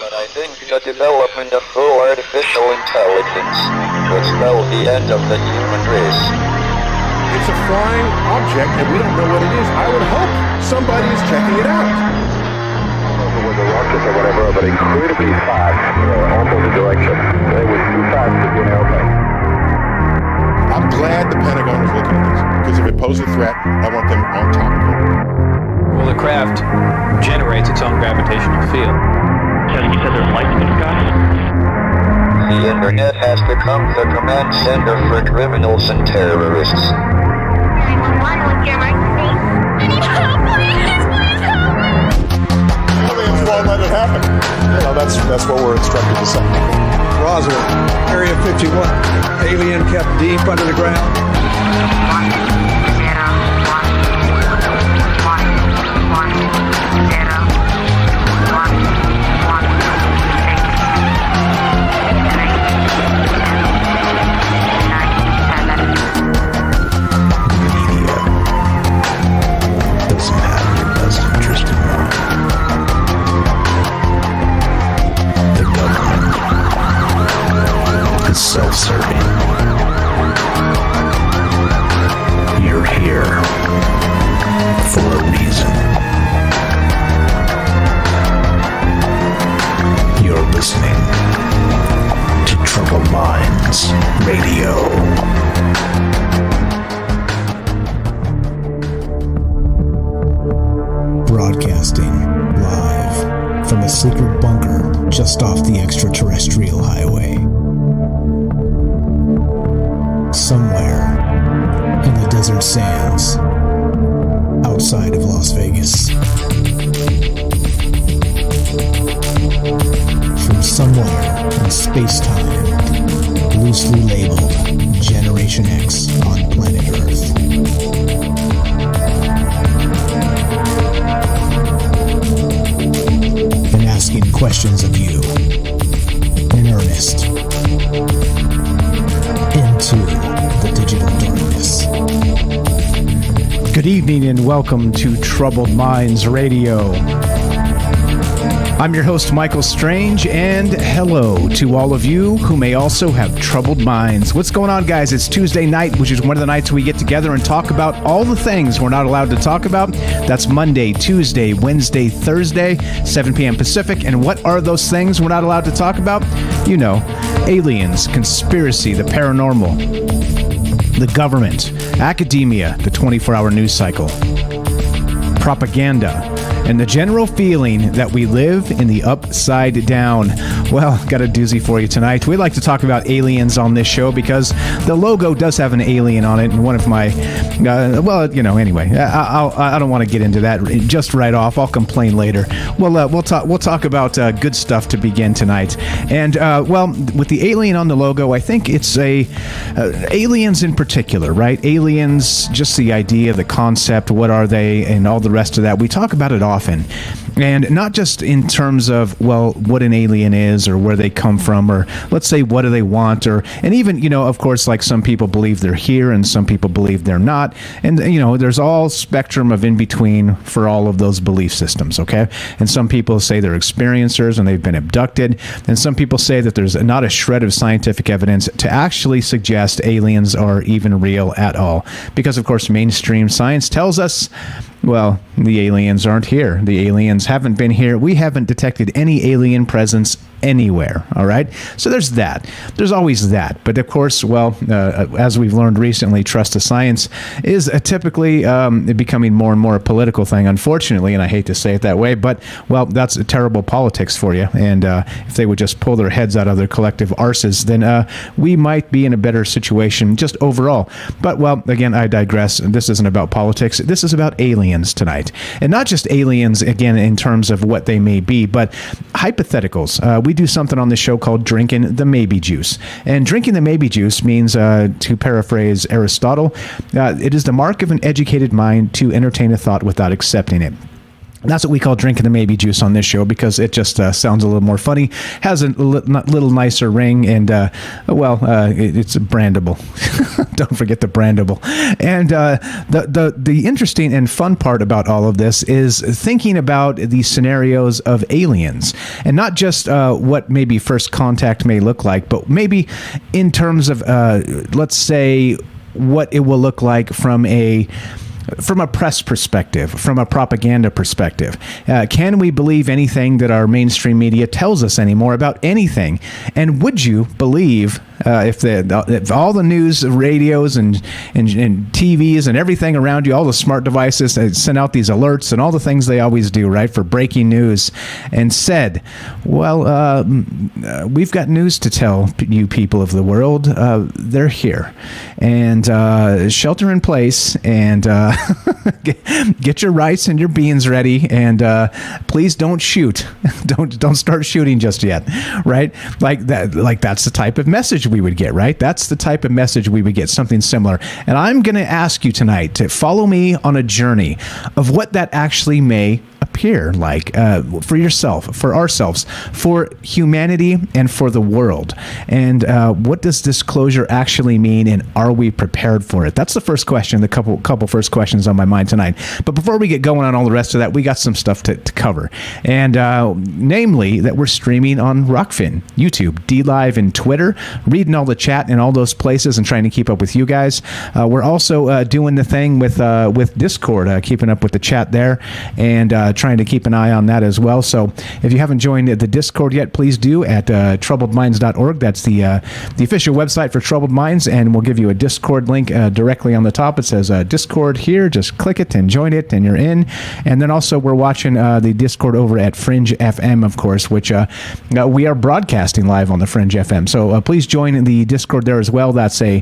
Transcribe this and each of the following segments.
But I think the development of full artificial intelligence will spell the end of the human race. It's a flying object, and we don't know what it is. I would hope somebody is checking it out. It was a rocket or whatever, but incredibly fast, opposite direction. It was too fast to be an airplane. I'm glad the Pentagon is looking at this, because if it poses a threat, I want them on top of it. Well, the craft generates its own gravitational field. So you said there's lights in the sky? The internet has become the command center for criminals and terrorists. 911, what's your emergency? I need help, please help me! Aliens won't let it happen. That's what we're instructed to say. Roswell, Area 51. Alien kept deep under the ground. 1, 0, self-serving. You're here for a reason. You're listening to Troubled Minds Radio. Broadcasting live from a secret bunker just off the extraterrestrial highway. Somewhere in the desert sands outside of Las Vegas. From somewhere in space-time, loosely labeled Generation X on planet Earth. And asking questions of you in earnest into the digital darkness. Good evening and welcome to Troubled Minds Radio. I'm your host, Michael Strange, and hello to all of you who may also have troubled minds. What's going on, guys? It's Tuesday night, which is one of the nights we get together and talk about all the things we're not allowed to talk about. That's Monday, Tuesday, Wednesday, Thursday, 7 p.m. Pacific. And what are those things we're not allowed to talk about? You know, aliens, conspiracy, the paranormal, the government, academia, the 24-hour news cycle, propaganda, and the general feeling that we live in the upside down. Well, got a doozy for you tonight. We like to talk about aliens on this show because the logo does have an alien on it, and one of my, anyway, I don't want to get into that just right off. I'll complain later. We'll talk about good stuff to begin tonight. And with the alien on the logo, I think it's aliens in particular, right? Aliens, just the idea, the concept, what are they, and all the rest of that. We talk about it often. And not just in terms of, well, what an alien is or where they come from, or let's say, what do they want, and even, of course, like some people believe they're here and some people believe they're not. And, there's all spectrum of in between for all of those belief systems, okay? And some people say they're experiencers and they've been abducted. And some people say that there's not a shred of scientific evidence to actually suggest aliens are even real at all. Because, of course, mainstream science tells us, well, the aliens aren't here. The aliens haven't been here. We haven't detected any alien presence anywhere, all right? So there's that. There's always that. But, of course, as we've learned recently, trust to science is typically becoming more and more a political thing, unfortunately, and I hate to say it that way, but, well, that's terrible politics for you. And if they would just pull their heads out of their collective arses, then we might be in a better situation just overall. But, well, again, I digress. This isn't about politics. This is about aliens tonight. And not just aliens, again, in terms of what they may be, but hypotheticals. We do something on the show called Drinking the Maybe Juice. And drinking the maybe juice means, to paraphrase Aristotle, it is the mark of an educated mind to entertain a thought without accepting it. That's what we call drinking the maybe juice on this show because it just sounds a little more funny, has a little nicer ring, and it's brandable. Don't forget the brandable. And the interesting and fun part about all of this is thinking about the scenarios of aliens, and not just what maybe first contact may look like, but maybe in terms of let's say what it will look like from a press perspective, from a propaganda perspective. Can we believe anything that our mainstream media tells us anymore about anything? And would you believe if all the news, radios, and TVs and everything around you, all the smart devices that send out these alerts and all the things they always do, right, for breaking news, and said, well, we've got news to tell you people of the world. They're here. And shelter in place, and get your rice and your beans ready, and please don't shoot. Don't start shooting just yet, right? Like that's the type of message we would get, right? That's the type of message we would get, something similar. And I'm going to ask you tonight to follow me on a journey of what that actually may appear like for yourself, for ourselves, for humanity, and for the world. And what does disclosure actually mean, and are we prepared for it? That's the first question, the couple first questions on my mind tonight. But before we get going on all the rest of that, we got some stuff to cover. And namely that we're streaming on Rockfin, YouTube, DLive, and Twitter, reading all the chat in all those places and trying to keep up with you guys. We're also doing the thing with Discord, keeping up with the chat there, and trying to keep an eye on that as well. So if you haven't joined the Discord yet, please do at troubledminds.org. That's the official website for Troubled Minds, and we'll give you a Discord link directly on the top. It says Discord here. Just click it and join it, and you're in. And then also we're watching the Discord over at Fringe FM, of course, which we are broadcasting live on the Fringe FM. So please join the Discord there as well. That's a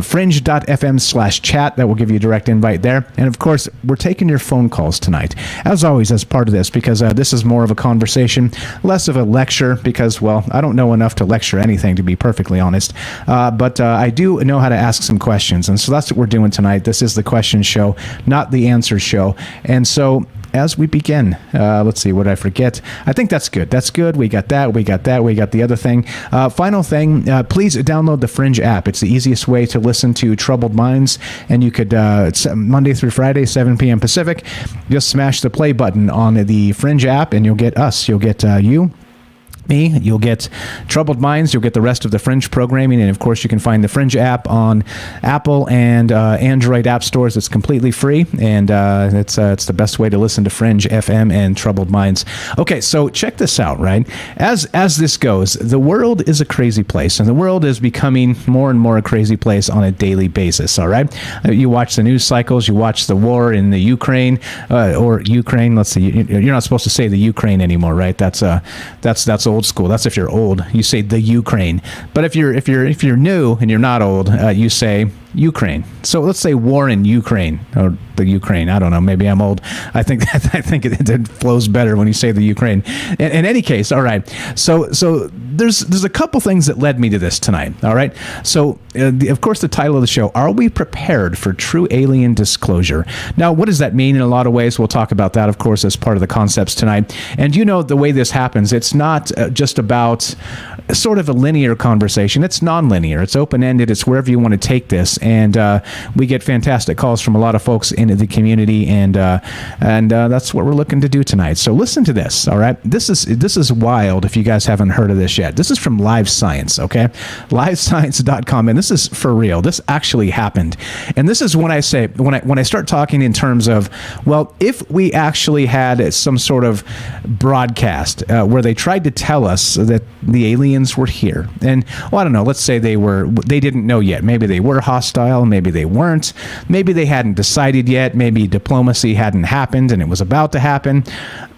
fringe.fm/chat. That will give you a direct invite there. And of course, we're taking your phone calls tonight, as always, as part of this, because this is more of a conversation, less of a lecture, because, well, I don't know enough to lecture anything, to be perfectly honest. But I do know how to ask some questions. And so that's what we're doing tonight. This is the question show, not the answer show. And so as we begin, let's see, what did I forget? I think that's good. That's good. We got that. We got the other thing. Final thing, please download the Fringe app. It's the easiest way to listen to Troubled Minds, and you could, it's Monday through Friday, 7 p.m. Pacific, just smash the play button on the Fringe app, and you'll get us. You'll get you. Me, you'll get Troubled Minds, you'll get the rest of the Fringe programming, and of course you can find the Fringe app on Apple and Android app stores. It's completely free, and it's the best way to listen to Fringe FM and Troubled Minds. Okay, so check this out, right? As this goes, the world is a crazy place, and the world is becoming more and more a crazy place on a daily basis, all right? You watch the news cycles, you watch the war in the Ukraine, or Ukraine, let's see, you're not supposed to say the Ukraine anymore, right? That's old school. That's if you're old. You say the Ukraine. But if you're new and you're not old, you say Ukraine. So let's say war in Ukraine, or the Ukraine. I don't know. Maybe I'm old. I think it flows better when you say the Ukraine. In any case, all right. So there's a couple things that led me to this tonight. All right. So of course the title of the show: Are we prepared for true alien disclosure? Now, what does that mean? In a lot of ways, we'll talk about that, of course, as part of the concepts tonight. And you know the way this happens. It's not just about sort of a linear conversation. It's non-linear. It's open-ended. It's wherever you want to take this. And we get fantastic calls from a lot of folks in the community, and that's what we're looking to do tonight. So listen to this, all right? This is wild if you guys haven't heard of this yet. This is from Live Science, okay? LiveScience.com, and this is for real. This actually happened. And this is when I say, when I start talking in terms of, well, if we actually had some sort of broadcast where they tried to tell us that the aliens were here, and, well, I don't know, let's say they didn't know yet. Maybe they were hostile, maybe they weren't, maybe they hadn't decided yet, maybe diplomacy hadn't happened and it was about to happen.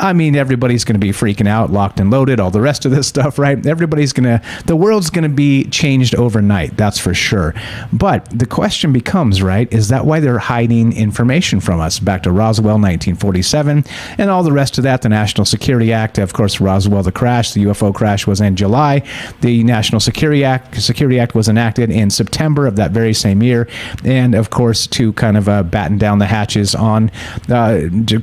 I mean, everybody's going to be freaking out, locked and loaded, all the rest of this stuff, right? The world's going to be changed overnight, that's for sure. But the question becomes, right, is that why they're hiding information from us? Back to Roswell, 1947, and all the rest of that, the National Security Act, of course, Roswell, the crash, the UFO crash was in July. The National Security Act was enacted in September of that very same year, and of course, to kind of batten down the hatches on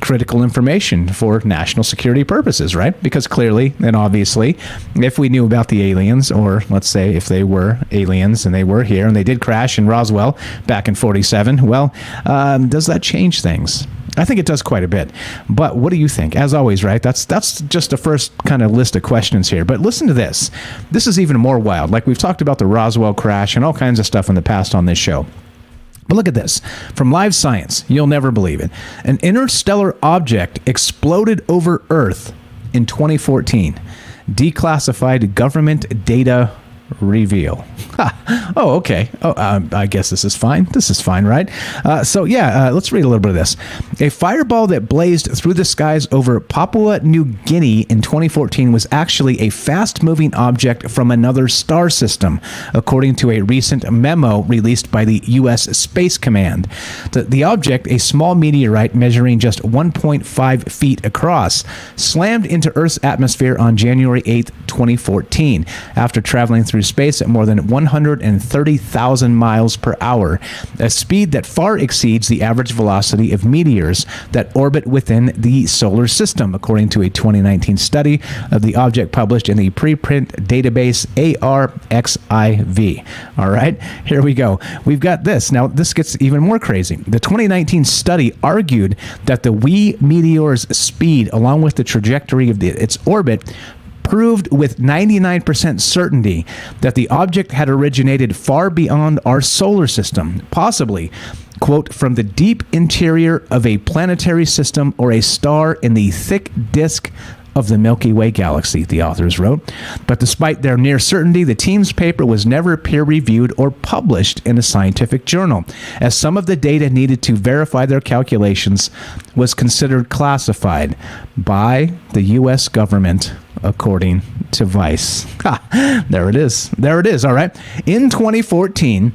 critical information for national security purposes, right? Because clearly and obviously, if we knew about the aliens, or let's say if they were aliens and they were here and they did crash in Roswell back in 47, well, does that change things? I think it does quite a bit. But what do you think? As always, right? That's just the first kind of list of questions here. But listen to this. This is even more wild. Like, we've talked about the Roswell crash and all kinds of stuff in the past on this show. But look at this. From Live Science, you'll never believe it. An interstellar object exploded over Earth in 2014. Declassified government data reveal. Oh, okay. I guess this is fine. This is fine, right? Let's read a little bit of this. A fireball that blazed through the skies over Papua New Guinea in 2014 was actually a fast-moving object from another star system, according to a recent memo released by the U.S. Space Command. The object, a small meteorite measuring just 1.5 feet across, slammed into Earth's atmosphere on January 8, 2014, after traveling through space at more than 130,000 miles per hour, a speed that far exceeds the average velocity of meteors that orbit within the solar system, according to a 2019 study of the object published in the preprint database ARXIV. All right, here we go. We've got this. Now, this gets even more crazy. The 2019 study argued that the wee meteor's speed, along with the trajectory of its orbit, proved with 99% certainty that the object had originated far beyond our solar system, possibly, quote, from the deep interior of a planetary system or a star in the thick disk of the Milky Way galaxy, the authors wrote. But despite their near certainty, the team's paper was never peer-reviewed or published in a scientific journal, as some of the data needed to verify their calculations was considered classified by the U.S. government, according to Vice. There it is. There it is. All right. In 2014,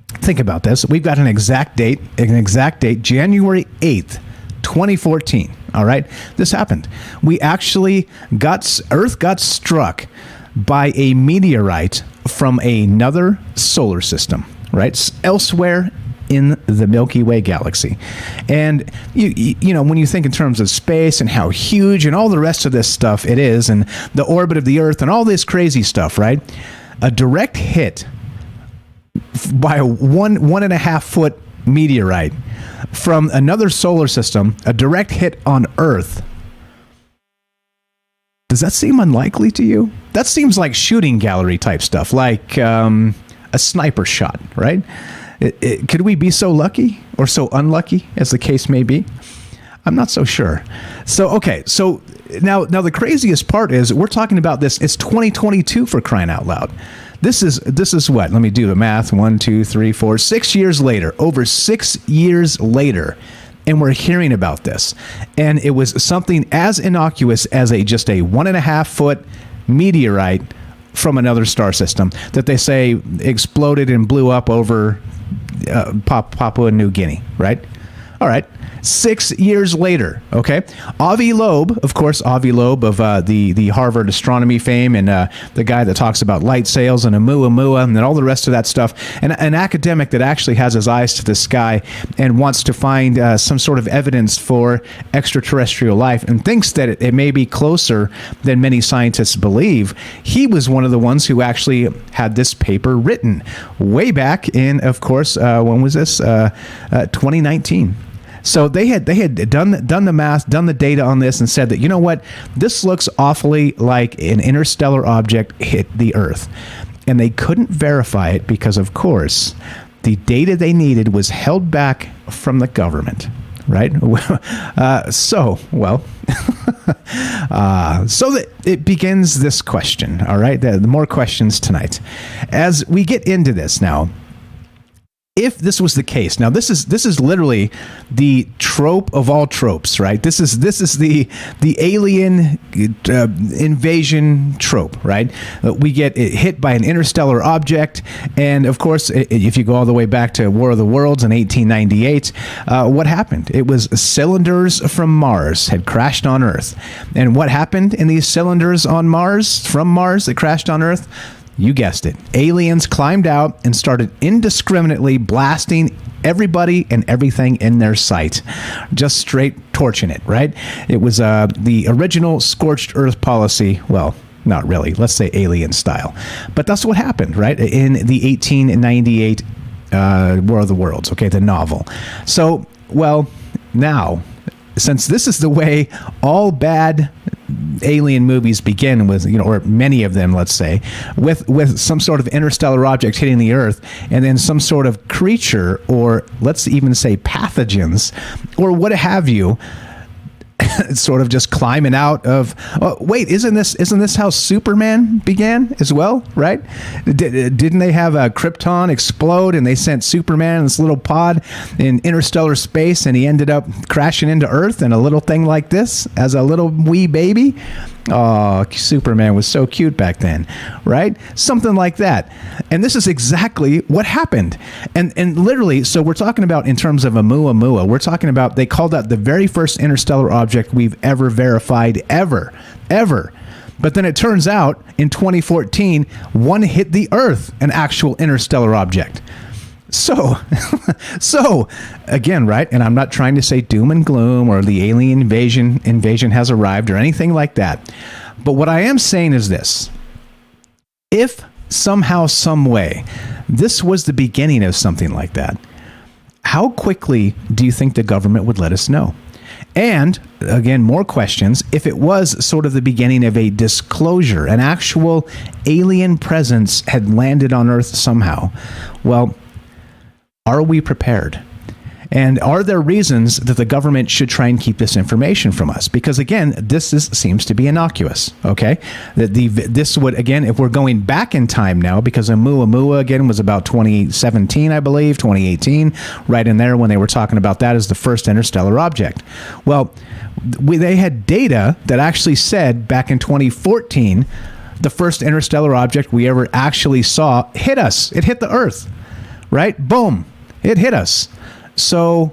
think about this. We've got an exact date, January 8th, 2014. All right. This happened. Earth got struck by a meteorite from another solar system, right? Elsewhere in the Milky Way galaxy. And you know, when you think in terms of space and how huge and all the rest of this stuff it is, and the orbit of the Earth and all this crazy stuff, right? A direct hit by a 1.5 foot meteorite from another solar system, a direct hit on Earth. Does that seem unlikely to you? That seems like shooting gallery type stuff, like a sniper shot, right? Could we be so lucky or so unlucky, as the case may be? I'm not so sure. So, okay. So now the craziest part is we're talking about this. It's 2022, for crying out loud. This is what? Let me do the math. 1, 2, 3, 4, 6 years later, over 6 years later, and we're hearing about this. And it was something as innocuous as just a 1.5 foot meteorite from another star system that they say exploded and blew up over Papua New Guinea, right? All right. 6 years later, okay? Avi Loeb, of course, of the Harvard astronomy fame, and the guy that talks about light sails and Oumuamua and all the rest of that stuff, and an academic that actually has his eyes to the sky and wants to find some sort of evidence for extraterrestrial life and thinks that it may be closer than many scientists believe. He was one of the ones who actually had this paper written way back in, of course, when was this? 2019. So they had done the math, done the data on this, and said that, you know what, this looks awfully like an interstellar object hit the Earth. And they couldn't verify it because, of course, the data they needed was held back from the government, right? So that it begins this question, all right? The more questions tonight. As we get into this now, if this was the case, now this is literally the trope of all tropes, right? This is the alien invasion trope, right? We get hit by an interstellar object, and of course, if you go all the way back to War of the Worlds in 1898, what happened? It was cylinders from Mars had crashed on Earth, and what happened in these cylinders on Mars from Mars that crashed on Earth? You guessed it. Aliens climbed out and started indiscriminately blasting everybody and everything in their sight. Just straight torching it, right? It was the original scorched earth policy. Well, not really. Let's say alien style. But that's what happened, right? In the 1898 War of the Worlds, okay, the novel. So, well, now, since this is the way all bad alien movies begin with, or many of them, let's say, with some sort of interstellar object hitting the Earth, and then some sort of creature, or let's even say pathogens, or what have you, sort of just climbing out of. Oh, wait, isn't this how Superman began as well? Right? Didn't they have a Krypton explode and they sent Superman in this little pod in interstellar space, and he ended up crashing into Earth in a little thing like this as a little wee baby? Oh, Superman was so cute back then, right? Something like that. And this is exactly what happened. And literally, so we're talking about in terms of Oumuamua, we're talking about, they called that the very first interstellar object we've ever verified, ever. But then it turns out in 2014, one hit the Earth, an actual interstellar object. So again, right? And I'm not trying to say doom and gloom or the alien invasion has arrived or anything like that. But what I am saying is this. If somehow, some way, this was the beginning of something like that, how quickly do you think the government would let us know? And again, more questions. If it was sort of the beginning of a disclosure, an actual alien presence had landed on Earth somehow, well, are we prepared? And are there reasons that the government should try and keep this information from us? Because again, seems to be innocuous, okay? This would, again, if we're going back in time now, because Oumuamua, again, was about 2017, I believe, 2018, right in there when they were talking about that as the first interstellar object. Well, they had data that actually said back in 2014, the first interstellar object we ever actually saw hit us. It hit the Earth, right? Boom. It hit us. So,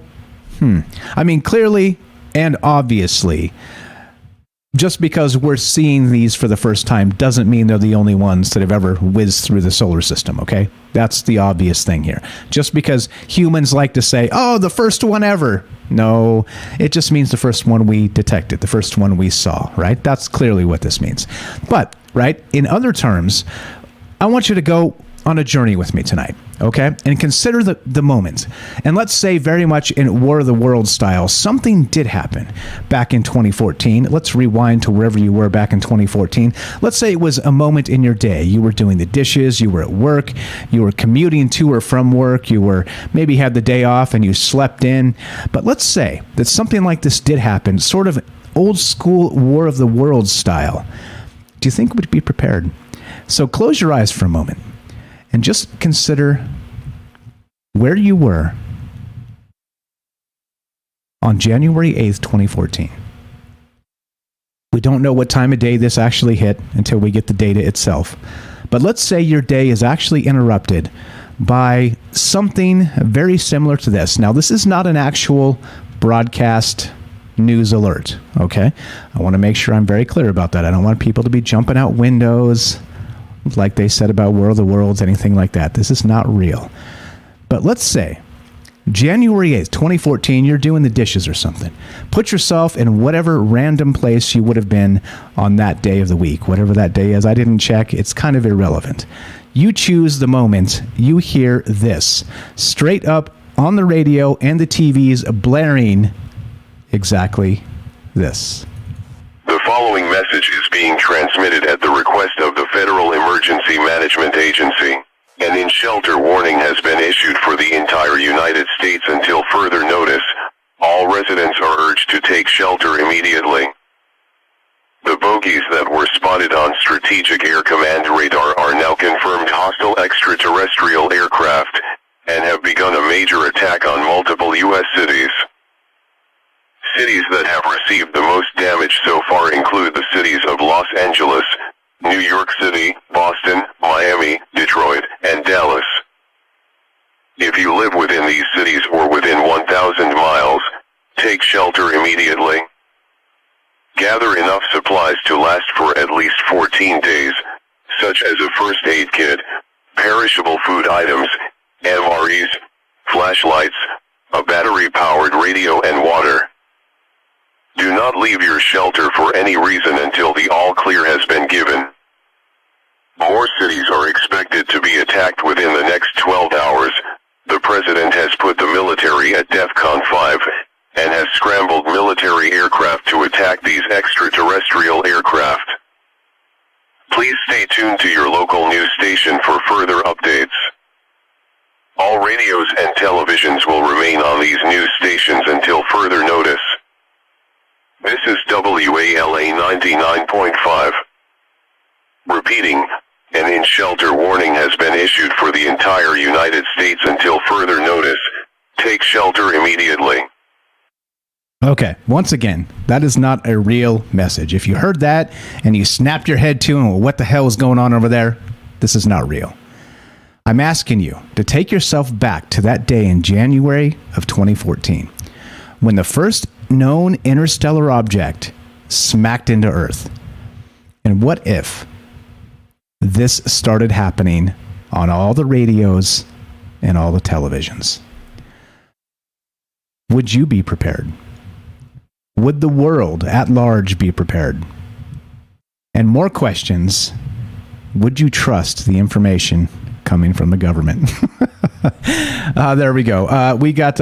I mean, clearly and obviously, just because we're seeing these for the first time doesn't mean they're the only ones that have ever whizzed through the solar system, okay? That's the obvious thing here. Just because humans like to say, oh, the first one ever. No, it just means the first one we detected, the first one we saw, right? That's clearly what this means. But, right, in other terms, I want you to go on a journey with me tonight, okay? And consider the moment. And let's say very much in War of the Worlds style, something did happen back in 2014. Let's rewind to wherever you were back in 2014. Let's say it was a moment in your day. You were doing the dishes, you were at work, you were commuting to or from work, you were maybe had the day off and you slept in. But let's say that something like this did happen, sort of old school War of the Worlds style. Do you think we'd be prepared? So close your eyes for a moment. And just consider where you were on January 8th, 2014. We don't know what time of day this actually hit until we get the data itself. But let's say your day is actually interrupted by something very similar to this. Now, this is not an actual broadcast news alert, okay? I want to make sure I'm very clear about that. I don't want people to be jumping out windows like they said about War of the Worlds, anything like that. This is not real. But let's say January 8th, 2014, you're doing the dishes or something. Put yourself in whatever random place you would have been on that day of the week, whatever that day is. I didn't check. It's kind of irrelevant. You choose the moment you hear this straight up on the radio and the TVs blaring exactly this. The following message is being transmitted at the request of the Federal Emergency Management Agency. An in-shelter warning has been issued for the entire United States until further notice. All residents are urged to take shelter immediately. The bogies that were spotted on Strategic Air Command radar are now confirmed hostile extraterrestrial aircraft, and have begun a major attack on multiple U.S. cities. Cities that have received the most damage so far include the cities of Los Angeles, New York City, Boston, Miami, Detroit, and Dallas. If you live within these cities or within 1,000 miles, take shelter immediately. Gather enough supplies to last for at least 14 days, such as a first aid kit, perishable food items, MREs, flashlights, a battery-powered radio and water. Do not leave your shelter for any reason until the all-clear has been given. More cities are expected to be attacked within the next 12 hours. The president has put the military at DEFCON 5 and has scrambled military aircraft to attack these extraterrestrial aircraft. Please stay tuned to your local news station for further updates. All radios and televisions will remain on these news stations until further notice. This is WALA 99.5. Repeating, an in-shelter warning has been issued for the entire United States until further notice. Take shelter immediately. Okay, once again, that is not a real message. If you heard that and you snapped your head to, well, what the hell is going on over there? This is not real. I'm asking you to take yourself back to that day in January of 2014, when the first known interstellar object smacked into Earth. And what if this started happening on all the radios and all the televisions? Would you be prepared? Would the world at large be prepared? And more questions, would you trust the information coming from the government? There we go. We got,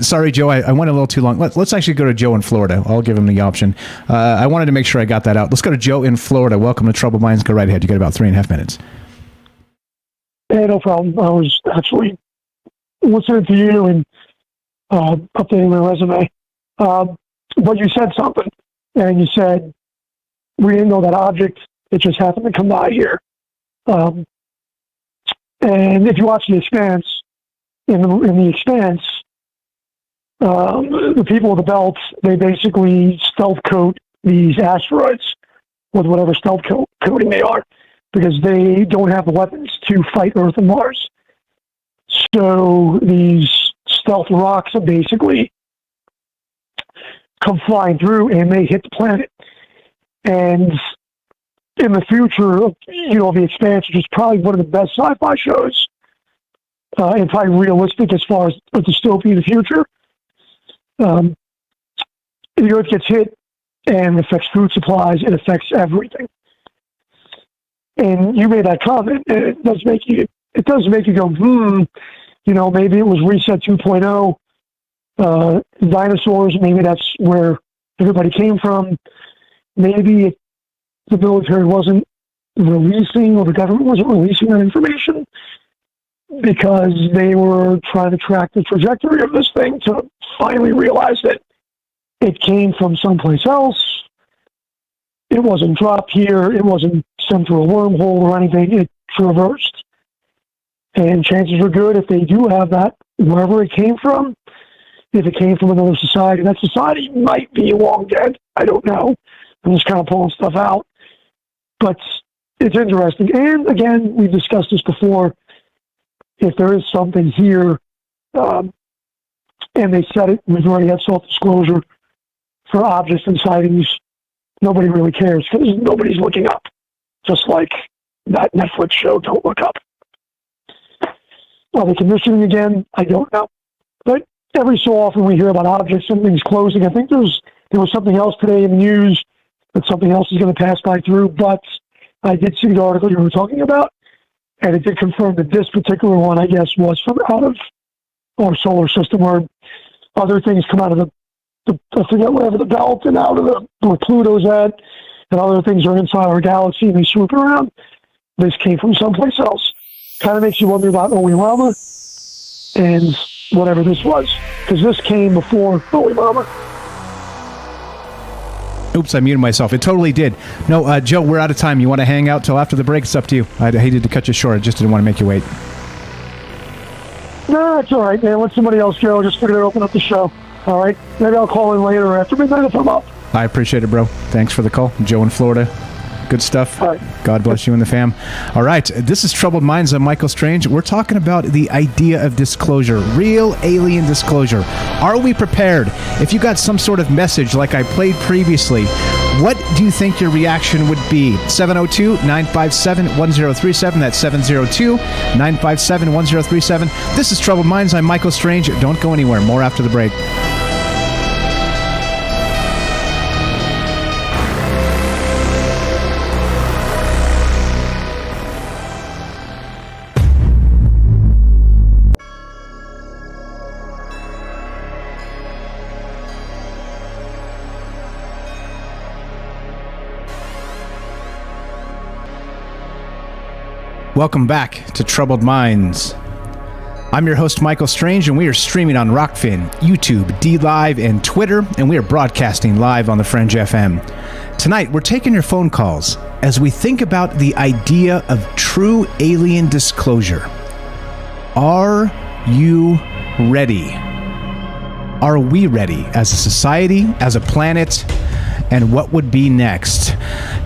sorry, Joe, I went a little too long. Let's actually go to Joe in Florida. I'll give him the option. I wanted to make sure I got that out. Let's go to Joe in Florida. Welcome to Troubled Minds. Go right ahead. You got about 3.5 minutes. Hey, no problem. I was actually listening to you and updating my resume. But you said something, and you said, we didn't know that object. It just happened to come by here. And if you watch The Expanse, in the Expanse, the people of the belt, they basically stealth coat these asteroids with whatever stealth coating they are, because they don't have the weapons to fight Earth and Mars. So these stealth rocks are basically come flying through and they hit the planet. And in the future, The Expanse, which is probably one of the best sci-fi shows, and probably realistic as far as a dystopian future, the Earth gets hit and it affects food supplies, it affects everything. And you made that comment, and it does make you go, maybe it was Reset 2.0, dinosaurs, maybe that's where everybody came from. Maybe the military wasn't releasing, or the government wasn't releasing that information because they were trying to track the trajectory of this thing to finally realize that it came from someplace else. It wasn't dropped here. It wasn't sent through a wormhole or anything. It traversed. And chances are good if they do have that, wherever it came from, if it came from another society, that society might be long dead. I don't know. I'm just kind of pulling stuff out. But it's interesting. And again, we've discussed this before. If there is something here, and they said it, we've already had self-disclosure for objects and sightings, nobody really cares because nobody's looking up. Just like that Netflix show, Don't Look Up. Are they commissioning again? I don't know. But every so often we hear about objects, something's closing. I think there was something else today in the news that something else is going to pass by through, but I did see the article you were talking about, and it did confirm that this particular one, I guess, was from out of our solar system, where other things come out of I forget whatever the belt and out of where Pluto's at, and other things are inside our galaxy and they swoop around. This came from someplace else. Kind of makes you wonder about Oiwama and whatever this was, because this came before Oiwama. Oops, I muted myself. It totally did. No, Joe, we're out of time. You want to hang out till after the break? It's up to you. I hated to cut you short. I just didn't want to make you wait. No, it's all right, man. Let somebody else go. Just figured I'd open up the show. All right? Maybe I'll call in later after midnight if I'm up. I appreciate it, bro. Thanks for the call. Joe in Florida. Good stuff. All right. God bless you and the fam. All right. This is Troubled Minds. I'm Michael Strange. We're talking about the idea of disclosure, real alien disclosure. Are we prepared? If you got some sort of message like I played previously, what do you think your reaction would be? 702-957-1037. That's 702-957-1037. This is Troubled Minds. I'm Michael Strange. Don't go anywhere. More after the break. Welcome back to Troubled Minds. I'm your host, Michael Strange, and we are streaming on Rockfin, YouTube, D-Live, and Twitter, and we are broadcasting live on the Fringe FM. Tonight, we're taking your phone calls as we think about the idea of true alien disclosure. Are you ready? Are we ready as a society, as a planet, and what would be next?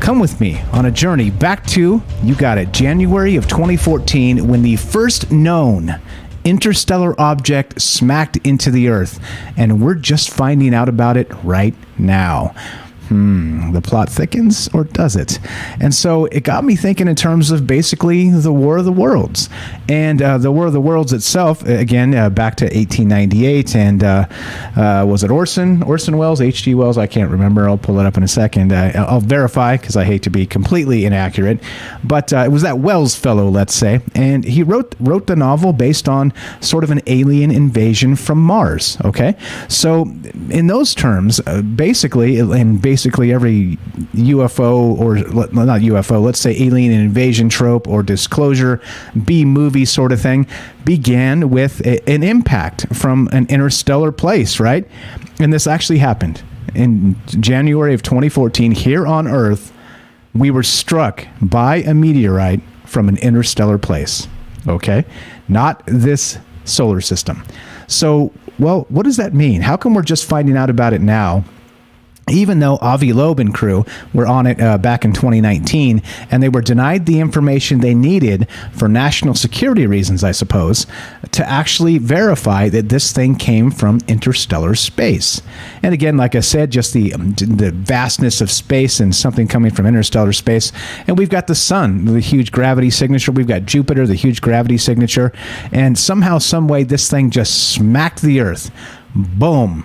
Come with me on a journey back to, you got it, January of 2014, when the first known interstellar object smacked into the Earth, and we're just finding out about it right now. The plot thickens, or does it? And so it got me thinking in terms of basically the War of the Worlds. And the War of the Worlds itself, again, back to 1898, and was it Orson Welles, H.G. Wells? I can't remember. I'll pull it up in a second. I'll verify, because I hate to be completely inaccurate. But it was that Wells fellow, let's say. And he wrote the novel based on sort of an alien invasion from Mars, okay? So in those terms, basically every UFO, or not UFO, let's say alien invasion trope or disclosure B-movie sort of thing, began with an impact from an interstellar place, right? And this actually happened in January of 2014 here on Earth. We were struck by a meteorite from an interstellar place, okay? Not this solar system. So, well, what does that mean? How come we're just finding out about it now? Even though Avi Loeb and crew were on it back in 2019, and they were denied the information they needed for national security reasons, I suppose, to actually verify that this thing came from interstellar space. And again, like I said, just the vastness of space and something coming from interstellar space. And we've got the sun, the huge gravity signature. We've got Jupiter, the huge gravity signature. And somehow, some way, this thing just smacked the Earth. Boom.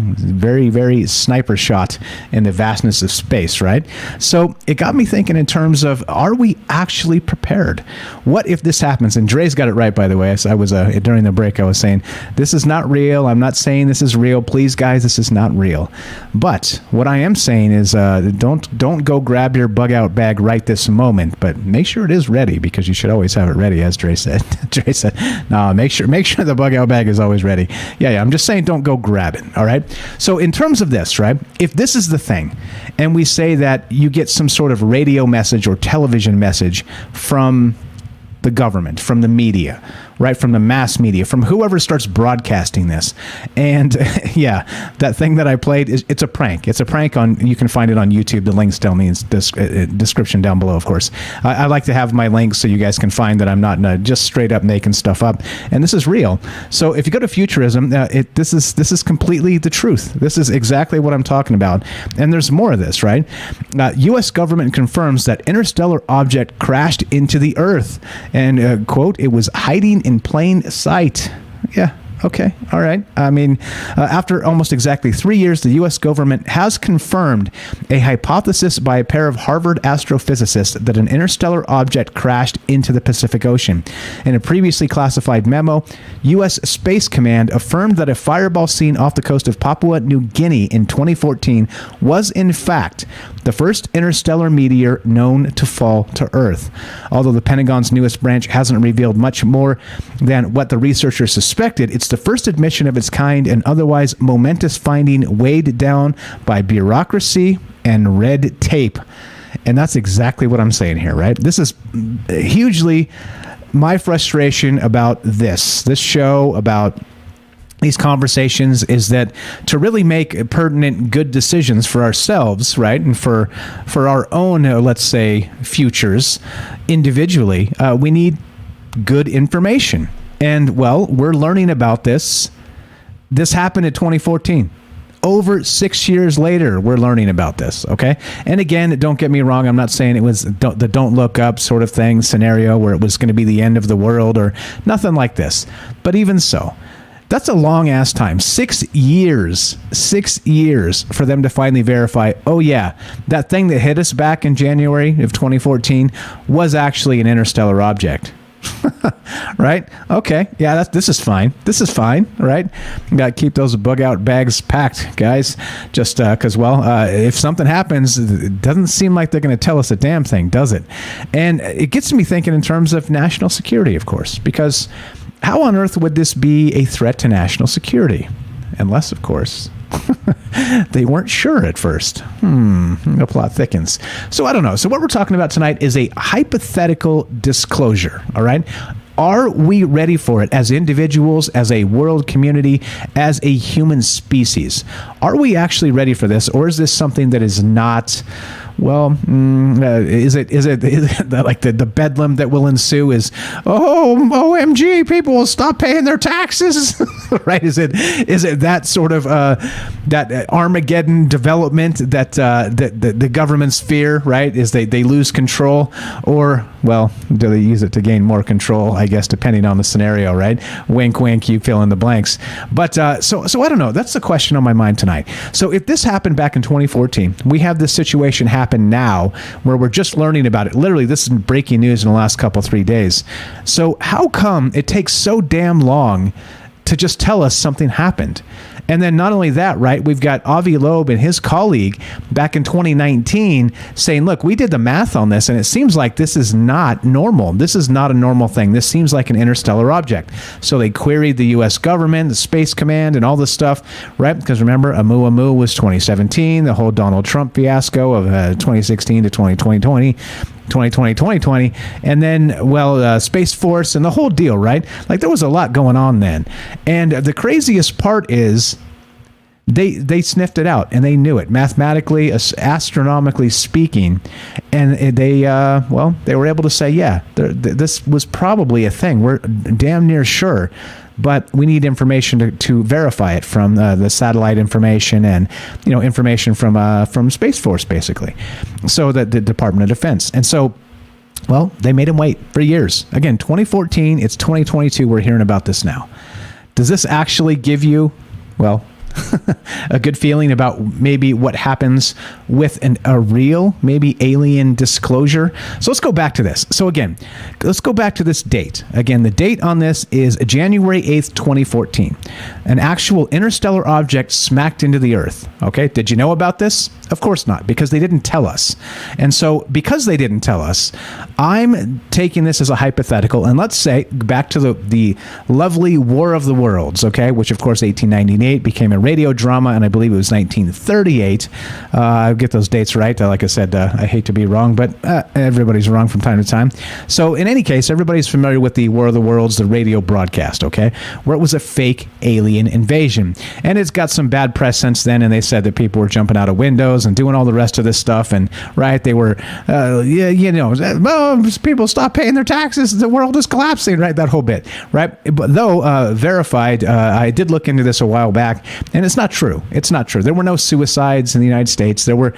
Very, very sniper shot in the vastness of space, right? So it got me thinking in terms of, are we actually prepared? What if this happens? And Dre's got it right, by the way. I was during the break, I was saying, this is not real. I'm not saying this is real. Please, guys, this is not real. But what I am saying is, don't go grab your bug out bag right this moment, but make sure it is ready, because you should always have it ready, as Dre said. Dre said, no, make sure the bug out bag is always ready. Yeah, I'm just saying, don't go grab it. All right. So in terms of this, right, if this is the thing, and we say that you get some sort of radio message or television message from the government, from the media, right, from the mass media, from whoever starts broadcasting this. And yeah, that thing that I played, it's a prank. It's a prank you can find it on YouTube. The link's down in the description down below, of course. I like to have my links so you guys can find that I'm not just straight up making stuff up. And this is real. So if you go to futurism, this is completely the truth. This is exactly what I'm talking about. And there's more of this, right? U.S. government confirms that interstellar object crashed into the Earth. And, quote, it was hiding in plain sight. Yeah. Okay. All right. I mean, after almost exactly 3 years, the U.S. government has confirmed a hypothesis by a pair of Harvard astrophysicists that an interstellar object crashed into the Pacific Ocean. In a previously classified memo, U.S. Space Command affirmed that a fireball seen off the coast of Papua New Guinea in 2014 was, in fact, the first interstellar meteor known to fall to Earth. Although the Pentagon's newest branch hasn't revealed much more than what the researchers suspected, it's the first admission of its kind, and otherwise momentous finding weighed down by bureaucracy and red tape. And that's exactly what I'm saying here, right? This is hugely my frustration about this show, about these conversations, is that to really make pertinent, good decisions for ourselves, right, and for our own, let's say, futures individually, we need good information. And, well, we're learning about this. This happened in 2014. Over 6 years later, we're learning about this, okay? And again, don't get me wrong, I'm not saying it was the don't look up sort of thing, scenario where it was going to be the end of the world or nothing like this. But even so, that's a long-ass time. 6 years. 6 years for them to finally verify, oh, yeah, that thing that hit us back in January of 2014 was actually an interstellar object. Right? Okay. Yeah, this is fine. This is fine, right? Got to keep those bug-out bags packed, guys, just because, well, if something happens, it doesn't seem like they're going to tell us a damn thing, does it? And it gets me thinking in terms of national security, of course, because how on earth would this be a threat to national security? Unless, of course, they weren't sure at first. The plot thickens. So I don't know. So what we're talking about tonight is a hypothetical disclosure, all right? Are we ready for it as individuals, as a world community, as a human species? Are we actually ready for this, or is this something that is not... Well, is it like the bedlam that will ensue is, oh, OMG, people will stop paying their taxes, right? Is it that sort of that Armageddon development that the governments fear, right? Is they lose control, or, well, do they use it to gain more control? I guess depending on the scenario, right? Wink, wink, you fill in the blanks. But so I don't know. That's the question on my mind tonight. So if this happened back in 2014, we have this situation happen now where we're just learning about it. Literally, this is breaking news in the last 3 days. So how come it takes so damn long to just tell us something happened? And then not only that, right, we've got Avi Loeb and his colleague back in 2019 saying, look, we did the math on this, and it seems like this is not normal. This is not a normal thing. This seems like an interstellar object. So they queried the U.S. government, the Space Command, and all this stuff, right? Because remember, Oumuamua was 2017, the whole Donald Trump fiasco of 2016 to 2020, and then, well, Space Force and the whole deal, right? Like, there was a lot going on then. And the craziest part is they sniffed it out, and they knew it mathematically, astronomically speaking, and they were able to say, yeah, this was probably a thing. We're damn near sure. But we need information to verify it from the satellite information and, information from Space Force, basically. So the Department of Defense. And so, well, they made him wait for years. Again, 2014, it's 2022. We're hearing about this now. Does this actually give you, well, a good feeling about maybe what happens with a real, maybe alien disclosure? So let's go back to this. So again, let's go back to this date. Again, the date on this is January 8th, 2014. An actual interstellar object smacked into the Earth. Okay, did you know about this? Of course not, because they didn't tell us. And so because they didn't tell us, I'm taking this as a hypothetical, and let's say back to the lovely War of the Worlds, okay, which of course 1898 became a radio drama, and I believe it was 1938. I get those dates right. Like I said, I hate to be wrong, but everybody's wrong from time to time. So in any case, everybody's familiar with the War of the Worlds, the radio broadcast, okay, where it was a fake alien invasion. And it's got some bad press since then, and they said that people were jumping out of windows and doing all the rest of this stuff, and right, they were, people stop paying their taxes, the world is collapsing, right, that whole bit, right? But though verified, I did look into this a while back, and it's not true. It's not true. There were no suicides in the United States. There were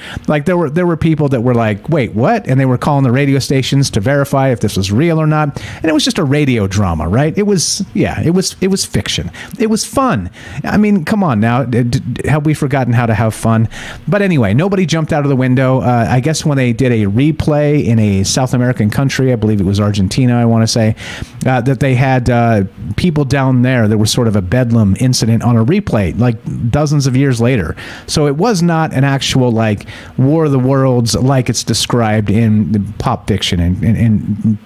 people that were like, wait, what? And they were calling the radio stations to verify if this was real or not, and it was just a radio drama, right? It was fiction. It was fun. I mean, come on now, have we forgotten how to have fun? But anyway, nobody jumped out of the window. I guess when they did a replay in a South American country, I believe it was Argentina, I want to say, that they had people down there that were sort of a bedlam incident on a replay, like dozens of years later. So it was not an actual, like, War of the Worlds like it's described in pop fiction and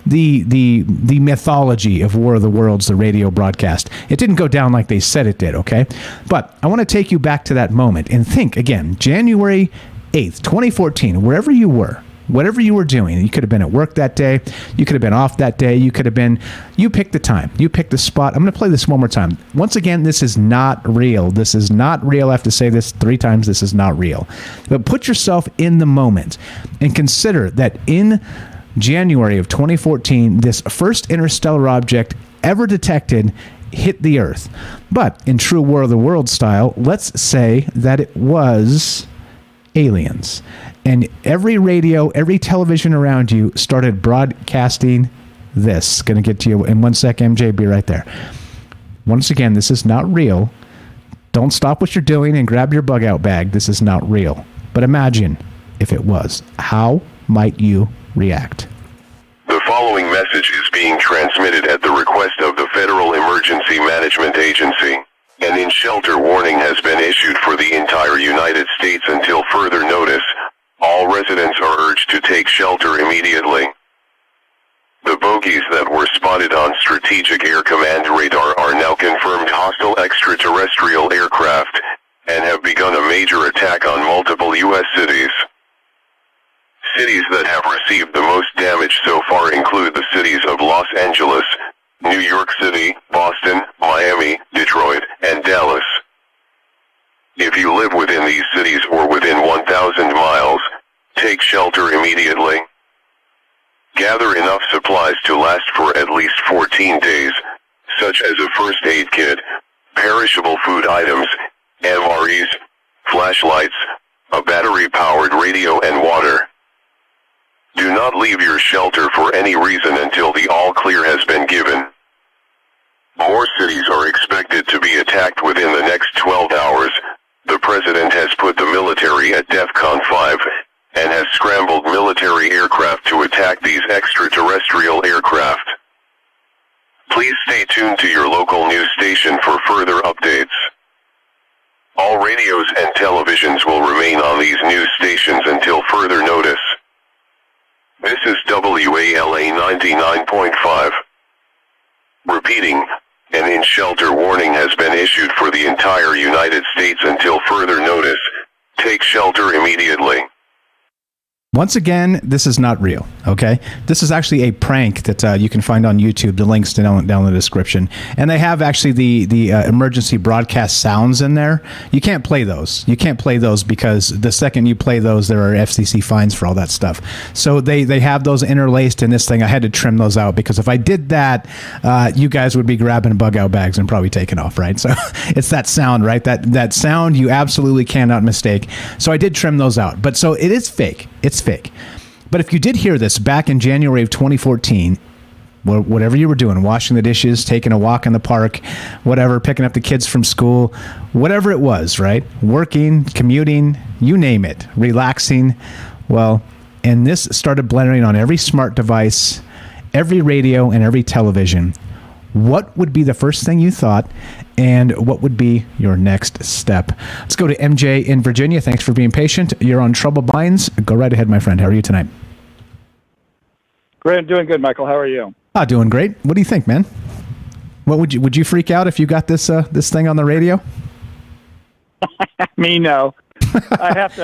the mythology of War of the Worlds, the radio broadcast. It didn't go down like they said it did, okay? But I want to take you back to that moment and think, again, January 8th, 2014, wherever you were, whatever you were doing. You could have been at work that day. You could have been off that day. You pick the time. You pick the spot. I'm going to play this one more time. Once again, this is not real. This is not real. I have to say this 3 times. This is not real. But put yourself in the moment and consider that in January of 2014, this first interstellar object ever detected hit the Earth. But in true War of the World style, let's say that it was aliens. And every radio, every television around you started broadcasting this. Going to get to you in 1 sec, MJ. Be right there. Once again, this is not real. Don't stop what you're doing and grab your bug out bag. This is not real. But imagine if it was. How might you react? The following message is being transmitted at the request of the Federal Emergency Management Agency. An in-shelter warning has been issued for the entire United States until further notice. All residents are urged to take shelter immediately. The bogies that were spotted on Strategic Air Command radar are now confirmed hostile extraterrestrial aircraft and have begun a major attack on multiple U.S. cities. Cities that have received the most damage so far include the cities of Los Angeles, New York City, Boston, Miami, Detroit, and Dallas. If you live within these cities or within 1,000 miles, take shelter immediately. Gather enough supplies to last for at least 14 days, such as a first aid kit, perishable food items, MREs, flashlights, a battery-powered radio and water. Do not leave your shelter for any reason until the all-clear has been given. More cities are expected to be attacked within the next 12 hours. The President has put the military at DEFCON 5 and has scrambled military aircraft to attack these extraterrestrial aircraft. Please stay tuned to your local news station for further updates. All radios and televisions will remain on these news stations until further notice. This is WALA 99.5. Repeating, an in-shelter warning has been issued for the entire United States until further notice. Take shelter immediately. Once again, this is not real, okay? This is actually a prank that you can find on YouTube. The link's down in the description. And they have actually the emergency broadcast sounds in there. You can't play those. You can't play those because the second you play those, there are FCC fines for all that stuff. So they have those interlaced in this thing. I had to trim those out because if I did that, you guys would be grabbing bug out bags and probably taking off, right? So it's that sound, right? That sound you absolutely cannot mistake. So I did trim those out. But so it is fake. It's fake. But if you did hear this back in January of 2014, whatever you were doing, washing the dishes, taking a walk in the park, whatever, picking up the kids from school, whatever it was, right? Working, commuting, you name it, relaxing. Well, and this started blaring on every smart device, every radio, and every television. What would be the first thing you thought, and what would be your next step? Let's go to MJ in Virginia. Thanks for being patient. You're on Troubled Minds. Go right ahead, my friend. How are you tonight? Great. Doing good, Michael. How are you? Doing great. What do you think, man? What would you freak out if you got this thing on the radio? Me, no. I'd have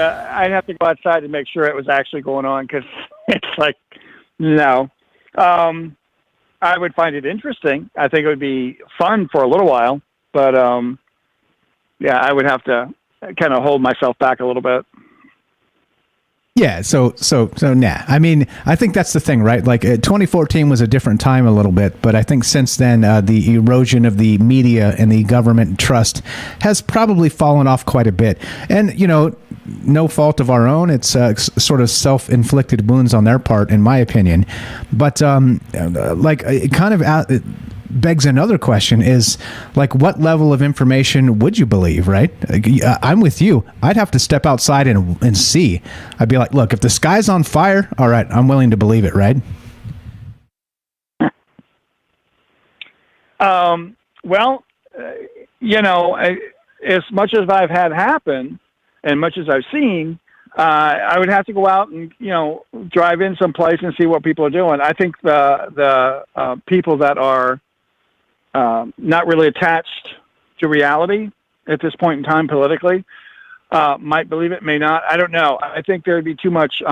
to go outside to make sure it was actually going on because it's like, no. I would find it interesting. I think it would be fun for a little while, but yeah, I would have to kind of hold myself back a little bit. Yeah, so nah. I mean, I think that's the thing, right? Like 2014 was a different time a little bit, but I think since then the erosion of the media and the government trust has probably fallen off quite a bit. And, you know, no fault of our own. It's sort of self-inflicted wounds on their part, in my opinion. But like it kind of it begs another question is like, what level of information would you believe, right? I'm with you. I'd have to step outside and see. I'd be like, look, if the sky's on fire, all right, I'm willing to believe it, right? Well, you know, as much as I've had happen and much as I've seen, I would have to go out and, you know, drive in someplace and see what people are doing. I think the people that are not really attached to reality at this point in time politically might believe it, may not. I don't know. I think there would be too much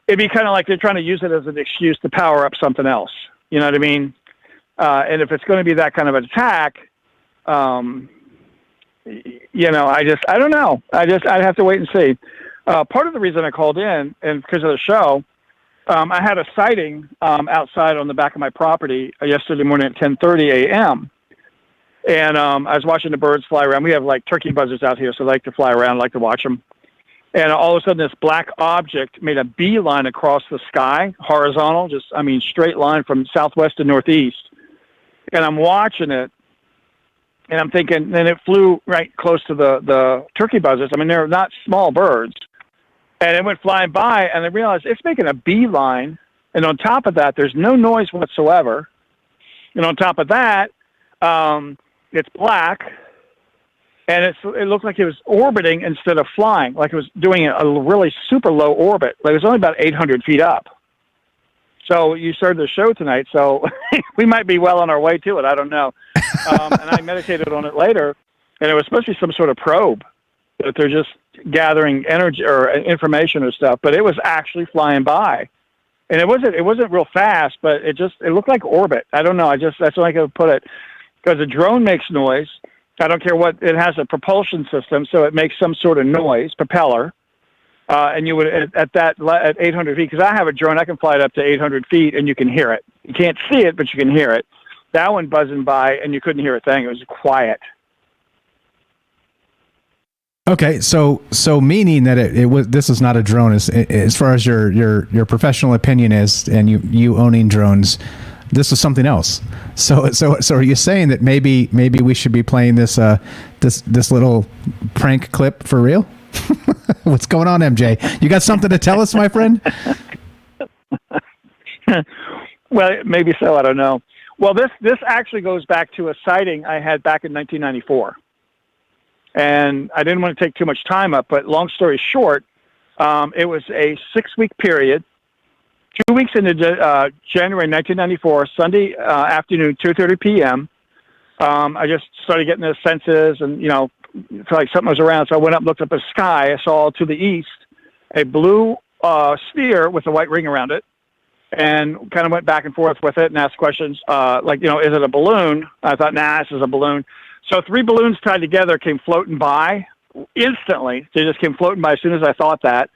it'd be kind of like they're trying to use it as an excuse to power up something else. You know what I mean? And if it's going to be that kind of an attack, you know, I don't know. I'd have to wait and see. Part of the reason I called in, and because of the show, I had a sighting outside on the back of my property yesterday morning at 10:30 a.m. And I was watching the birds fly around. We have like turkey buzzards out here, so I like to fly around, I like to watch them. And all of a sudden, this black object made a beeline across the sky, horizontal, straight line from southwest to northeast. And I'm watching it, and I'm thinking, then it flew right close to the turkey buzzards. I mean, they're not small birds. And it went flying by, and I realized it's making a beeline. And on top of that, there's no noise whatsoever. And on top of that, it's black. And it looked like it was orbiting instead of flying, like it was doing a really super low orbit. Like it was only about 800 feet up. So you started the show tonight, so we might be well on our way to it. I don't know. And I meditated on it later, and it was supposed to be some sort of probe that they're just gathering energy or information or stuff. But it was actually flying by, and it wasn't real fast, but it looked like orbit. I don't know. That's what I could put it, because a drone makes noise. I don't care what, it has a propulsion system, so it makes some sort of noise, propeller. And you would, at 800 feet, because I have a drone, I can fly it up to 800 feet and you can hear it. You can't see it, but you can hear it. That one buzzing by and you couldn't hear a thing. It was quiet. Okay, so meaning that this is not a drone as far as your professional opinion is, and you owning drones, this is something else. So are you saying that maybe we should be playing this little prank clip for real? What's going on, MJ? You got something to tell us, my friend? Well, maybe so. I don't know. Well, this actually goes back to a sighting I had back in 1994. And I didn't want to take too much time up, but long story short, it was a 6-week period. 2 weeks into January 1994, Sunday afternoon, 2:30 p.m., I just started getting the senses and, felt like something was around. So I went up, looked up at the sky. I saw to the east a blue sphere with a white ring around it, and kind of went back and forth with it and asked questions is it a balloon? I thought, nah, this is a balloon. So 3 balloons tied together came floating by instantly. They just came floating by as soon as I thought that.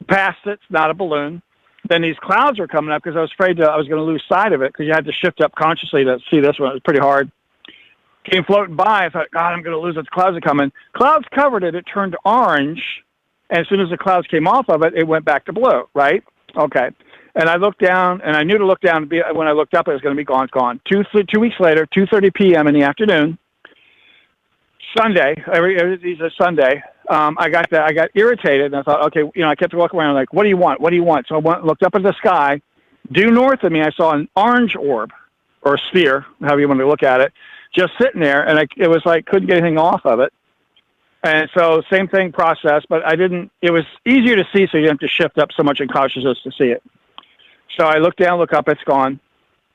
Passed it, not a balloon. Then these clouds were coming up because I was afraid I was going to lose sight of it, because you had to shift up consciously to see this one. It was pretty hard. Came floating by. I thought, God, I'm going to lose it. The clouds are coming. Clouds covered it. It turned orange. And as soon as the clouds came off of it, it went back to blue, right? Okay. And I looked down, and I knew to look down. When I looked up, it was going to be gone. It's gone. 2 weeks later, 2:30 p.m. in the afternoon, Sunday, every Sunday, I got irritated, and I thought, okay, I kept walking around like, what do you want? What do you want? So I went and looked up at the sky. Due north of me, I saw an orange orb, or a sphere, however you want to look at it, just sitting there, and it was like, couldn't get anything off of it. And so same thing process, but it was easier to see, so you didn't have to shift up so much in consciousness to see it. So I look down, look up, it's gone.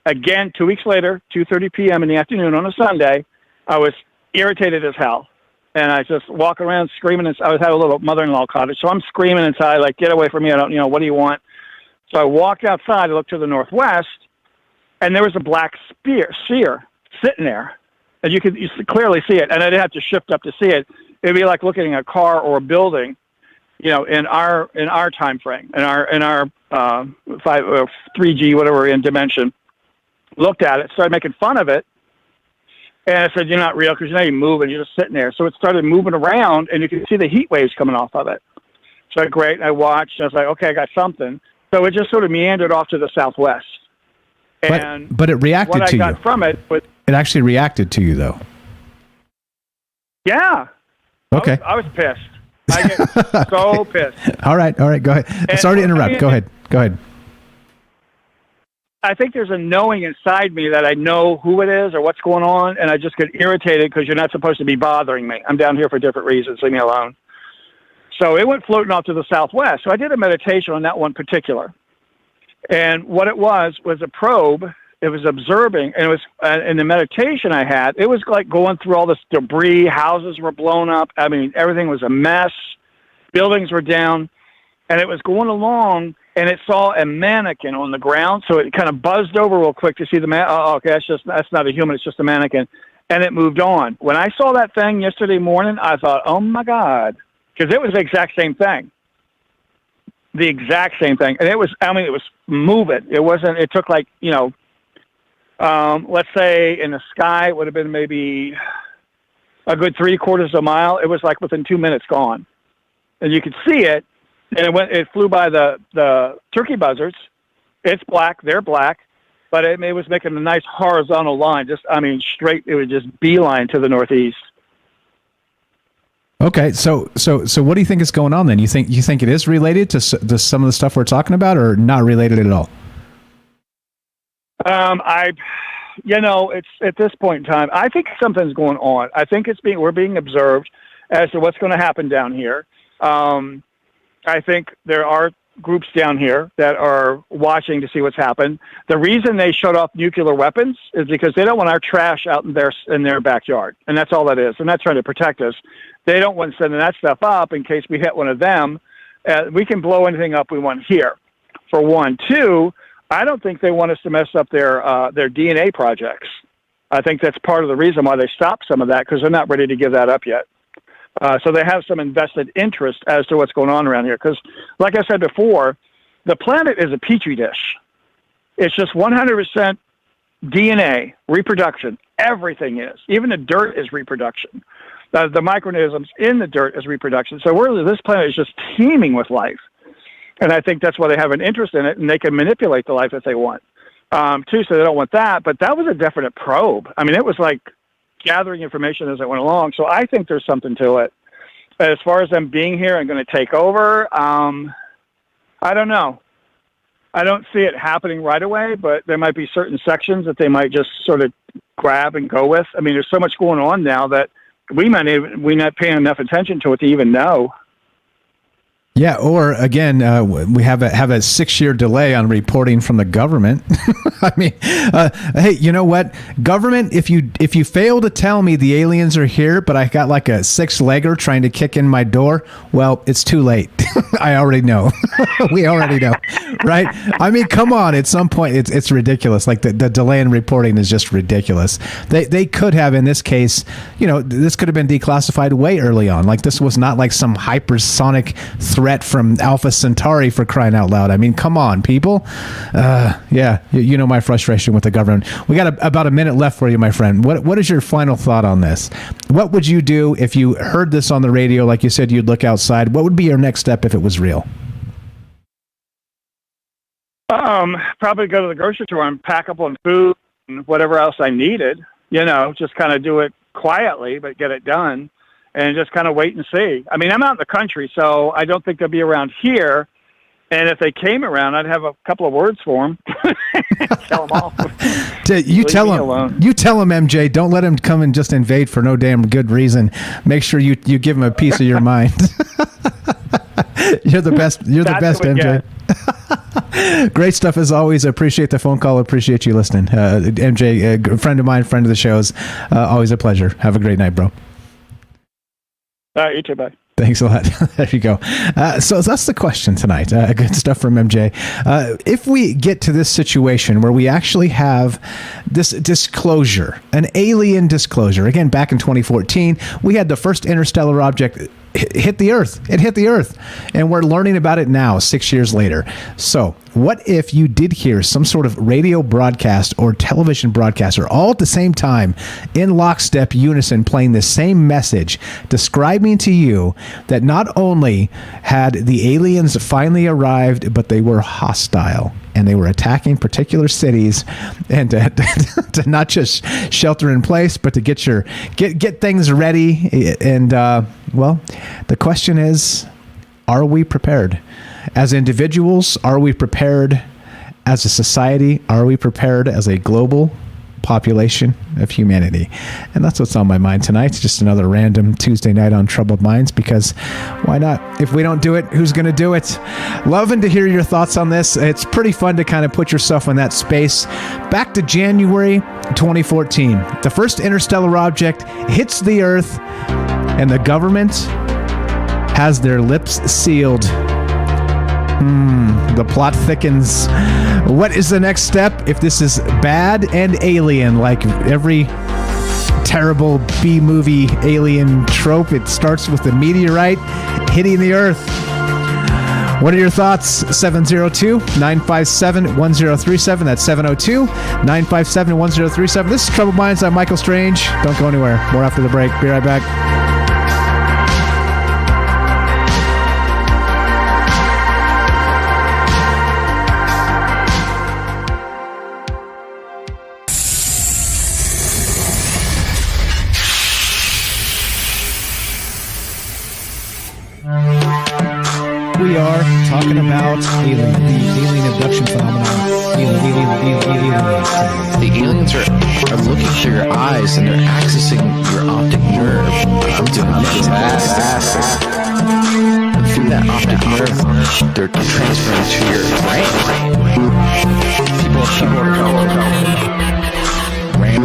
Again, 2 weeks later, 2:30 p.m. in the afternoon on a Sunday, I was irritated as hell. And I just walk around screaming. I had a little mother-in-law cottage, so I'm screaming inside, like, get away from me. I don't, what do you want? So I walked outside, I looked to the northwest, and there was a black sphere sitting there. And you could clearly see it, and I didn't have to shift up to see it. It'd be like looking at a car or a building, in our time frame, in our 3G, whatever in dimension. Looked at it, started making fun of it, and I said, "You're not real, because you're not even moving. You're just sitting there." So it started moving around, and you could see the heat waves coming off of it. So great, I watched. And I was like, "Okay, I got something." So it just sort of meandered off to the southwest. And but it reacted to you. What I got from it was, it actually reacted to you, though. Yeah. Okay. I was pissed. I get so pissed. All right. Go ahead. Sorry to interrupt. Go ahead. I think there's a knowing inside me that I know who it is or what's going on, and I just get irritated because you're not supposed to be bothering me. I'm down here for different reasons. Leave me alone. So it went floating off to the southwest. So I did a meditation on that one particular. And what it was a probe. It was observing, and it was in the meditation I had, it was like going through all this debris. Houses were blown up. I mean, everything was a mess. Buildings were down. and it was going along, and it saw a mannequin on the ground, so it kind of buzzed over real quick to see the man. Oh, okay, that's not a human, it's just a mannequin, and it moved on. When I saw that thing yesterday morning, I thought, oh my God, because it was the exact same thing. The exact same thing. And it was moving. It wasn't, it took like, let's say in the sky, it would have been maybe a good 3/4 of a mile. It was like within 2 minutes gone. And you could see it, and it flew by the turkey buzzards. It's black, they're black, but it was making a nice horizontal line, straight, it was just beeline to the northeast. Okay, so what do you think is going on then? You think it is related to some of the stuff we're talking about, or not related at all? It's at this point in time, I think something's going on. I think we're being observed as to what's going to happen down here. I think there are groups down here that are watching to see what's happened. The reason they shut off nuclear weapons is because they don't want our trash out in their backyard, and that's all that is. They're not trying to protect us. They don't want sending that stuff up in case we hit one of them. We can blow anything up we want here, for one. Two, I don't think they want us to mess up their DNA projects. I think that's part of the reason why they stopped some of that, because they're not ready to give that up yet. So they have some invested interest as to what's going on around here. Because, like I said before, the planet is a petri dish. It's just 100% DNA, reproduction. Everything is. Even the dirt is reproduction. The microorganisms in the dirt is reproduction. So this planet is just teeming with life. And I think that's why they have an interest in it, and they can manipulate the life that they want. Too, so they don't want that. But that was a definite probe. I mean, it was like gathering information as it went along. So I think there's something to it. As far as them being here and going to take over, I don't know. I don't see it happening right away, but there might be certain sections that they might just sort of grab and go with. I mean, there's so much going on now that we're not paying enough attention to it to even know. Yeah, or again, we have a 6-year delay on reporting from the government. I mean, hey, you know what, government? If you fail to tell me the aliens are here, but I got like a 6-legger trying to kick in my door, well, it's too late. I already know. We already know, right? I mean, come on. At some point, it's ridiculous. Like the delay in reporting is just ridiculous. They could have, in this case, this could have been declassified way early on. Like this was not like some hypersonic threat from Alpha Centauri, for crying out loud. I mean, come on, people. Yeah, you know my frustration with the government. We got about a minute left for you, my friend. What is your final thought on this? What would you do if you heard this on the radio? Like you said, you'd look outside. What would be your next step if it was real? Probably go to the grocery store and pack up on food and whatever else I needed. Just kind of do it quietly, but get it done. And just kind of wait and see. I mean, I'm out in the country, so I don't think they'll be around here. And if they came around, I'd have a couple of words for them. Tell them off. You tell them, MJ. Don't let them come and just invade for no damn good reason. Make sure you give them a piece of your mind. You're the best. You're the best, MJ. Great stuff as always. I appreciate the phone call. Appreciate you listening. MJ, a friend of mine, friend of the show's. Always a pleasure. Have a great night, bro. All right, you too, bye. Thanks a lot. There you go. So that's the question tonight. Good stuff from MJ. If we get to this situation where we actually have this disclosure, an alien disclosure, again, back in 2014, we had the first interstellar object hit the Earth. It hit the Earth. And we're learning about it now, 6 years later. So what if you did hear some sort of radio broadcast or television broadcast, or all at the same time, in lockstep unison, playing the same message, describing to you that not only had the aliens finally arrived, but they were hostile and they were attacking particular cities, and to not just shelter in place, but to get things ready. And well, the question is, are we prepared? As individuals, are we prepared as a society? Are we prepared as a global population of humanity? And that's what's on my mind tonight. It's just another random Tuesday night on Troubled Minds, because why not? If we don't do it, who's going to do it? Loving to hear your thoughts on this. It's pretty fun to kind of put yourself in that space. Back to January 2014. The first interstellar object hits the Earth, and the government has their lips sealed. The plot thickens. What is the next step if this is bad and alien, like every terrible B-movie alien trope? It starts with a meteorite hitting the Earth. What are your thoughts? 702-957-1037. That's 702-957-1037. This is Troubled Minds. I'm Michael Strange. Don't go anywhere. More after the break. Be right back. We are talking about the alien abduction phenomenon. The aliens are looking through your eyes and they're accessing your optic nerve. I'm doing this. And through that optic nerve, they're transferring to your brain. People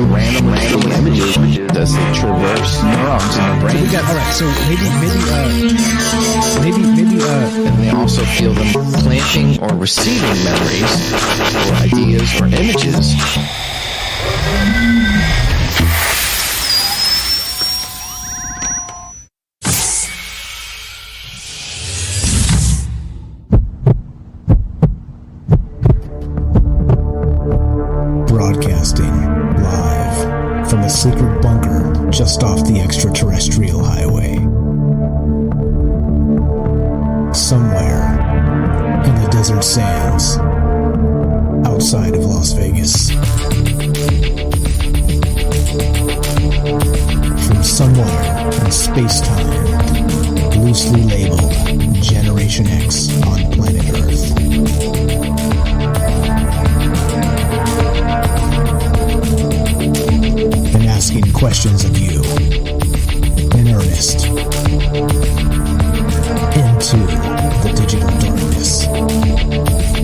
random images as they traverse neurons in the brain. So all right. So maybe, and they also feel them planting or receiving memories, or ideas, or images. Broadcasting live from a secret bunker just off the extraterrestrial highway. Somewhere in the desert sands outside of Las Vegas. From somewhere in space-time, loosely labeled Generation X on planet Earth. And asking questions of you in earnest into the digital darkness.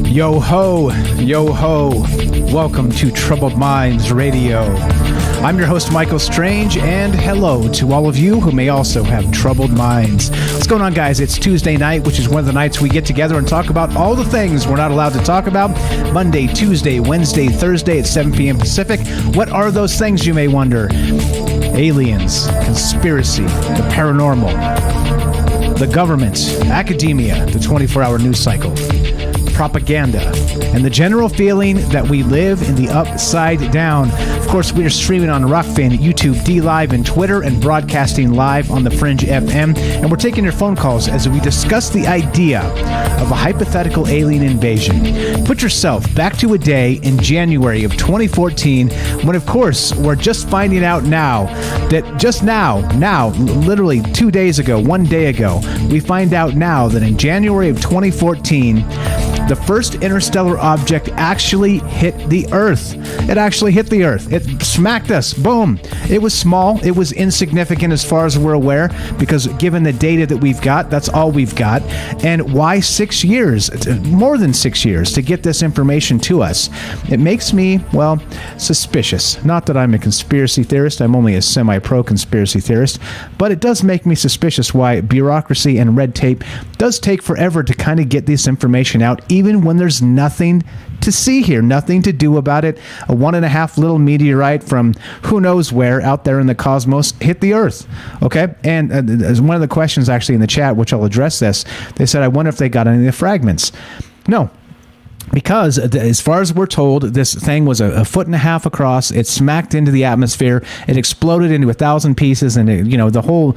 Yo ho, yo ho. Welcome to Troubled Minds Radio. I'm your host, Michael Strange, and hello to all of you who may also have troubled minds. What's going on, guys? It's Tuesday night, which is one of the nights we get together and talk about all the things we're not allowed to talk about. Monday, Tuesday, Wednesday, Thursday at 7 p.m. Pacific. What are those things, you may wonder? Aliens, conspiracy, the paranormal, the government, academia, the 24-hour news cycle, propaganda, and the general feeling that we live in the upside down. Of course, we are streaming on Rockfin, YouTube, D-Live, and Twitter, and broadcasting live on the Fringe FM. And we're taking your phone calls as we discuss the idea of a hypothetical alien invasion. Put yourself back to a day in January of 2014 when, of course, we're just finding out now that just now, literally 2 days ago, 1 day ago, we find out now that in January of 2014, the first interstellar object actually hit the Earth. It actually hit the Earth. It smacked us. Boom. It was small. It was insignificant as far as we're aware, because given the data that we've got, that's all we've got. And why 6 years? More than 6 years to get this information to us. It makes me, well, suspicious. Not that I'm a conspiracy theorist. I'm only a semi-pro conspiracy theorist. But it does make me suspicious why bureaucracy and red tape does take forever to kind of get this information out, even when there's nothing to see here, nothing to do about it. A 1.5 little meteorite from who knows where out there in the cosmos hit the Earth. Okay? And as one of the questions actually in the chat, which I'll address this, they said, I wonder if they got any of the fragments. No. Because, as far as we're told, this thing was a 1.5 feet across. It smacked into the atmosphere. It exploded into 1,000 pieces, and it, the whole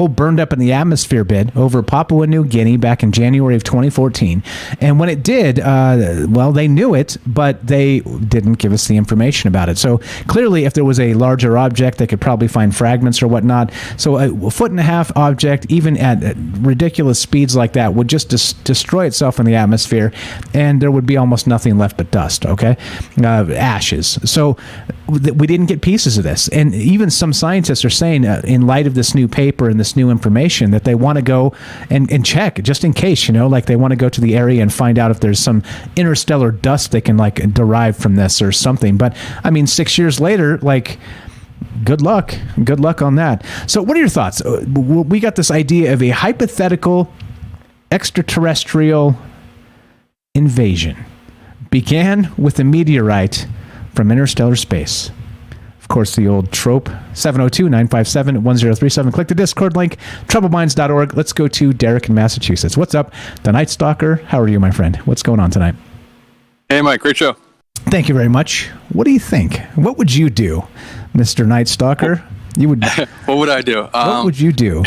burned up in the atmosphere bit over Papua New Guinea back in January of 2014. And when it did, well, they knew it, but they didn't give us the information about it. So clearly, if there was a larger object, they could probably find fragments or whatnot. So a 1.5 foot object, even at ridiculous speeds like that, would just destroy itself in the atmosphere, and there would be almost nothing left but dust, okay? Ashes. So we didn't get pieces of this. And even some scientists are saying, in light of this new paper and this new information, that they want to go and check, just in case, like they want to go to the area and find out if there's some interstellar dust they can, derive from this or something. But, 6 years later, good luck. Good luck on that. So what are your thoughts? We got this idea of a hypothetical extraterrestrial invasion began with a meteorite from interstellar space. Of course, the old trope, 702-957-1037. Click the Discord link, troubleminds.org. Let's go to Derek in Massachusetts. What's up, the Night Stalker? How are you, my friend? What's going on tonight? Hey, Mike. Great show. Thank you very much. What do you think? What would you do, Mr. Night Stalker? You would. What would I do? What would you do?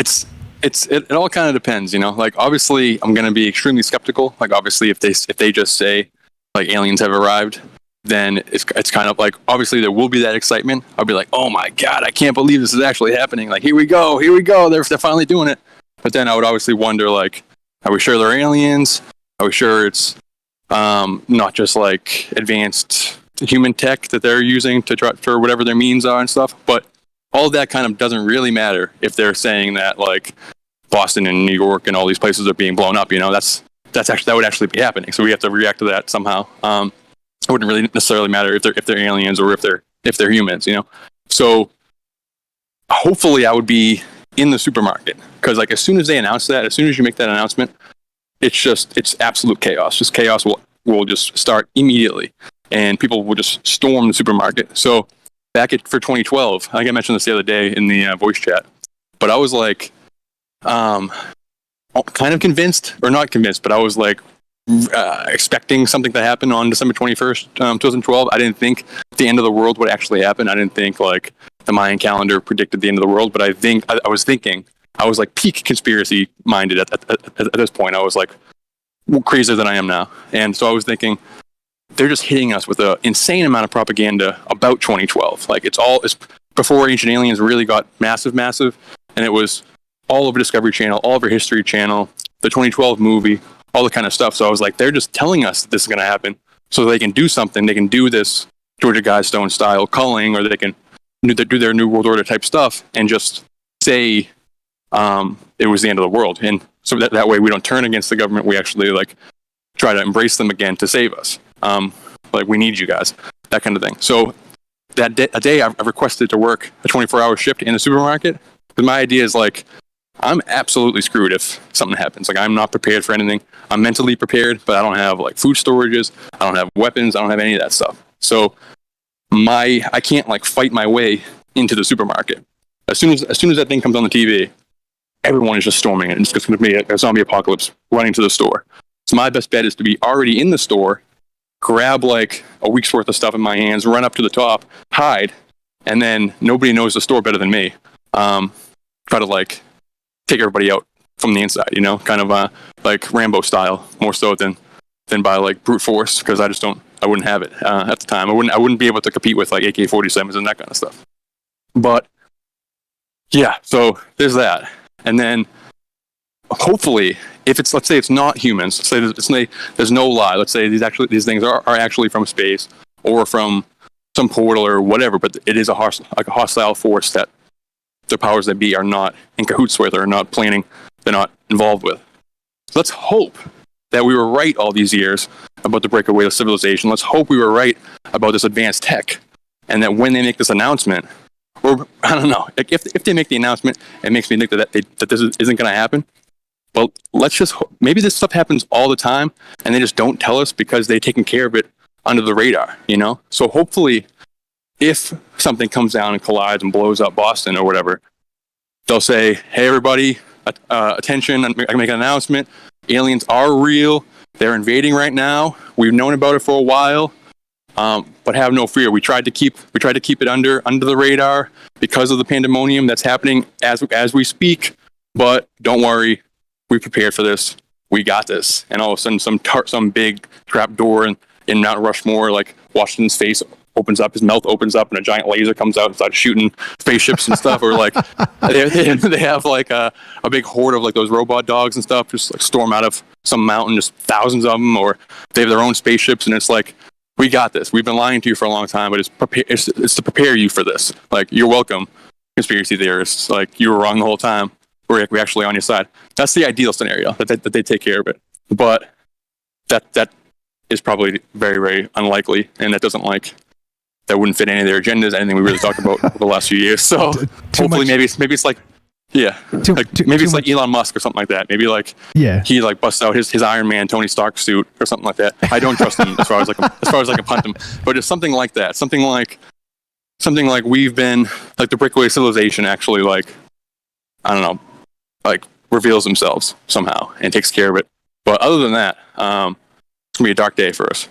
It all kind of depends, you know. Like, obviously, I'm going to be extremely skeptical. Like, obviously, if they just say like aliens have arrived, then it's kind of like, obviously there will be that excitement. I'll be like, oh my god, I can't believe this is actually happening. Like, here we go, they're finally doing it. But then I would obviously wonder, like, are we sure they're aliens? Are we sure it's not just like advanced human tech that they're using to try for whatever their means are and stuff? But all of that kind of doesn't really matter if they're saying that like Boston and New York and all these places are being blown up. You know, that would actually be happening. So we have to react to that somehow. It wouldn't really necessarily matter if they're aliens or if they're humans, you know. So hopefully I would be in the supermarket, because like as soon as they announce that, as soon as you make that announcement, it's absolute chaos. Just chaos will just start immediately, and people will just storm the supermarket. So for 2012, I think I mentioned this the other day in the voice chat, but I was like kind of convinced, or not convinced, but I was like expecting something to happen on December 21st, 2012. I didn't think the end of the world would actually happen. I didn't think like the Mayan calendar predicted the end of the world, but I was like peak conspiracy minded at this point. I was like crazier than I am now. And so I was thinking, they're just hitting us with an insane amount of propaganda about 2012. Like it's before Ancient Aliens really got massive. And it was all over Discovery Channel, all over History Channel, the 2012 movie, all the kind of stuff. So I was like, they're just telling us that this is going to happen so they can do something. They can do this Georgia Guidestone style culling, or they can do their New World Order type stuff and just say it was the end of the world. And so that way we don't turn against the government. We actually like try to embrace them again to save us. Like, we need you guys, that kind of thing. So a day I requested to work a 24-hour shift in the supermarket, because my idea is like, I'm absolutely screwed if something happens. Like, I'm not prepared for anything. I'm mentally prepared, but I don't have like food storages. I don't have weapons. I don't have any of that stuff. So I can't like fight my way into the supermarket. As soon as that thing comes on the TV, everyone is just storming it. It's just going to be a zombie apocalypse running to the store. So my best bet is to be already in the store, grab like a week's worth of stuff in my hands, run up to the top, hide, and then nobody knows the store better than me. Try to like take everybody out from the inside, you know, kind of like Rambo style, more so than by like brute force, because I wouldn't have it at the time. I wouldn't be able to compete with like AK-47s and that kind of stuff. But yeah, so there's that. And then hopefully, if it's, let's say it's not humans, let's say there's no lie, let's say these things are actually from space or from some portal or whatever, but it is a hostile force that the powers that be are not in cahoots with, or not planning, they're not involved with. So let's hope that we were right all these years about the breakaway of civilization. Let's hope we were right about this advanced tech, and that when they make this announcement, or I don't know, like if they make the announcement, it makes me think that this isn't going to happen. Well, let's just maybe this stuff happens all the time, and they just don't tell us because they've taken care of it under the radar, you know? So hopefully, if something comes down and collides and blows up Boston or whatever, they'll say, hey, everybody, attention, I can make an announcement. Aliens are real. They're invading right now. We've known about it for a while, but have no fear. We tried to keep it under the radar because of the pandemonium that's happening as we speak. But don't worry, we prepared for this. We got this. And all of a sudden, some big trap door in Mount Rushmore, like Washington's face opens up, his mouth opens up, and a giant laser comes out and starts shooting spaceships and stuff. Or like they have like a big horde of like those robot dogs and stuff just like storm out of some mountain, just thousands of them. Or they have their own spaceships, and it's like, we got this. We've been lying to you for a long time, but it's to prepare you for this. Like, you're welcome, conspiracy theorists. Like, you were wrong the whole time. We're actually on your side. That's the ideal scenario, that they take care of it. But that is probably very, very unlikely, and that wouldn't fit any of their agendas, anything we really talked about over the last few years. So hopefully maybe it's like Yeah, maybe it's like Elon Musk or something like that. Maybe like he like busts out his Iron Man Tony Stark suit or something like that. I don't trust him as far as I can punt him, but it's something like that. Something like we've been like the breakaway civilization actually like I don't know like reveals themselves somehow and takes care of it. But other than that, it's gonna be a dark day for us.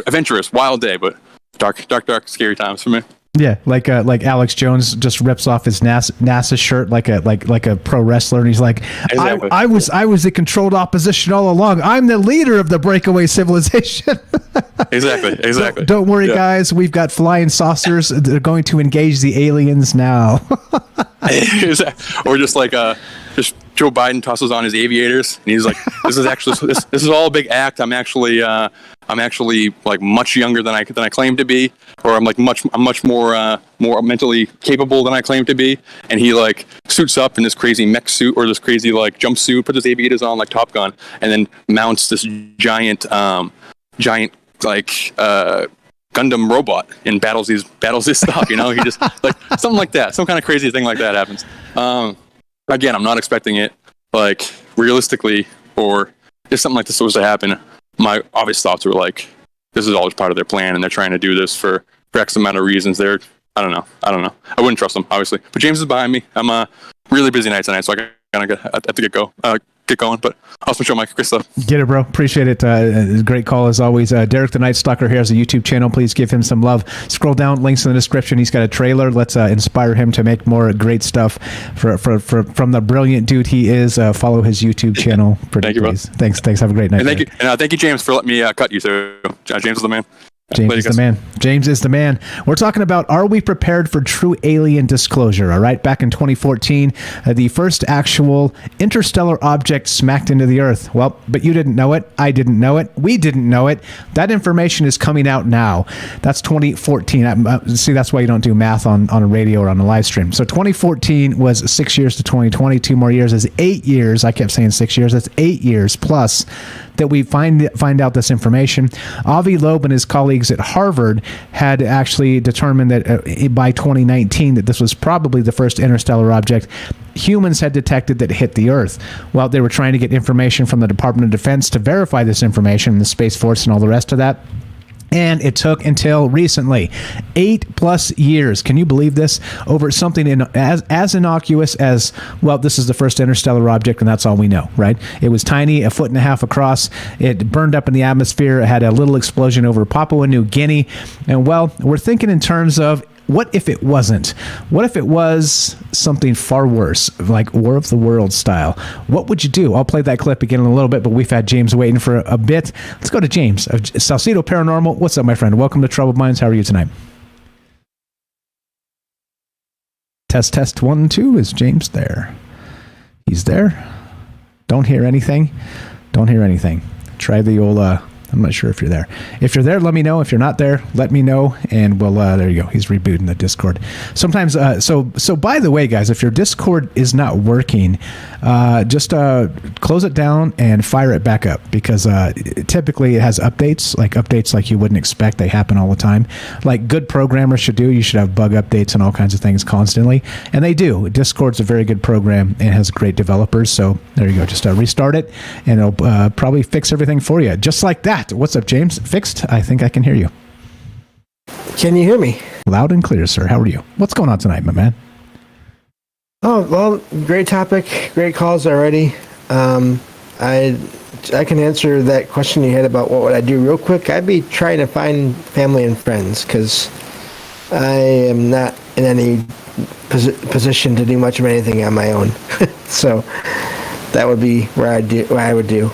Adventurous, wild day, but dark, scary times for me. Yeah, like Alex Jones just rips off his NASA shirt like a pro wrestler, and he's like, exactly. I was the controlled opposition all along. I'm the leader of the breakaway civilization. Exactly. Don't worry, guys. We've got flying saucers. They're going to engage the aliens now. Or just like just Joe Biden tosses on his aviators, and he's like, "This is all a big act. I'm actually like much younger than I claim to be, or I'm much more mentally capable than I claim to be." And he like suits up in this crazy mech suit or this crazy like jumpsuit, puts his aviators on like Top Gun, and then mounts this giant like Gundam robot and battles his stuff. You know, he just like something like that, some kind of crazy thing like that happens. Again, I'm not expecting it like realistically, or if something like this was to happen. My obvious thoughts were like, this is all just part of their plan, and they're trying to do this for X amount of reasons. I don't know. I wouldn't trust them, obviously. But James is behind me. I'm a really busy night tonight, so I have to get going. But awesome show, Mike. Great stuff. Get it, bro. Appreciate it. Great call as always. Derek the Night Stalker here has a YouTube channel. Please give him some love. Scroll down, links in the description. He's got a trailer. Let's inspire him to make more great stuff from the brilliant dude he is. Follow his YouTube channel. Thank you, bro. Thanks. Have a great night. And thank you, James, for letting me cut you through. James is the man. James is the man. We're talking about, are we prepared for true alien disclosure? All right. Back in 2014, the first actual interstellar object smacked into the Earth. Well, but you didn't know it. I didn't know it. We didn't know it. That information is coming out now. That's 2014. See, that's why you don't do math on a radio or on a live stream. So 2014 was 6 years to 2020. 2 more years is 8 years. I kept saying 6 years. That's 8 years plus that we find out this information. Avi Loeb and his colleagues at Harvard had actually determined that by 2019 that this was probably the first interstellar object humans had detected that hit the Earth. Well, they were trying to get information from the Department of Defense to verify this information, the Space Force and all the rest of that. And it took until recently, 8+ years. Can you believe this? Over something as innocuous as, well, this is the first interstellar object, and that's all we know, right? It was tiny, 1.5 feet across. It burned up in the atmosphere. It had a little explosion over Papua New Guinea. And, well, we're thinking in terms of, what if it wasn't? What if it was something far worse, like War of the Worlds style? What would you do? I'll play that clip again in a little bit, but we've had James waiting for a bit. Let's go to James of Salcedo Paranormal. What's up, my friend? Welcome to Troubled Minds. How are you tonight? Test 1 and 2. Is James there? He's there. Don't hear anything. Try the old... I'm not sure if you're there. If you're there, let me know. If you're not there, let me know, and we'll. There you go. He's rebooting the Discord. Sometimes, so by the way, guys, if your Discord is not working, just close it down and fire it back up, because typically it has updates like you wouldn't expect. They happen all the time, like good programmers should do. You should have bug updates and all kinds of things constantly, and they do. Discord's a very good program and has great developers. So there you go. Just restart it, and it'll probably fix everything for you, just like that. What's up, James? Fixed? I think I can hear you. Can you hear me? Loud and clear, sir. How are you? What's going on tonight, my man? Oh, well, great topic. Great calls already. I can answer that question you had about what would I do real quick. I'd be trying to find family and friends, because I am not in any position to do much of anything on my own. So that would be what I would do.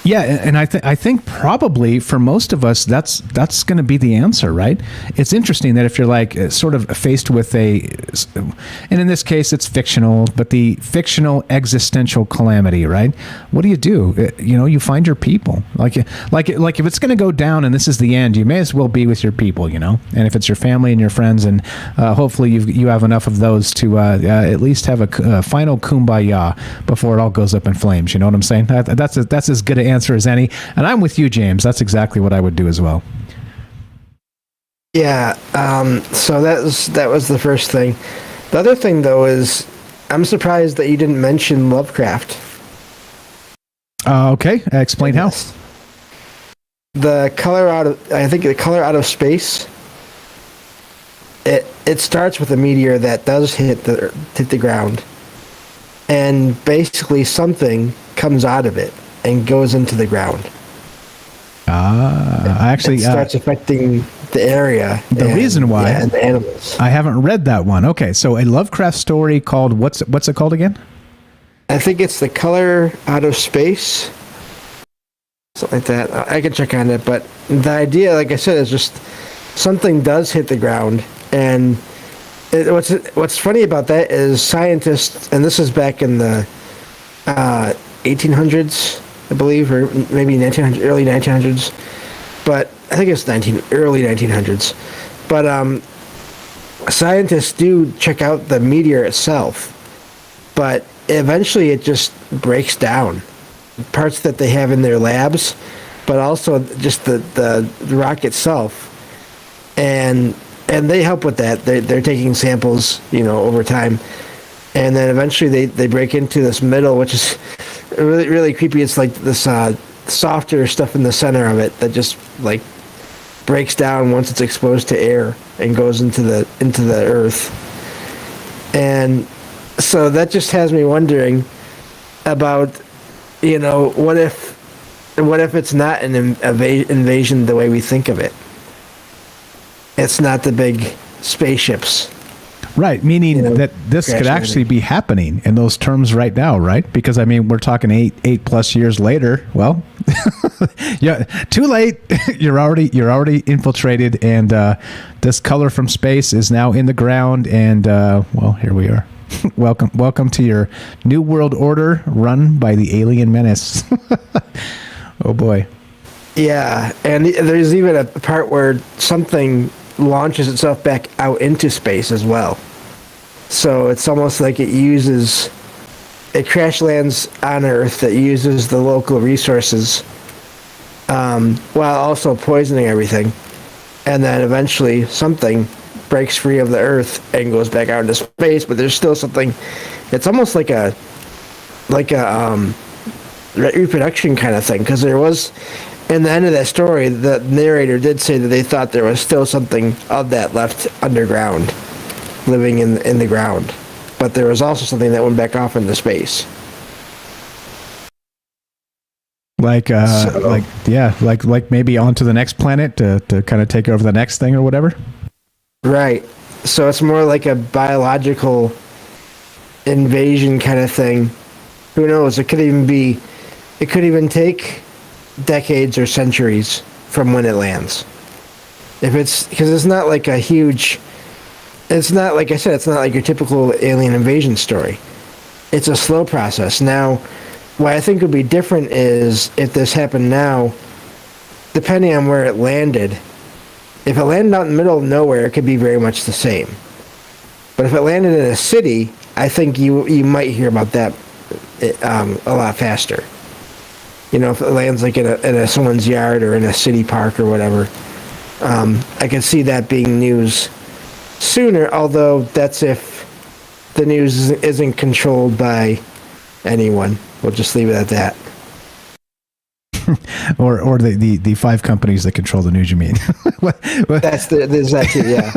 Yeah, and I think probably for most of us, that's going to be the answer, right? It's interesting that if you're like sort of faced with and in this case it's fictional, but the fictional existential calamity, right? What do? You find your people. Like if it's going to go down and this is the end, you may as well be with your people, And if it's your family and your friends, and hopefully you have enough of those to at least have a final kumbaya before it all goes up in flames. You know what I'm saying? That's as good an answer as any, and I'm with you, James. That's exactly what I would do as well. Yeah. So that was the first thing. The other thing, though, is I'm surprised that you didn't mention Lovecraft. Okay, explain how. The color out of space. It starts with a meteor that does hit the ground, and basically something comes out of it and goes into the ground. Actually, it starts affecting the area. The reason why, and the animals. I haven't read that one. Okay, so a Lovecraft story called what's it called again? I think it's The Color Out of Space, something like that. I can check on it, but the idea, like I said, is just something does hit the ground, and what's funny about that is scientists, and this is back in the 1800s, I believe, or maybe early 1900s, but I think it's early 1900s. But scientists do check out the meteor itself, but eventually it just breaks down. Parts that they have in their labs, but also just the rock itself. And they help with that. They're taking samples, over time. And then eventually they break into this middle, which is really, really creepy. It's like this softer stuff in the center of it that just like breaks down once it's exposed to air and goes into the earth. And so that just has me wondering about, what if it's not an invasion the way we think of it? It's not the big spaceships. Right, meaning that this could actually be happening in those terms right now, right? Because we're talking eight plus years later. Well, yeah, too late. You're already infiltrated, and this color from space is now in the ground. And well, here we are. Welcome to your new world order run by the alien menace. Oh boy. Yeah, and there's even a part where something launches itself back out into space as well. So it's almost like it crash lands on Earth that uses the local resources while also poisoning everything. And then eventually something breaks free of the Earth and goes back out into space, but there's still something. It's almost like a reproduction kind of thing, because there was, in the end of that story, the narrator did say that they thought there was still something of that left underground, living in the ground, but there was also something that went back off into space. Like maybe onto the next planet to kind of take over the next thing or whatever. Right. So it's more like a biological invasion kind of thing. Who knows? It could even take decades or centuries from when it lands. Because it's not like a huge, it's not, like I said, it's not like your typical alien invasion story. It's a slow process. Now, what I think would be different is if this happened now, depending on where it landed. If it landed out in the middle of nowhere, it could be very much the same. But if it landed in a city, I think you might hear about that a lot faster. If it lands like in someone's yard or in a city park or whatever, I can see that being news sooner, although that's if the news isn't controlled by anyone. We'll just leave it at that. or the five companies that control the news, you mean? There's that too, yeah.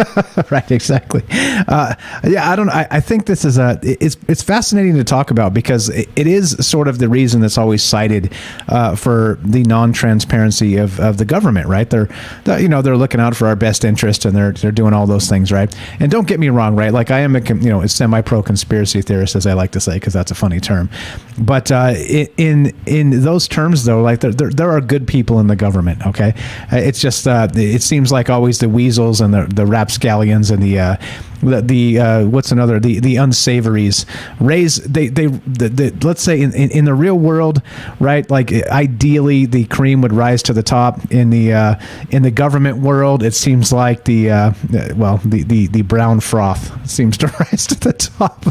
Right, exactly. I think this is it's fascinating to talk about, because it is sort of the reason that's always cited for the non-transparency of the government, right? They're looking out for our best interest, and they're doing all those things, right? And don't get me wrong, right? Like, I am a semi-pro conspiracy theorist, as I like to say, because that's a funny term. But in those terms, though, like there are good people in the government. Okay, it's just it seems like always the weasels and the rapscallions and the what's another, the unsavories raise they let's say in the real world, right? Like, ideally the cream would rise to the top. In the government world, it seems like the brown froth seems to rise to the top,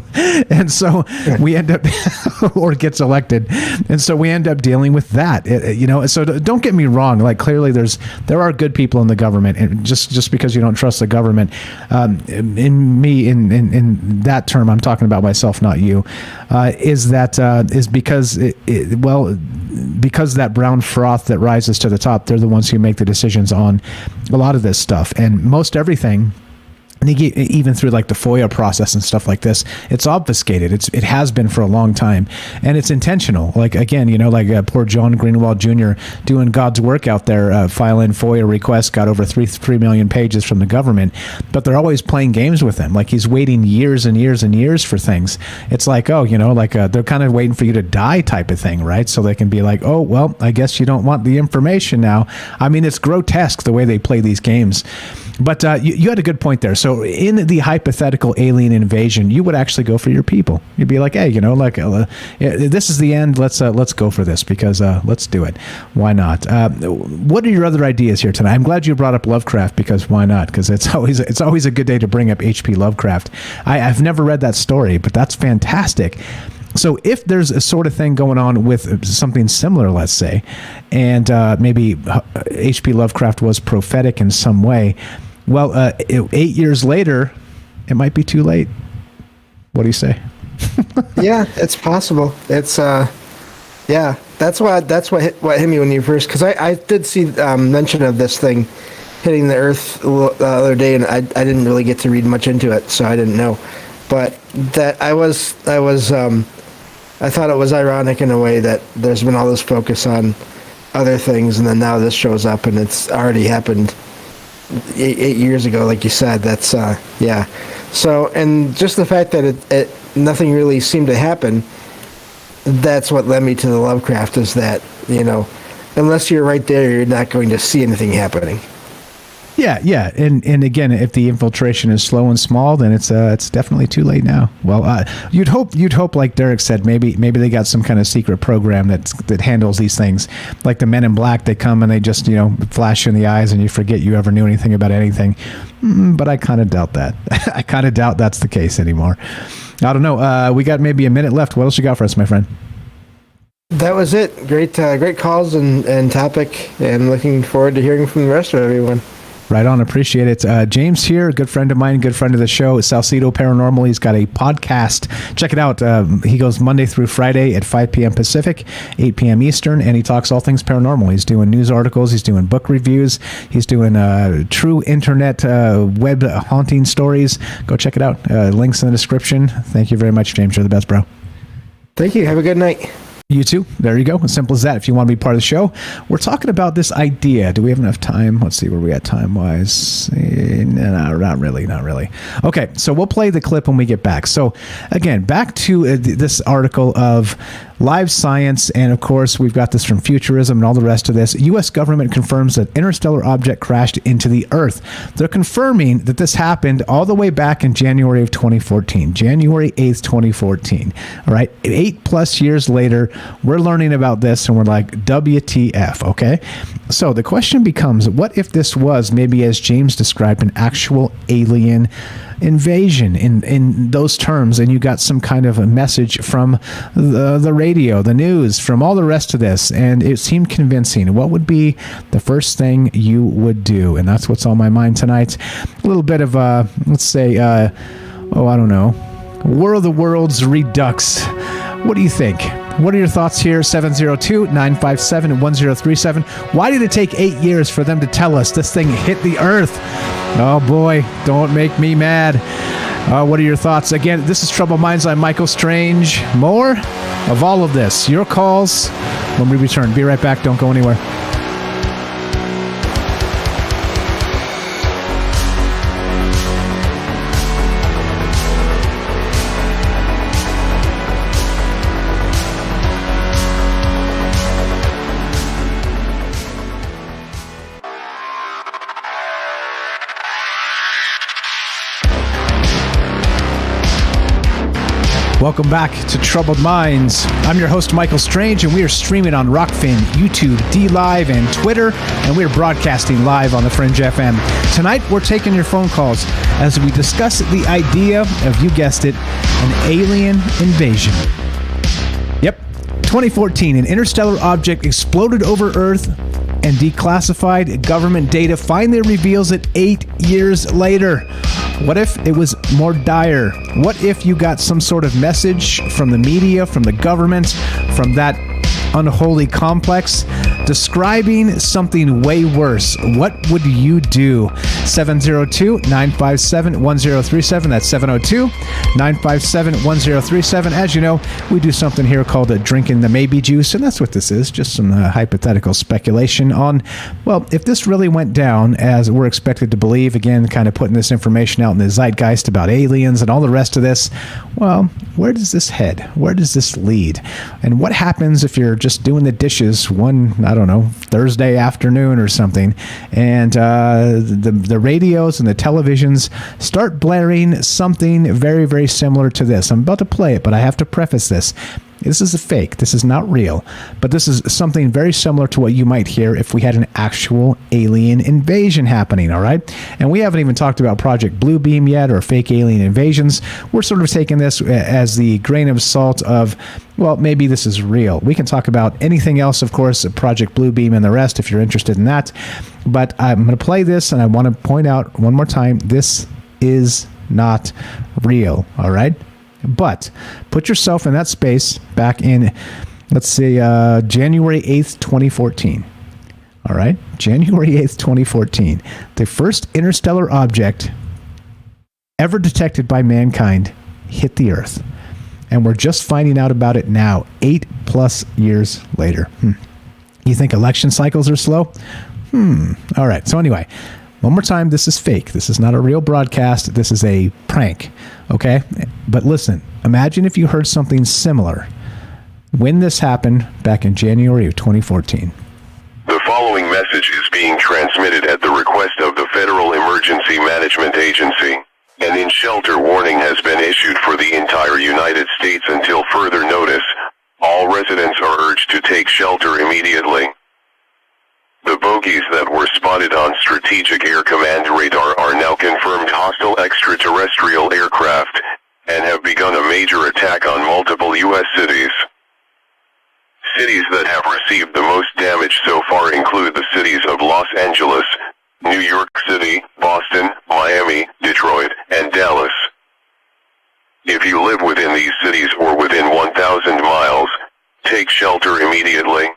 and so we end up or gets elected, and so we end up dealing with that. So don't get me wrong, like, clearly there are good people in the government, and just because you don't trust the government, in me in that term, I'm talking about myself, not you, is because because that brown froth that rises to the top, they're the ones who make the decisions on a lot of this stuff, and most everything. Even through like the FOIA process and stuff like this, it's obfuscated. It has been for a long time, and it's intentional. Like again, like poor John Greenwald Jr. doing God's work out there, filing FOIA requests, got over 3 million pages from the government, but they're always playing games with him. Like he's waiting years and years and years for things. It's like, they're kind of waiting for you to die type of thing, right? So they can be like, oh, well, I guess you don't want the information now. I mean, it's grotesque the way they play these games. But you had a good point there. So in the hypothetical alien invasion, you would actually go for your people. You'd be like, hey, this is the end. Let's go for this because let's do it. Why not? What are your other ideas here tonight? I'm glad you brought up Lovecraft because why not? Because it's always a good day to bring up H.P. Lovecraft. I've never read that story, but that's fantastic. So if there's a sort of thing going on with something similar, let's say, and maybe H.P. Lovecraft was prophetic in some way, well, 8 years later, it might be too late. What do you say? Yeah, it's possible. It's yeah, that's what hit me when you first, because I did see mention of this thing hitting the Earth the other day, and I didn't really get to read much into it, so I didn't know. But that I thought it was ironic in a way that there's been all this focus on other things, and then now this shows up, and it's already happened 8 years ago, like you said. That's yeah. So, and just the fact that it nothing really seemed to happen, that's what led me to the Lovecraft, is that, unless you're right there, you're not going to see anything happening. Yeah, and again, if the infiltration is slow and small, then it's definitely too late now. Well, you'd hope, like Derek said, maybe they got some kind of secret program that handles these things, like the Men in Black. They come and they just flash you in the eyes, and you forget you ever knew anything about anything. But I kind of doubt that. I kind of doubt that's the case anymore. I don't know. We got maybe a minute left. What else you got for us, my friend? That was it. Great calls and topic, and looking forward to hearing from the rest of everyone. Right on. Appreciate it. James here, good friend of mine, good friend of the show, Salcedo Paranormal. He's got a podcast. Check it out. He goes Monday through Friday at 5 p.m. Pacific, 8 p.m. Eastern, and he talks all things paranormal. He's doing news articles. He's doing book reviews. He's doing true internet web haunting stories. Go check it out. Links in the description. Thank you very much, James. You're the best, bro. Thank you. Have a good night. You too. There you go. As simple as that. If you want to be part of the show, we're talking about this idea. Do we have enough time? Let's see where we at time-wise. No, not really. Okay, so we'll play the clip when we get back. So, again, back to this article of live science, and of course, we've got this from Futurism and all the rest of this. U.S. government confirms that interstellar object crashed into the Earth. They're confirming that this happened all the way back in January of 2014, January 8th, 2014. All right, 8+ years later, we're learning about this, and we're like, WTF, okay? So the question becomes, what if this was, maybe as James described, an actual alien invasion in those terms, and you got some kind of a message from the radio, the news, from all the rest of this, and it seemed convincing? What would be the first thing you would do? And that's what's on my mind tonight. A little bit of let's say I don't know, War of the Worlds Redux. What do you think? What are your thoughts here? 702-957-1037. Why did it take 8 years for them to tell us this thing hit the Earth? Oh boy, don't make me mad. What are your thoughts? Again, this is Troubled Minds. I'm Michael Strange. More of all of this. Your calls when we return. Be right back. Don't go anywhere. Welcome back to Troubled Minds. I'm your host, Michael Strange, and we are streaming on Rockfin, YouTube, DLive, and Twitter, and we are broadcasting live on the Fringe FM. Tonight, we're taking your phone calls as we discuss the idea of, you guessed it, an alien invasion. Yep, 2014, an interstellar object exploded over Earth, and declassified government data finally reveals it 8 years later. What if it was more dire? What if you got some sort of message from the media, from the government, from that unholy complex describing something way worse? What would you do? 702-957-1037. That's 702-957-1037. As you know, we do something here called drinking the maybe juice, and that's what this is, just some hypothetical speculation on, well, if this really went down as we're expected to believe, again, kind of putting this information out in the zeitgeist about aliens and all the rest of this, well, where does this head? Where does this lead? And what happens if you're just doing the dishes one, I don't know, Thursday afternoon or something, and the radios and the televisions start blaring something very, very similar to this? I'm about to play it, but I have to preface this. This is a fake. This is not real. But this is something very similar to what you might hear if we had an actual alien invasion happening, all right? And we haven't even talked about Project Bluebeam yet or fake alien invasions. We're sort of taking this as the grain of salt of, well, maybe this is real. We can talk about anything else, of course, Project Bluebeam and the rest if you're interested in that. But I'm going to play this, and I want to point out one more time, this is not real, all right? But put yourself in that space back in, let's say, January 8th, 2014. All right? January 8th, 2014. The first interstellar object ever detected by mankind hit the Earth. And we're just finding out about it now, 8+ years later. You think election cycles are slow? All right. So anyway, one more time, this is fake. This is not a real broadcast. This is a prank, okay? But listen, imagine if you heard something similar when this happened back in January of 2014. The following message is being transmitted at the request of the Federal Emergency Management Agency. An in-shelter warning has been issued for the entire United States until further notice. All residents are urged to take shelter immediately. The bogies that were spotted on Strategic Air Command radar are now confirmed hostile extraterrestrial aircraft, and have begun a major attack on multiple U.S. cities. Cities that have received the most damage so far include the cities of Los Angeles, New York City, Boston, Miami, Detroit, and Dallas. If you live within these cities or within 1,000 miles, take shelter immediately.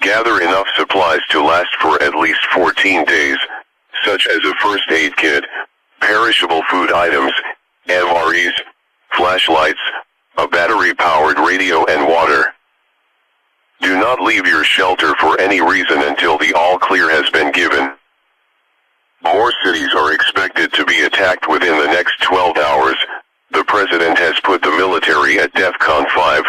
Gather enough supplies to last for at least 14 days, such as a first aid kit, perishable food items, MREs, flashlights, a battery-powered radio, and water. Do not leave your shelter for any reason until the all-clear has been given. More cities are expected to be attacked within the next 12 hours. The President has put the military at DEFCON 5,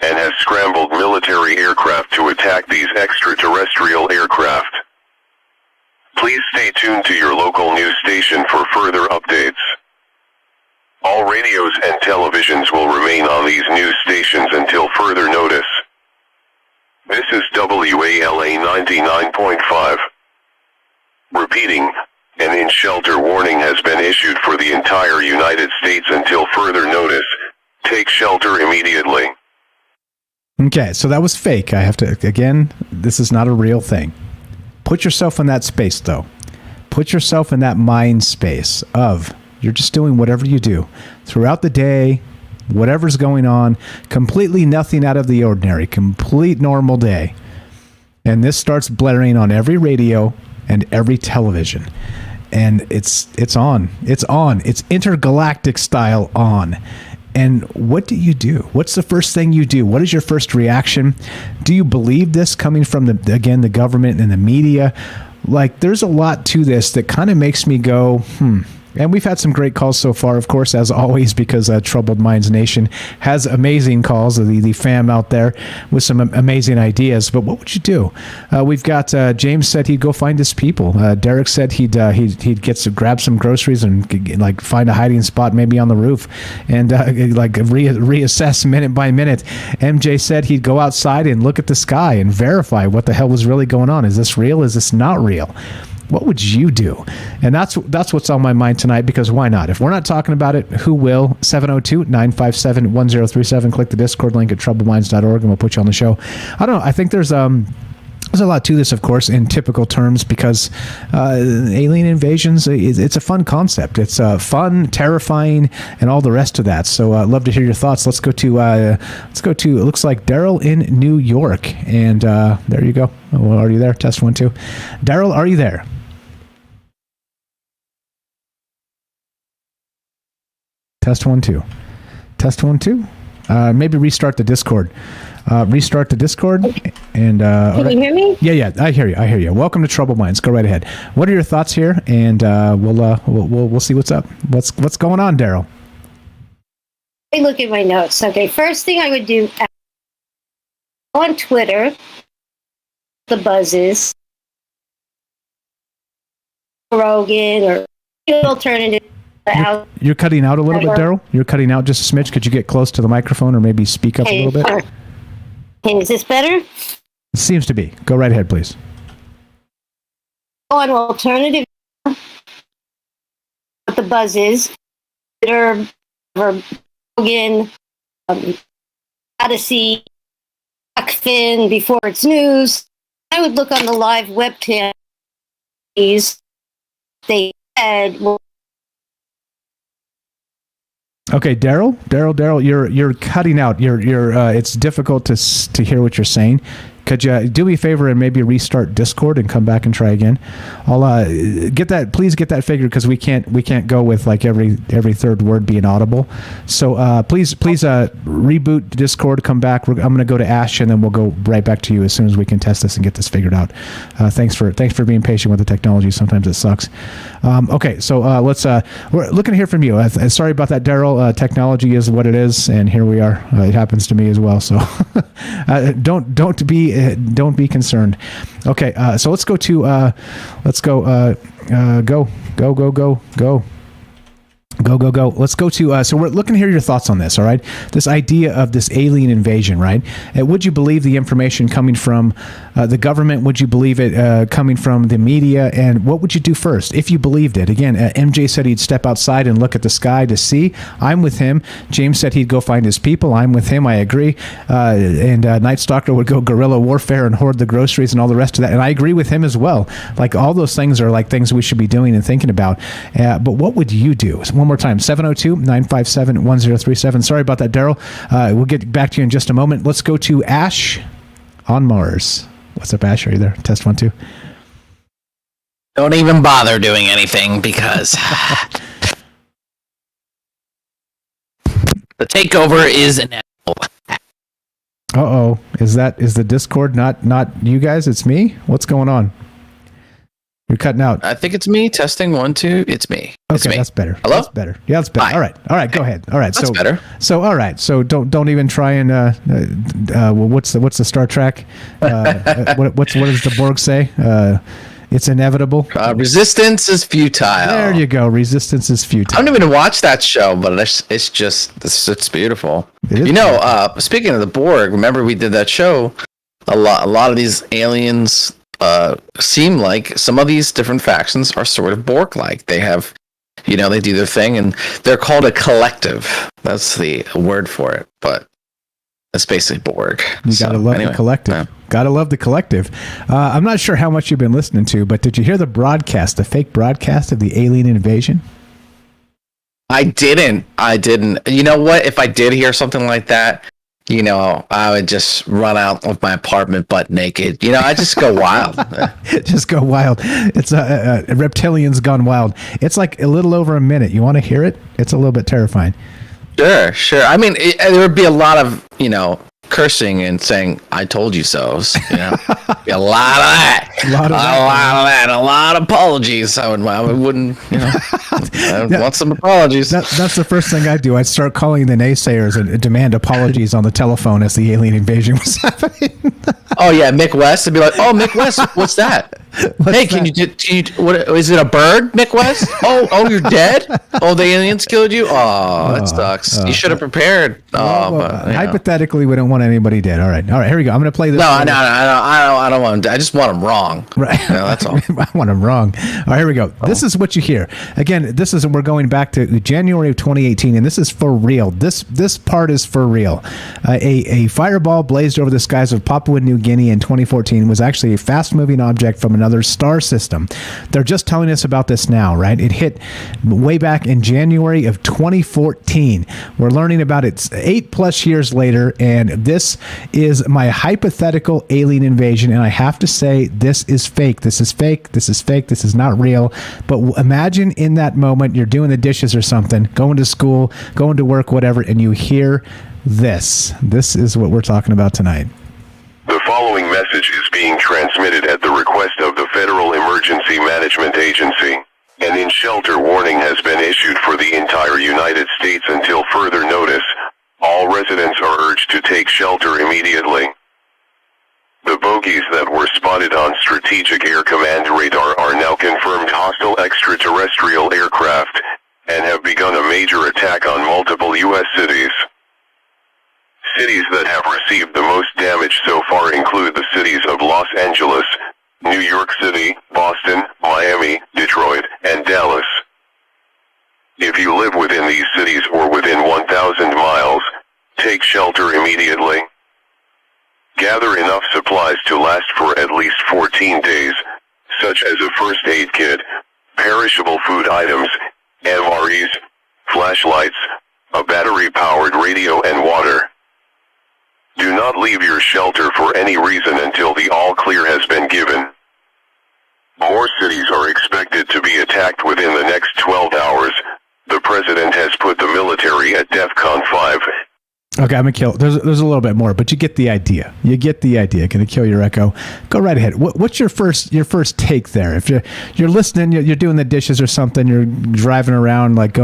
and has scrambled military aircraft to attack these extraterrestrial aircraft. Please stay tuned to your local news station for further updates. All radios and televisions will remain on these news stations until further notice. This is WALA 99.5. Repeating, an in-shelter warning has been issued for the entire United States until further notice. Take shelter immediately. Okay, so that was fake. I have to, again, this is not a real thing. Put yourself in that space, though. Put yourself in that mind space of you're just doing whatever you do throughout the day, whatever's going on, completely nothing out of the ordinary, complete normal day. And this starts blaring on every radio and every television. And it's on. It's on. It's intergalactic style on. And what do you do? What's the first thing you do? What is your first reaction? Do you believe this coming from, the government and the media? Like, there's a lot to this that kind of makes me go, And we've had some great calls so far, of course, as always, because Troubled Minds Nation has amazing calls, the fam out there with some amazing ideas. But what would you do? We've got James said he'd go find his people. Derek said he'd grab some groceries and like find a hiding spot, maybe on the roof, and reassess minute by minute. MJ said he'd go outside and look at the sky and verify what the hell was really going on. Is this real? Is this not real? What would you do? And that's what's on my mind tonight, because why not? If we're not talking about it, who will? 702-957-1037. Click the Discord link at troubleminds.org and we'll put you on the show. I don't know. I think there's There's a lot to this, of course, in typical terms, because alien invasions, it's a fun concept. It's fun, terrifying, and all the rest of that. So I'd love to hear your thoughts. Let's go to, it looks like Daryl in New York. And there you go. Oh, are you there? Test 1, 2. Daryl, are you there? Test 1, 2. Test 1, 2. Maybe restart the Discord. Restart the Discord. And can you hear me? Yeah, I hear you. Welcome to Troubled Minds. Go right ahead. What are your thoughts here? And we'll see what's up. What's going on, Daryl? Let me look at my notes. Okay, first thing I would do on Twitter, the buzzes, Rogan or alternative. You're cutting out a little bit, Daryl. You're cutting out just a smidge. Could you get close to the microphone or maybe speak up a little bit? And is this better? It seems to be. Go right ahead, please. On alternative, what the buzz is, Twitter, Rogan, Odyssey, Finn before it's news. I would look on the live webcam. They said, well, okay, Daryl, you're cutting out. It's difficult to hear what you're saying. Could you do me a favor and maybe restart Discord and come back and try again? I'll get that. Please get that figured, because we can't go with like every third word being audible. So please reboot Discord, come back. I'm going to go to Ash, and then we'll go right back to you as soon as we can test this and get this figured out. Thanks for being patient with the technology. Sometimes it sucks. Okay, so we're looking to hear from you. Sorry about that, Daryl. Technology is what it is, and here we are. It happens to me as well. So don't be concerned. Okay, so let's go to go. Let's go to, so we're looking to hear your thoughts on this, all right? This idea of this alien invasion, right? Would you believe the information coming from the government? Would you believe it coming from the media? And what would you do first if you believed it? Again, MJ said he'd step outside and look at the sky to see. I'm with him. James said he'd go find his people. I'm with him. I agree. And Night Stalker would go guerrilla warfare and hoard the groceries and all the rest of that. And I agree with him as well. Like, all those things are like things we should be doing and thinking about. But what would you do? One more time, 702-957-1037. Sorry about that, Daryl. We'll get back to you in just a moment. Let's go to Ash on Mars. What's up, Ash? Are you there? Test 1, 2. Don't even bother doing anything, because the takeover is inevitable. Uh-oh. Is the Discord not you guys? It's me? What's going on? You're cutting out. I think it's me. Testing 1, 2. It's me. It's okay, me. That's better. Hello? That's better. Yeah, that's better. Hi. All right. Go ahead. All right. That's better. So all right. So don't even try and well, what's the Star Trek? What does the Borg say? It's inevitable. Resistance is futile. There you go. Resistance is futile. I don't even watch that show, but it's beautiful. Speaking of the Borg, remember we did that show? A lot of these aliens seem like some of these different factions are sort of Borg-like. They have, they do their thing, and they're called a collective. That's the word for it, but it's basically Borg. You gotta love the collective. Yeah. Gotta love the collective. I'm not sure how much you've been listening to, but did you hear the fake broadcast of the alien invasion? I didn't. You know what? If I did hear something like that, I would just run out of my apartment butt naked. I just go wild. Just go wild. It's reptilians gone wild. It's like a little over a minute. You want to hear it? It's a little bit terrifying. Sure. I mean, there would be a lot of, cursing and saying, I told you so. Be a lot of that. A lot of apologies. I wouldn't, I want some apologies. That's the first thing I'd do. I'd start calling the naysayers and demand apologies on the telephone as the alien invasion was happening. Oh, yeah, Mick West. I'd be like, oh, Mick West, what's that? Hey, can you what is it, a bird, Nick West? Oh, you're dead? Oh, the aliens killed you? Oh, that sucks. You should have prepared. Hypothetically, we don't want anybody dead. All right, here we go. I'm going to play this. No, I don't want them. I just want them wrong. Right. That's all. I want them wrong. All right, here we go. This is what you hear. Again, we're going back to January of 2018, and this is for real. This part is for real. A fireball blazed over the skies of Papua New Guinea in 2014 was actually a fast-moving object from another star system. They're just telling us about this now, right? It hit way back in January of 2014. We're learning about it 8+ years later, and this is my hypothetical alien invasion, and I have to say, this is fake. This is fake. This is fake. This is not real. But imagine in that moment, you're doing the dishes or something, going to school, going to work, whatever, and you hear this. This is what we're talking about tonight. The following message is being transmitted at the request of the Federal Emergency Management Agency. An in-shelter warning has been issued for the entire United States until further notice. All residents are urged to take shelter immediately. The bogies that were spotted on Strategic Air Command radar are now confirmed hostile extraterrestrial aircraft, and have begun a major attack on multiple U.S. cities. Cities that have received the most damage so far include the cities of Los Angeles, New York City, Boston, Miami, Detroit, and Dallas. If you live within these cities or within 1,000 miles, take shelter immediately. Gather enough supplies to last for at least 14 days, such as a first aid kit, perishable food items, MREs, flashlights, a battery-powered radio, and water. Do not leave your shelter for any reason until the all-clear has been given. More cities are expected to be attacked within the next 12 hours. The president has put the military at DEFCON 5. Okay, I'm gonna kill. There's a little bit more, but you get the idea. Gonna kill your echo. Go right ahead. What's your first take there? If you're listening, you're doing the dishes or something, you're driving around, like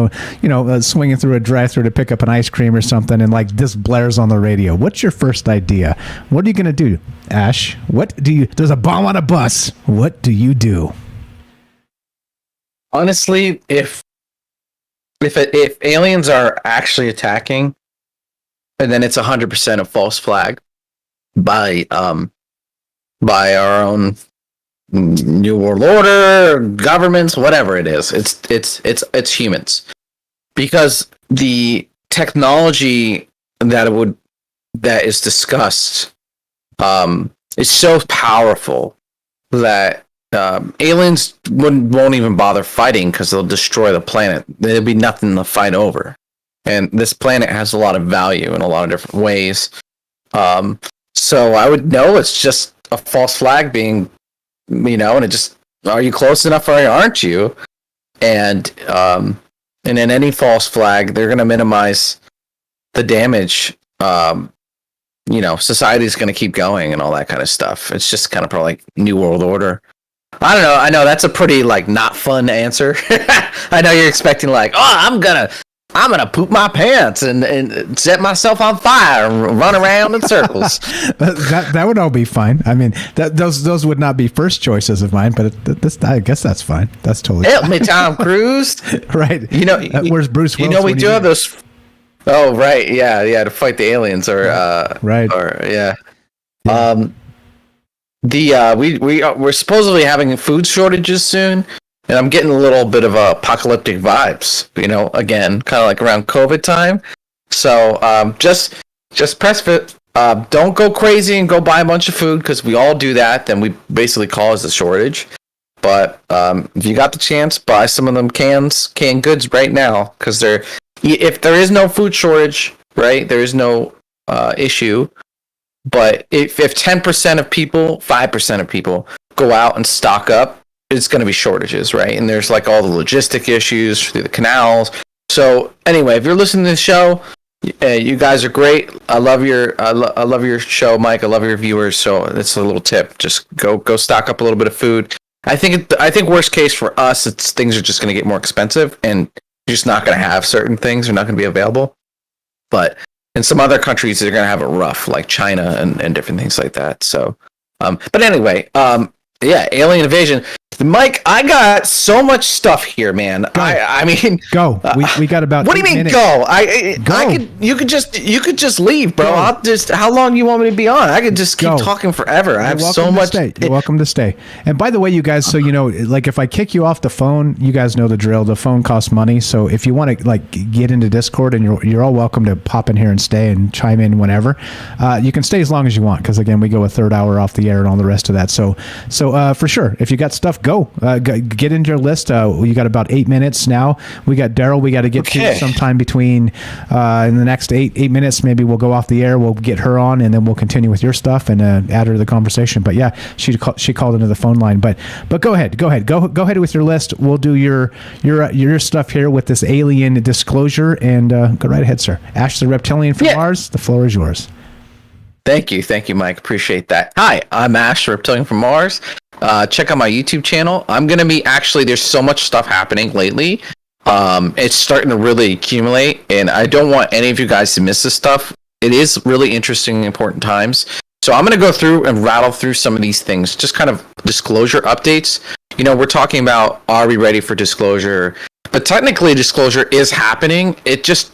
swinging through a drive-thru to pick up an ice cream or something, and like this blares on the radio. What's your first idea? What are you gonna do, Ash? There's a bomb on a bus. What do you do? Honestly, if aliens are actually attacking, and then it's 100% a false flag by our own New World Order, governments, whatever it is. It's humans, because the technology that is discussed is so powerful that aliens won't even bother fighting, because they'll destroy the planet. There'll be nothing to fight over. And this planet has a lot of value in a lot of different ways. So I would know it's just a false flag being, and it just, are you close enough or aren't you? And in any false flag, they're going to minimize the damage. Society's going to keep going and all that kind of stuff. It's just kind of probably like New World Order. I don't know. I know that's a pretty not fun answer. I know you're expecting I'm gonna poop my pants and set myself on fire and run around in circles. that would all be fine. I mean, those would not be first choices of mine, but I guess that's fine. That's totally help fine. me, Tom Cruise. Right. Where's Bruce Willis? We do have those. Oh, right. Yeah, to fight the aliens or right. Or yeah. We're supposedly having food shortages soon. And I'm getting a little bit of apocalyptic vibes, again, kind of like around COVID time. So just press it. Don't go crazy and go buy a bunch of food, because we all do that. Then we basically cause a shortage. But if you got the chance, buy some of them canned goods right now, because if there is no food shortage, right, there is no issue. But if 10% of people, 5% of people go out and stock up, it's going to be shortages, right? And there's all the logistic issues through the canals. So anyway, if you're listening to the show, you guys are great. I love your show, Mike. I love your viewers. So that's a little tip. Just go stock up a little bit of food. I think worst case for us, things are just going to get more expensive, and you're just not going to have certain things. They're not going to be available. But in some other countries, they're going to have it rough, like China and different things like that. So, but anyway, Yeah, alien invasion. Mike, I got so much stuff here, man. I mean, go. We got about. What do you mean minutes. go? You could just leave, bro. I'll just. How long you want me to be on? I could just keep talking forever. I have so much. You're welcome to stay. And by the way, you guys, so you know, like if I kick you off the phone, you guys know the drill. The phone costs money, so if you want to like get into Discord, and you're all welcome to pop in here and stay and chime in whenever. You can stay as long as you want because again, we go a third hour off the air and all the rest of that. So for sure, if you got stuff, go get into your list. You got about 8 minutes now. We got Daryl. We got to get to sometime between in the next eight minutes. Maybe we'll go off the air. We'll get her on, and then we'll continue with your stuff and add her to the conversation. But yeah, she called into the phone line. But go ahead with your list. We'll do your stuff here with this alien disclosure, and go right ahead, sir. Ash the Reptilian from Mars. The floor is yours. Thank you, Mike. Appreciate that. Hi, I'm Ash, the Reptilian from Mars. Check out my YouTube channel. I'm going to be there's so much stuff happening lately. It's starting to really accumulate, and I don't want any of you guys to miss this stuff. It is really interesting and important times. So I'm going to go through and rattle through some of these things, just kind of disclosure updates. You know, we're talking about, are we ready for disclosure? But technically, disclosure is happening. It just,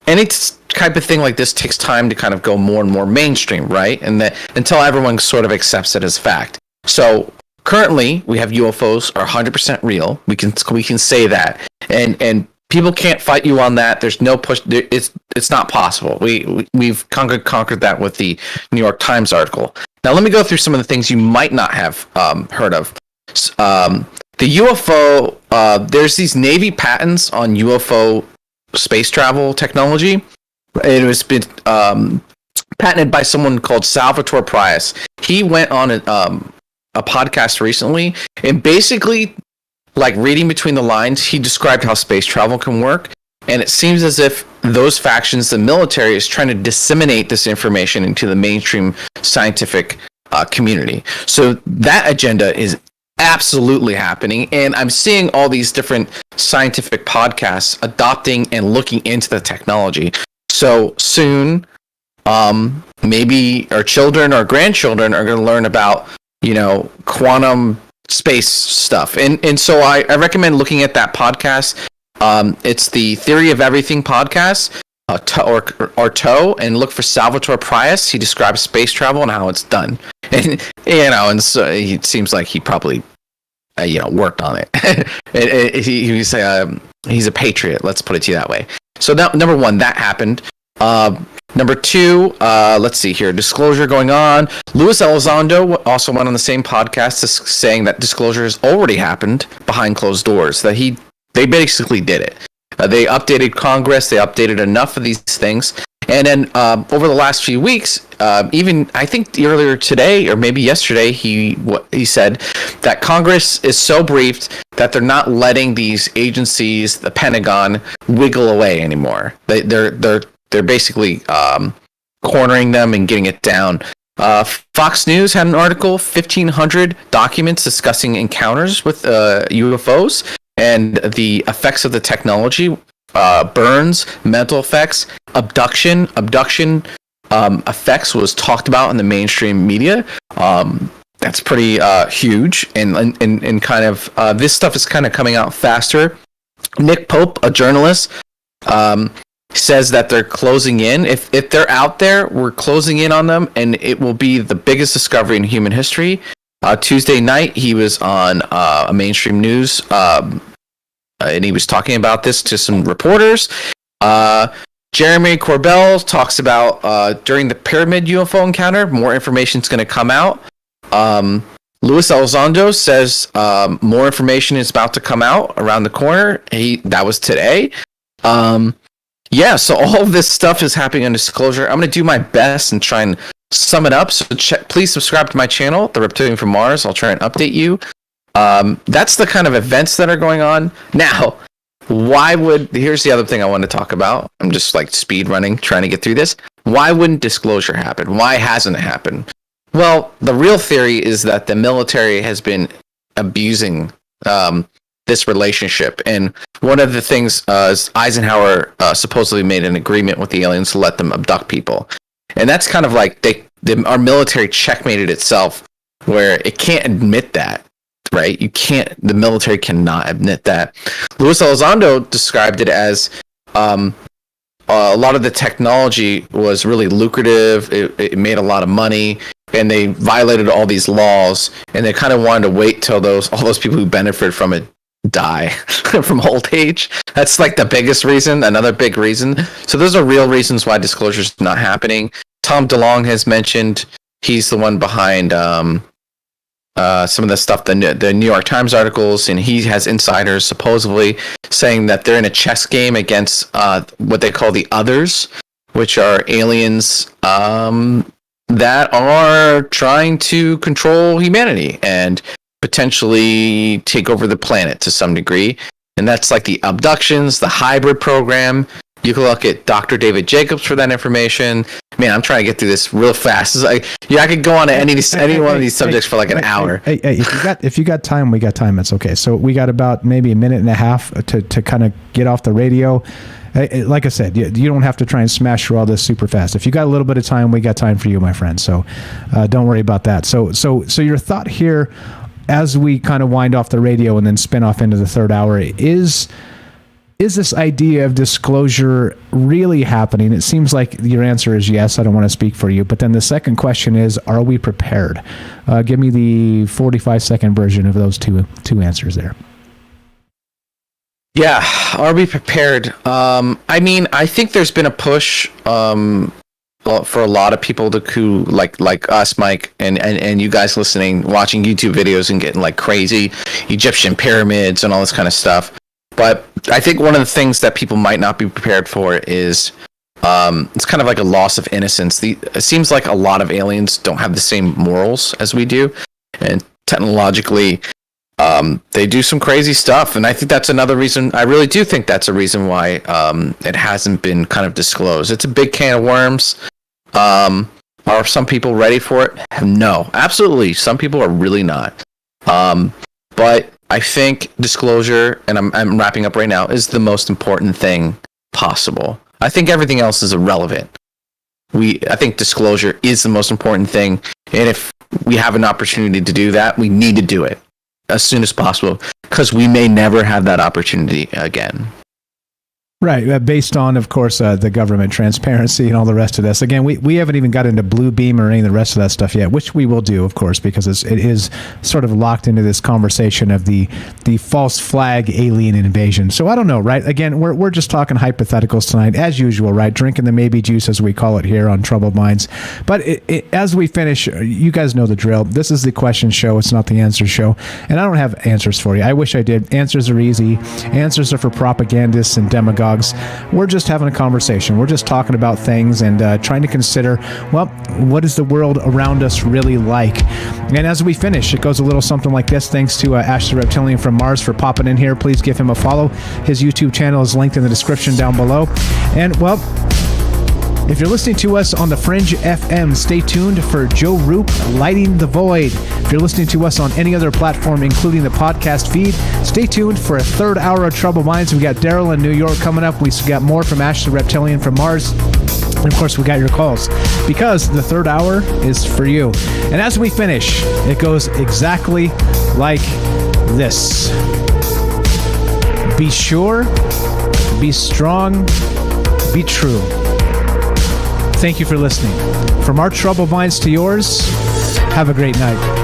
any type of thing like this takes time to kind of go more and more mainstream, right? And that until everyone sort of accepts it as fact. So currently, we have UFOs are 100% real. We can say that, and people can't fight you on that. There's no push. It's not possible. We've conquered that with the New York Times article. Now let me go through some of the things you might not have heard of. The UFO. There's these Navy patents on UFO space travel technology. It was been patented by someone called Salvatore Price. He went on a podcast recently, and basically, like reading between the lines, he described how space travel can work, and it seems as if those factions, the military, is trying to disseminate this information into the mainstream scientific community. So that agenda is absolutely happening, and I'm seeing all these different scientific podcasts adopting and looking into the technology. So soon, maybe our children or grandchildren are going to learn about, you know, quantum space stuff. And so I recommend looking at that podcast. It's the Theory of Everything podcast, or TOE, and look for Salvatore Price. He describes space travel and how it's done. And, you know, and so it seems like he probably, worked on it. He's a patriot, let's put it to you that way. So now, number one, that happened. Number two, let's see here. Disclosure going on. Luis Elizondo also went on the same podcast saying that disclosure has already happened behind closed doors. That they basically did it. They updated Congress. They updated enough of these things. And then over the last few weeks, even I think earlier today or maybe yesterday, he said that Congress is so briefed that they're not letting these agencies, the Pentagon, wiggle away anymore. They're basically cornering them and getting it down. Fox News had an article, 1,500 documents discussing encounters with UFOs and the effects of the technology, burns, mental effects, abduction effects was talked about in the mainstream media. That's pretty huge, and kind of this stuff is kind of coming out faster. Nick Pope, a journalist, says that they're closing in. If they're out there, we're closing in on them, and it will be the biggest discovery in human history. Tuesday night, he was on a mainstream news, and he was talking about this to some reporters. Jeremy Corbell talks about during the Pyramid UFO encounter, more information is going to come out. Luis Elizondo says more information is about to come out around the corner. That was today. Yeah, so all of this stuff is happening on disclosure. I'm going to do my best and try and sum it up. So please subscribe to my channel, The Reptilian from Mars. I'll try and update you. That's the kind of events that are going on. Now, here's the other thing I want to talk about. I'm just like speed running, trying to get through this. Why wouldn't disclosure happen? Why hasn't it happened? Well, the real theory is that the military has been abusing this relationship. And one of the things is Eisenhower supposedly made an agreement with the aliens to let them abduct people. And that's kind of like our military checkmated itself where it can't admit that, right? The military cannot admit that. Luis Elizondo described it as a lot of the technology was really lucrative. It made a lot of money, and they violated all these laws, and they kind of wanted to wait till all those people who benefit from it die from old age. That's like the biggest reason, another big reason. So those are real reasons why disclosure is not happening. Tom DeLonge has mentioned he's the one behind some of the stuff, the New York Times articles, and he has insiders supposedly saying that they're in a chess game against what they call the others, which are aliens that are trying to control humanity and potentially take over the planet to some degree. And that's like the abductions, the hybrid program. You can look at Dr. David Jacobs for that information. Man, I'm trying to get through this real fast. It's like, I could go on to any one of these subjects for like an hour. Hey, if you got time, we got time. It's okay. So we got about maybe a minute and a half to kind of get off the radio. Like I said, you don't have to try and smash through all this super fast. If you got a little bit of time, we got time for you, my friend. So don't worry about that. So your thought here, as we kind of wind off the radio and then spin off into the third hour, is this idea of disclosure really happening? It seems like your answer is yes. I don't want to speak for you. But then the second question is, are we prepared? Give me the 45-second version of those two answers there. Yeah, are we prepared? I mean, I think there's been a push for a lot of people who like us, Mike, and you guys listening, watching YouTube videos and getting like crazy Egyptian pyramids and all this kind of stuff. But I think one of the things that people might not be prepared for is it's kind of like a loss of innocence. It seems like a lot of aliens don't have the same morals as we do, and technologically they do some crazy stuff. And I think that's another reason. I really do think that's a reason why it hasn't been kind of disclosed. It's a big can of worms. Are some people ready for it? No, absolutely. Some people are really not. But I think disclosure, and I'm wrapping up right now, is the most important thing possible. I think everything else is irrelevant. I think disclosure is the most important thing, and if we have an opportunity to do that, we need to do it as soon as possible, because we may never have that opportunity again. Right, based on, of course, the government transparency and all the rest of this. Again, we haven't even got into Bluebeam or any of the rest of that stuff yet, which we will do, of course, because it is sort of locked into this conversation of the false flag alien invasion. So I don't know, right? Again, we're just talking hypotheticals tonight, as usual, right? Drinking the maybe juice, as we call it here on Troubled Minds. But as we finish, you guys know the drill. This is the question show. It's not the answer show. And I don't have answers for you. I wish I did. Answers are easy. Answers are for propagandists and demagogues. We're just having a conversation. We're just talking about things and trying to consider, well, what is the world around us really like? And as we finish, it goes a little something like this. Thanks to Ash the Reptilian from Mars for popping in here. Please give him a follow. His YouTube channel is linked in the description down below. And, well, if you're listening to us on the Fringe FM, stay tuned for Joe Roop, Lighting the Void. If you're listening to us on any other platform, including the podcast feed, stay tuned for a third hour of Troubled Minds. We got Daryl in New York coming up. We got more from Ash the Reptilian from Mars. And, of course, we got your calls, because the third hour is for you. And as we finish, it goes exactly like this. Be sure, be strong, be true. Thank you for listening. From our Troubled Minds to yours, have a great night.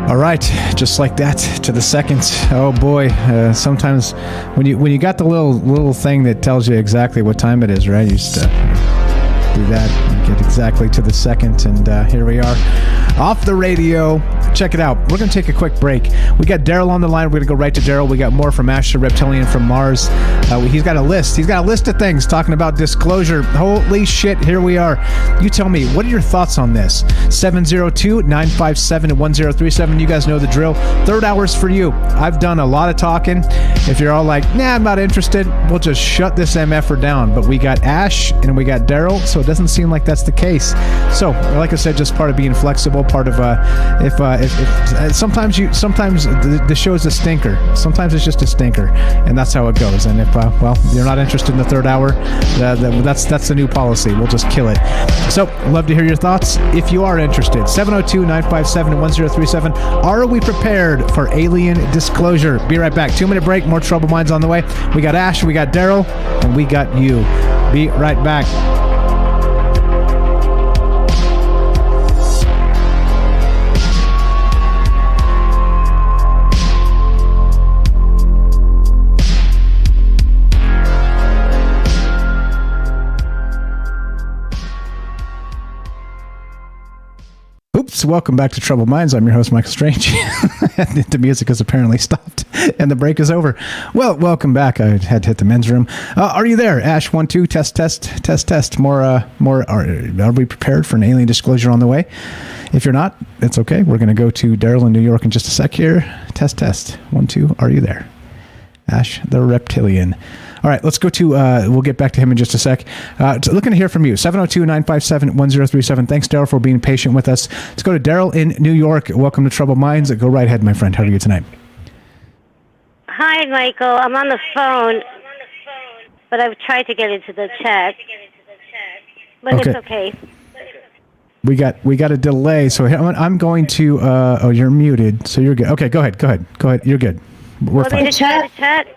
All right, just like that, to the second. Oh boy, sometimes when you got the little thing that tells you exactly what time it is, right? You just do that and get exactly to the second, and here we are, off the radio, check it out. We're going to take a quick break. We got Daryl on the line. We're going to go right to Daryl. We got more from Ash the Reptilian from Mars. He's got a list. He's got a list of things talking about disclosure. Holy shit, here we are. You tell me, what are your thoughts on this? 702-957-1037. You guys know the drill. Third hour's for you. I've done a lot of talking. If you're all like, nah, I'm not interested, we'll just shut this MFer down. But we got Ash and we got Daryl, so it doesn't seem like that's the case. So, like I said, just part of being flexible, part of if sometimes the show's a stinker. Sometimes it's just a stinker, and that's how it goes. And if you're not interested in the third hour, that's the new policy. We'll just kill it. So, love to hear your thoughts. If you are interested, 702-957-1037. Are we prepared for alien disclosure? Be right back. 2-minute break. More Troubled Minds on the way. We got Ash, we got Daryl, and we got you. Be right back. Oops, welcome back to Troubled Minds. I'm your host, Michael Strange. The music has apparently stopped, and the break is over. Well, welcome back. I had to hit the men's room. Are you there? Ash, 1, 2, test. More. Are we prepared for an alien disclosure on the way? If you're not, it's okay. We're going to go to Daryl in New York in just a sec here. Test. 1, 2, are you there? Ash, the Reptilian. All right, let's go to, we'll get back to him in just a sec. Looking to hear from you, 702-957-1037. Thanks, Daryl, for being patient with us. Let's go to Daryl in New York. Welcome to Troubled Minds. Go right ahead, my friend. How are you tonight? Hi, Michael. I'm on the phone, but I've tried to get into the chat, but it's okay. We got a delay, so I'm going to, you're muted, so you're good. Okay, go ahead. You're good. We're fine. The chat?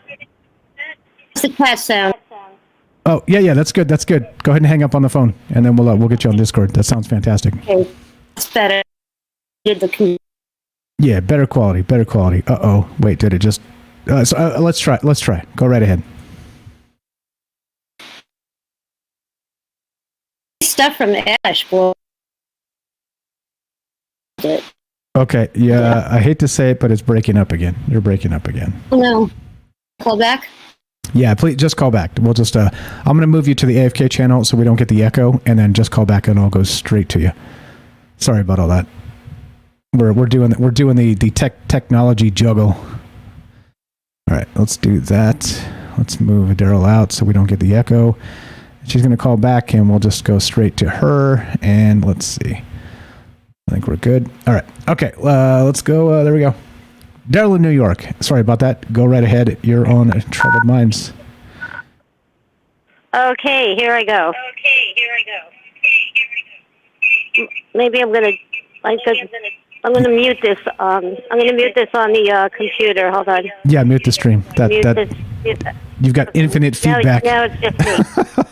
It's the chat sound. Oh, yeah, that's good. Go ahead and hang up on the phone, and then we'll get you on Discord. That sounds fantastic. Okay, it's better. Yeah, better quality. Uh-oh. Wait, did it just... let's try. Go right ahead. Stuff from Ash, boy. Okay, yeah, I hate to say it, but it's breaking up again. You're breaking up again. Oh, no. Call back? Yeah, please just call back. We'll just I'm going to move you to the AFK channel so we don't get the echo, and then just call back and I'll go straight to you. Sorry about all that. We're doing the technology juggle. All right, let's do that. Let's move Daryl out so we don't get the echo. She's going to call back, and we'll just go straight to her. And let's see. I think we're good. All right. Okay. Let's go. There we go. Daryl in New York. Sorry about that. Go right ahead. You're on Troubled Minds. Okay, here I go. Maybe I'm gonna mute this. I'm gonna mute this on the computer. Hold on. Yeah, mute the stream. You've got infinite feedback. Now it's just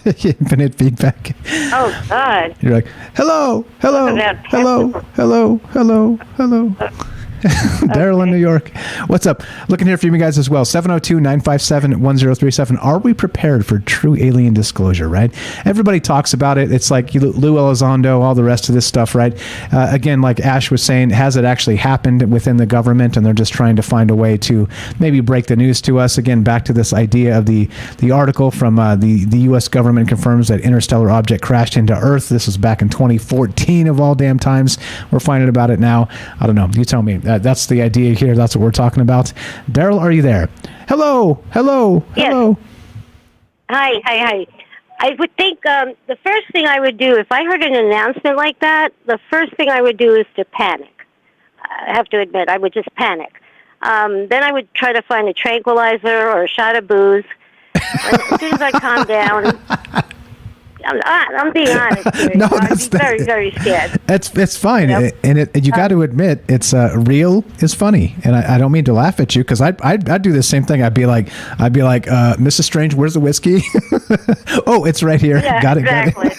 me. Infinite feedback. Oh God. You're like, hello. Daryl in New York. What's up? Looking here for you guys as well. 702-957-1037. Are we prepared for true alien disclosure, right? Everybody talks about it. It's like Lou Elizondo, all the rest of this stuff, right? Again, like Ash was saying, has it actually happened within the government, and they're just trying to find a way to maybe break the news to us? Again, back to this idea of the article from the U.S. government confirms that interstellar object crashed into Earth. This was back in 2014 of all damn times. We're finding about it now. I don't know. You tell me. That's the idea here. That's what we're talking about. Daryl, are you there? Hello. Yes. Hi. I would think the first thing I would do, if I heard an announcement like that, the first thing I would do is to panic. I have to admit, I would just panic. Then I would try to find a tranquilizer or a shot of booze. As soon as I calm down... I'm being honest here. No, I'd be very, very scared. It's fine, Yep. and you got to admit it's real is funny, and I don't mean to laugh at you because I'd do the same thing. I'd be like, Mrs. Strange, where's the whiskey? Oh, it's right here. Yeah, got exactly. it.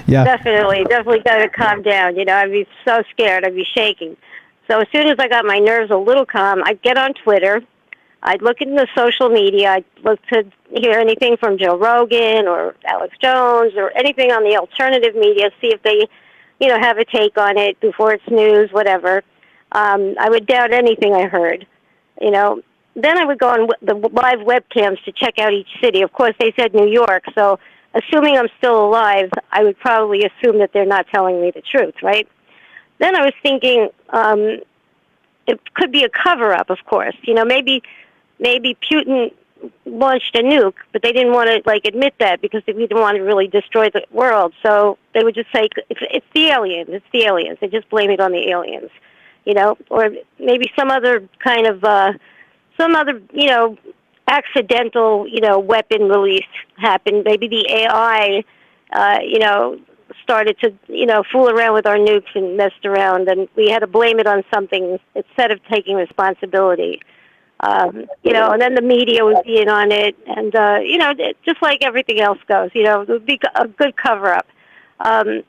Yeah, Definitely got to calm down. I'd be so scared. I'd be shaking. So as soon as I got my nerves a little calm, I'd get on Twitter. I'd look into the social media. I'd look to hear anything from Joe Rogan or Alex Jones or anything on the alternative media, see if they, have a take on it before it's news, whatever. I would doubt anything I heard. Then I would go on the live webcams to check out each city. Of course, they said New York, so assuming I'm still alive, I would probably assume that they're not telling me the truth, right? Then I was thinking it could be a cover-up, of course. Maybe Putin launched a nuke, but they didn't want to admit that because they didn't want to really destroy the world. So they would just say it's the aliens. It's the aliens. They just blame it on the aliens, or maybe some other kind of accidental weapon release happened. Maybe the AI started to fool around with our nukes and messed around, and we had to blame it on something instead of taking responsibility. And then the media would be in on it, and just like everything else goes, it would be a good cover-up. And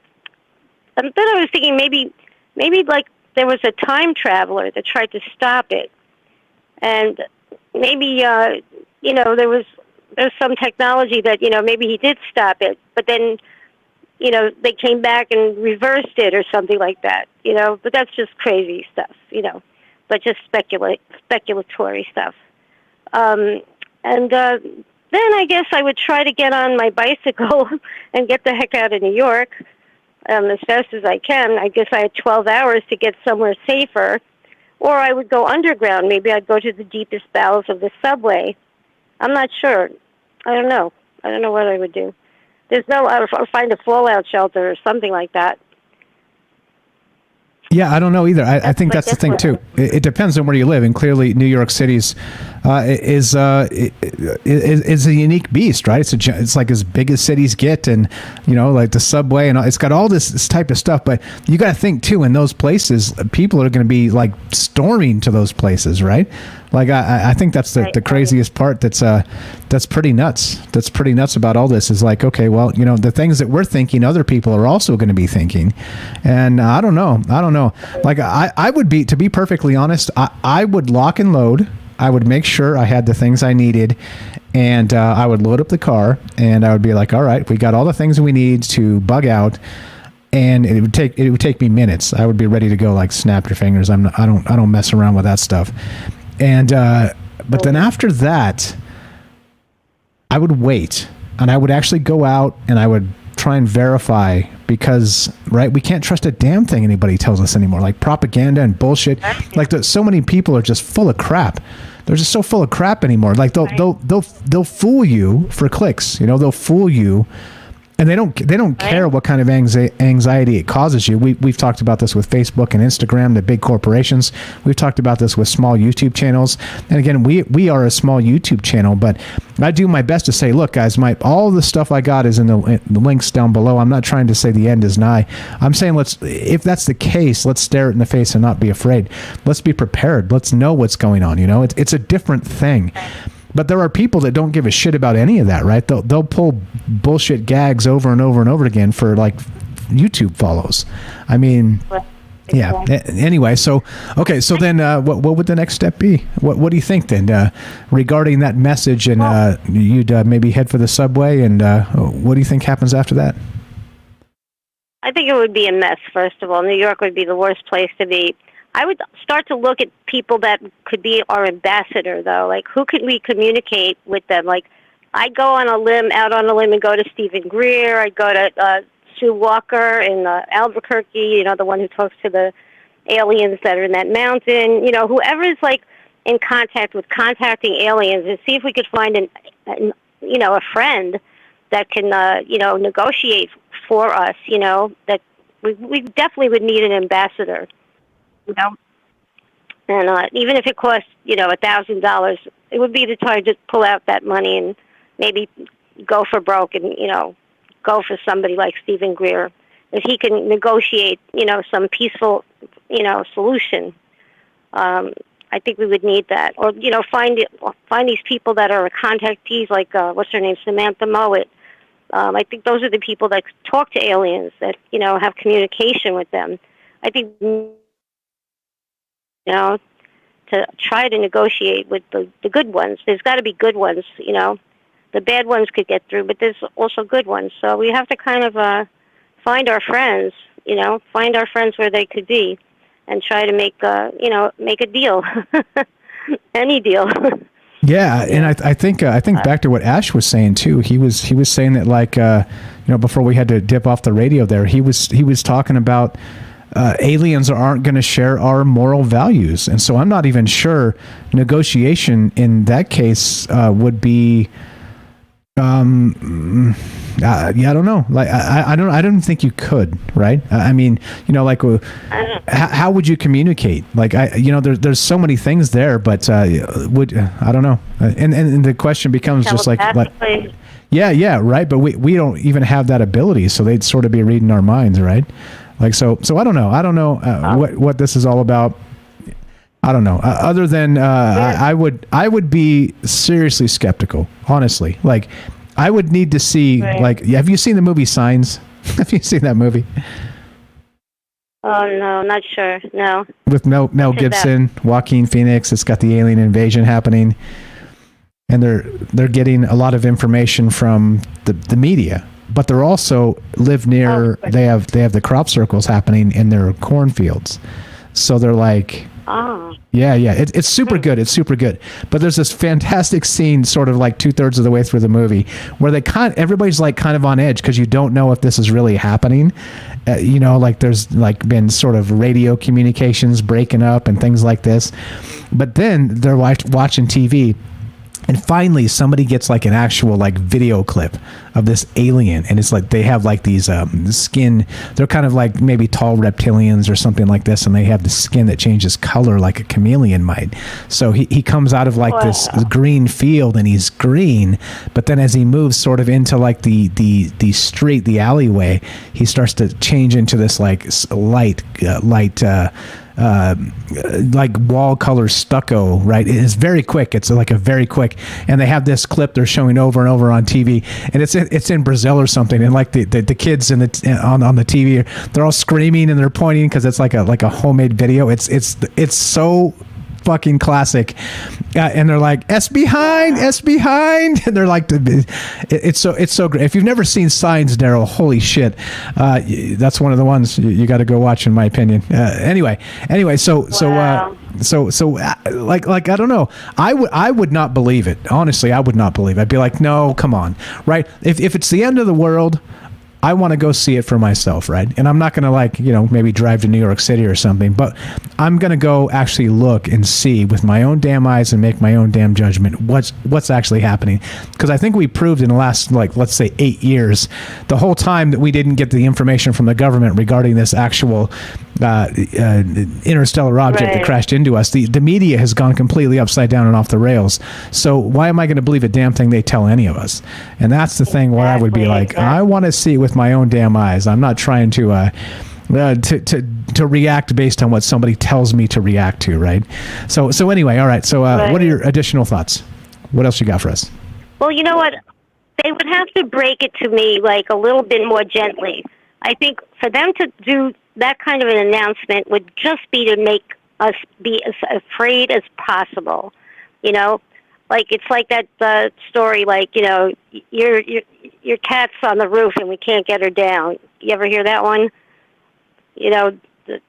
then I was thinking maybe there was a time traveler that tried to stop it, and maybe there's some technology that maybe he did stop it, but then they came back and reversed it or something like that. But that's just crazy stuff. But just speculatory stuff. And then I guess I would try to get on my bicycle and get the heck out of New York as fast as I can. I guess I had 12 hours to get somewhere safer. Or I would go underground. Maybe I'd go to the deepest bowels of the subway. I'm not sure. I don't know. I don't know what I would do. Or find a fallout shelter or something like that. Yeah, I don't know either. I think that's the thing too. It depends on where you live, and clearly New York City's is a unique beast, right? It's like as big as cities get, and like the subway, and it's got all this type of stuff. But you got to think too, in those places, people are going to be like storming to those places, right? Like I think that's the craziest part. That's pretty nuts. That's pretty nuts about all this. Is like, okay, well, the things that we're thinking, other people are also going to be thinking, and I don't know. Like I would be, to be perfectly honest, I would lock and load. I would make sure I had the things I needed, and I would load up the car, and I would be like, all right, we got all the things we need to bug out. And it would take me minutes. I would be ready to go, like snap your fingers. I don't mess around with that stuff. And but then after that, I would wait, and I would actually go out and I would try and verify, because we can't trust a damn thing anybody tells us anymore. Like propaganda and bullshit. Like so many people are just full of crap. They're just so full of crap anymore. Like they'll fool you for clicks. They'll fool you. And they don't care what kind of anxiety it causes you. We've talked about this with Facebook and Instagram, the big corporations. We've talked about this with small YouTube channels. And again, we are a small YouTube channel, but I do my best to say, look, guys, all the stuff I got is in the links down below. I'm not trying to say the end is nigh. I'm saying if that's the case, let's stare it in the face and not be afraid. Let's be prepared. Let's know what's going on. It's a different thing. But there are people that don't give a shit about any of that, right? They'll pull bullshit gags over and over and over again for like YouTube follows. I mean, yeah. Anyway, so okay, so then what would the next step be? What do you think then regarding that message? And you'd maybe head for the subway, and what do you think happens after that? I think it would be a mess. First of all, New York would be the worst place to be. I would start to look at people that could be our ambassador, though. Like, who could we communicate with them? Like, I'd go out on a limb and go to Stephen Greer. I'd go to Sue Walker in Albuquerque, the one who talks to the aliens that are in that mountain. Whoever's, like, in contact with contacting aliens, and see if we could find a friend that can, negotiate for us, that we definitely would need an ambassador. And even if it costs, $1,000, it would be to try to pull out that money and maybe go for broke and, go for somebody like Stephen Greer. If he can negotiate, some peaceful, solution, I think we would need that. Or, find these people that are contactees, like, what's her name, Samantha Mowat. I think those are the people that talk to aliens, that, have communication with them. I think to try to negotiate with the good ones. There's got to be good ones, The bad ones could get through, but there's also good ones. So we have to kind of find our friends, find our friends where they could be. and try to make make a deal, any deal. Yeah, and I think back to what Ash was saying too. He was saying that, like, before we had to dip off the radio there, he was talking about aliens aren't going to share our moral values, and so I'm not even sure negotiation in that case would be. I don't know. Like, I don't think you could, right? I mean, like, how would you communicate? Like, there's so many things there, but I don't know. And the question becomes just like, yeah, right. But we don't even have that ability, so they'd sort of be reading our minds, right? Like, so I don't know. I don't know what this is all about. I don't know. Other than I would be seriously skeptical, honestly. Like, I would need to see, like, have you seen the movie Signs? Have you seen that movie? Oh, no, not sure. No. With Mel Gibson, Joaquin Phoenix. It's got the alien invasion happening, and they're getting a lot of information from the media, but they're also live near. They have the crop circles happening in their cornfields, so they're like. Oh. Yeah. It's super good. It's super good. But there's this fantastic scene, sort of like 2/3 of the way through the movie, where everybody's like kind of on edge because you don't know if this is really happening. Like there's like been sort of radio communications breaking up and things like this. But then they're watching TV. And finally, somebody gets like an actual like video clip of this alien, and it's like they have like these skin. They're kind of like maybe tall reptilians or something like this, and they have the skin that changes color like a chameleon might. So he comes out of like this green field, and he's green, but then as he moves sort of into like the street, the alleyway, he starts to change into this like light. Like wall color stucco, right? It is very quick. It's like a very quick, and they have this clip they're showing over and over on TV, and it's in Brazil or something, and like the kids on the TV, they're all screaming and they're pointing because it's like a homemade video. It's so fucking classic, and they're like S behind, and they're like it's so great. If you've never seen Signs, Daryl, holy shit, that's one of the ones you got to go watch, in my opinion. Anyway, so like I don't know, I would not believe it, honestly. I would not believe it. I'd be like, no, come on, right? If it's the end of the world, I want to go see it for myself, right? And I'm not going to like, maybe drive to New York City or something, but I'm going to go actually look and see with my own damn eyes and make my own damn judgment what's actually happening. Because I think we proved in the last, like, let's say 8 years, the whole time that we didn't get the information from the government regarding this actual interstellar object that crashed into us. The media has gone completely upside down and off the rails. So why am I going to believe a damn thing they tell any of us? And that's the thing where I would be like, I want to see it with my own damn eyes. I'm not trying to react based on what somebody tells me to react to, right? So anyway, all right. So what are your additional thoughts? What else you got for us? Well, you know what? They would have to break it to me like a little bit more gently. I think for them to do that kind of an announcement would just be to make us be as afraid as possible. Like it's like that story, like, your cat's on the roof and we can't get her down. You ever hear that one?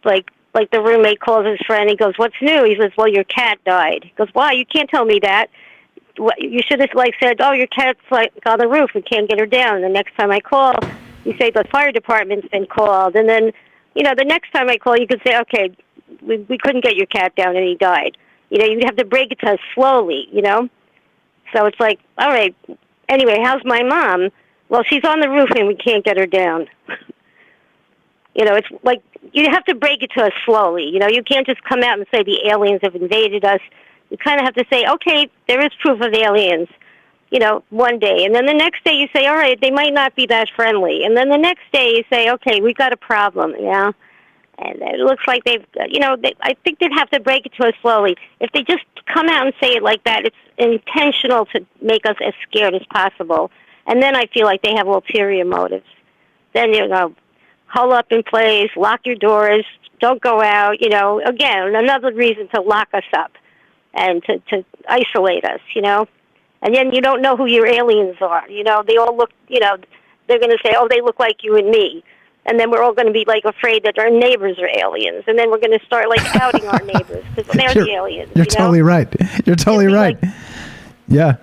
Like the roommate calls his friend. He goes, "What's new?" He says, "Well, your cat died." He goes, "Why? You can't tell me that. You should have said, oh, your cat's like on the roof. We can't get her down." And the next time I call, you say the fire department's been called. And then, the next time I call, you could say, okay, we couldn't get your cat down and he died. You'd have to break it to us slowly, So it's like, all right, anyway, how's my mom? Well, she's on the roof and we can't get her down. It's like you have to break it to us slowly. You can't just come out and say the aliens have invaded us. You kind of have to say, okay, there is proof of aliens, one day. And then the next day you say, all right, they might not be that friendly. And then the next day you say, okay, we've got a problem, And it looks like they've, I think they'd have to break it to us slowly. If they just come out and say it like that, it's intentional to make us as scared as possible. And then I feel like they have ulterior motives. Then, hull up in place, lock your doors, don't go out, again, another reason to lock us up and to isolate us, And then you don't know who your aliens are. They all look, they're going to say, oh, they look like you and me. And then we're all going to be like afraid that our neighbors are aliens, and then we're going to start like outing our neighbors because they're the aliens. You're totally right. You're totally right. Yeah.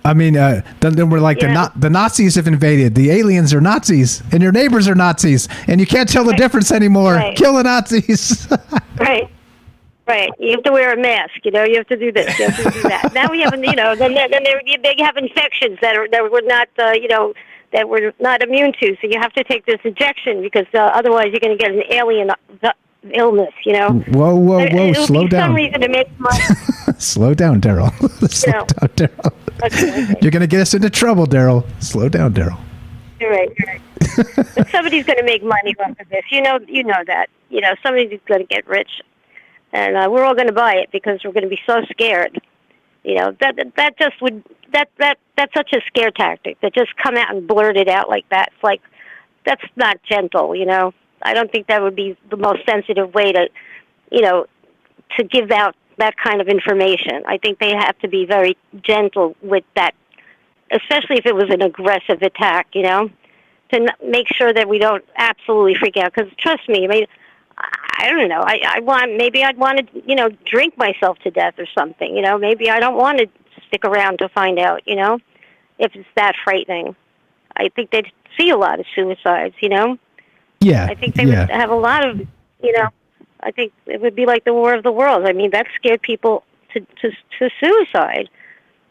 I mean, then we're like, the Nazis have invaded. The aliens are Nazis, and your neighbors are Nazis, and you can't tell the difference anymore. Right. Kill the Nazis. Right. Right. You have to wear a mask. You have to do this. You have to do that. Now we have, then they have infections that we're not, that we're not immune to. So you have to take this injection because otherwise you're going to get an alien illness. Whoa! Slow down. Some reason to make money. Slow down, Daryl. Slow down, Daryl. Okay. You're going to get us into trouble, Daryl. Slow down, Daryl. You're right. But somebody's going to make money off of this. You know that. Somebody's going to get rich, and we're all going to buy it because we're going to be so scared. That's such a scare tactic. That just come out and blurt it out like that. It's like that's not gentle. I don't think that would be the most sensitive way to give out that kind of information. I think they have to be very gentle with that, especially if it was an aggressive attack, to make sure that we don't absolutely freak out. Because trust me, I mean, I don't know. I'd want to, drink myself to death or something. Maybe I don't want to stick around to find out, if it's that frightening. I think they'd see a lot of suicides, Yeah. I think they would have a lot of, I think it would be like the War of the Worlds. I mean, that scared people to suicide.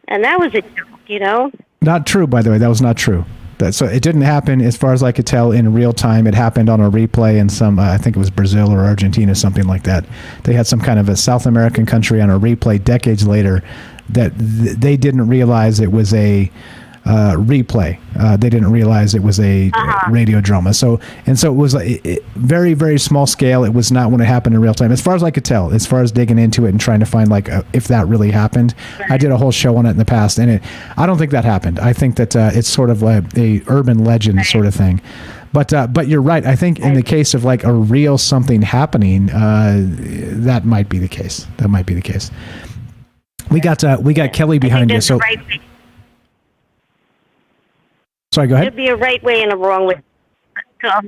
And that was a joke, Not true, by the way. That was not true. So it didn't happen, as far as I could tell, in real time. It happened on a replay in some, I think it was Brazil or Argentina, something like that. They had some kind of a South American country on a replay decades later that they didn't realize it was a replay. They didn't realize it was a radio drama. So it was very, very small scale. It was not when it happened in real time, as far as I could tell, as far as digging into it and trying to find if that really happened. I did a whole show on it in the past, and I don't think that happened. I think that it's sort of like a urban legend sort of thing. But you're right. I think in the case of like a real something happening, that might be the case. That might be the case. We got Kelly behind you. So. Sorry, go ahead. There'd be a right way and a wrong way to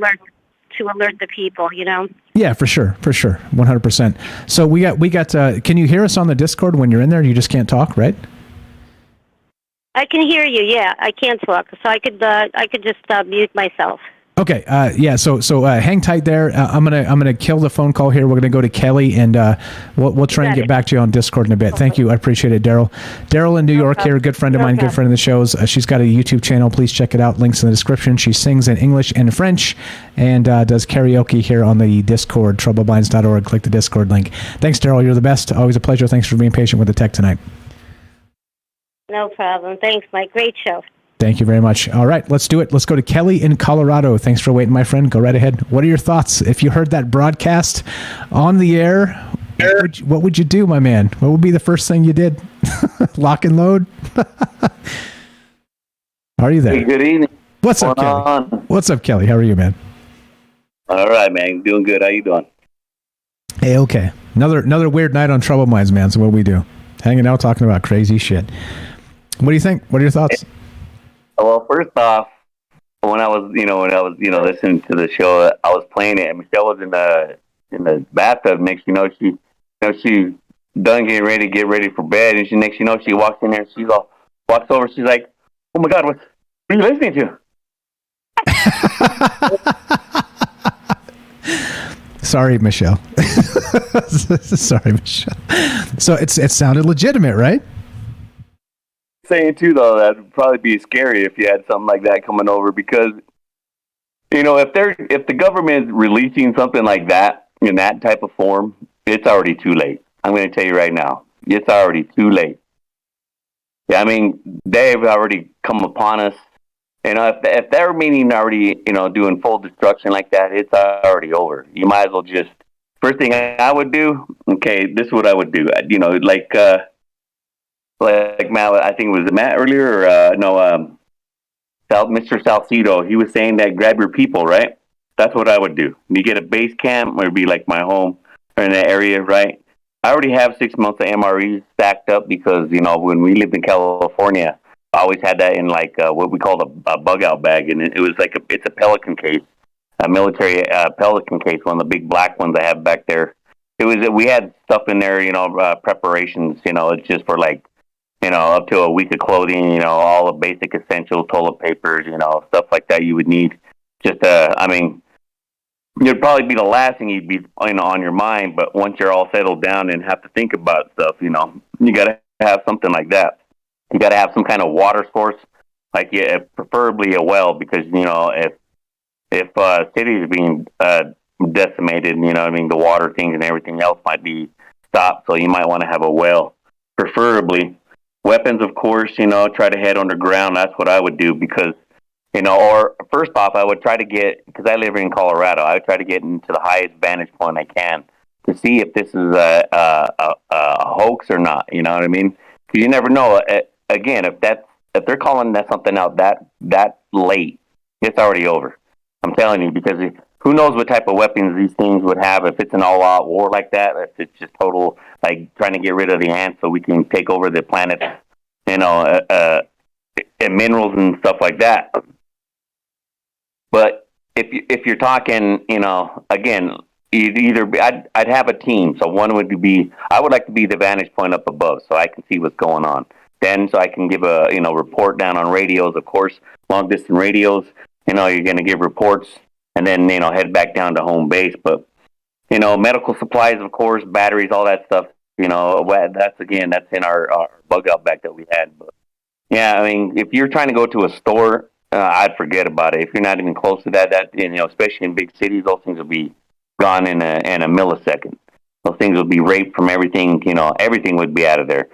alert the people, Yeah, for sure, 100%. So we got. Can you hear us on the Discord when you're in there? You just can't talk, right? I can hear you. Yeah, I can't talk, so I could just mute myself. Okay. Yeah. So hang tight there. I'm gonna kill the phone call here. We're gonna go to Kelly, and we'll try and get back to you on Discord in a bit. Thank you. I appreciate it, Daryl. Daryl in New York here, a good friend of mine, good friend of the show's. She's got a YouTube channel. Please check it out. Links in the description. She sings in English and French, and does karaoke here on the Discord. Troubleblinds.org. Click the Discord link. Thanks, Daryl. You're the best. Always a pleasure. Thanks for being patient with the tech tonight. No problem. Thanks, Mike. Great show. Thank you very much. All right, let's do it. Let's go to Kelly in Colorado. Thanks for waiting, my friend. Go right ahead. What are your thoughts? If you heard that broadcast on the air, what would you do, my man? What would be the first thing you did? Lock and load? Are you there? Hey, good evening. What's up, Kelly? What's up, Kelly? How are you, man? All right, man. Doing good. How you doing? Hey, okay. Another weird night on Trouble Minds, man. So what we do? Hanging out, talking about crazy shit. What do you think? What are your thoughts? Well, first off, when I was listening to the show, I was playing it, and Michelle was in the bathtub. Next, she done getting ready to get ready for bed, and she walks in there, and she walks over, she's like, "Oh my God, what are you listening to?" Sorry, Michelle. Sorry, Michelle. So it sounded legitimate, right? Saying too, though, that'd probably be scary if you had something like that coming over, because if the government's releasing something like that in that type of form, it's already too late. I'm going to tell you right now, it's already too late. Yeah, I mean, they've already come upon us. If they're meaning already, doing full destruction like that, it's already over. You might as well just, first thing I would do, okay, this is what I would do. Like Matt, I think it was Matt earlier, Mr. Salcido, he was saying that grab your people, right? That's what I would do. You get a base camp, or it'd be like my home, or in that area, right? I already have 6 months of MREs stacked up because, when we lived in California, I always had that in what we called a bug out bag, and it was it's a Pelican case. a military Pelican case, one of the big black ones I have back there. We had stuff in there, preparations, it's just for like, up to a week of clothing, all the basic essentials, toilet papers, stuff like that you would need. Just, it'd probably be the last thing you'd be, on your mind. But once you're all settled down and have to think about stuff, you got to have something like that. You got to have some kind of water source, like preferably a well, because, if cities are being decimated, the water things and everything else might be stopped. So you might want to have a well, preferably. Weapons, of course, try to head underground. That's what I would do because, or first off, I would try to get, because I live in Colorado, I would try to get into the highest vantage point I can to see if this is a hoax or not. You know what I mean? Because you never know. Again, if they're calling that something out that late, it's already over. I'm telling you, because who knows what type of weapons these things would have if it's an all-out war like that, if it's just total, like, trying to get rid of the ants so we can take over the planet, and minerals and stuff like that. But if you're talking, again, I'd have a team. So one would be, I would like to be the vantage point up above so I can see what's going on. Then so I can give a, report down on radios, of course, long-distance radios. You're going to give reports and then, head back down to home base. But, medical supplies, of course, batteries, all that stuff, that's in our bug out bag that we had. But, yeah, I mean, if you're trying to go to a store, I'd forget about it. If you're not even close to that, especially in big cities, those things will be gone in a millisecond. Those things will be raped from everything, everything would be out of there.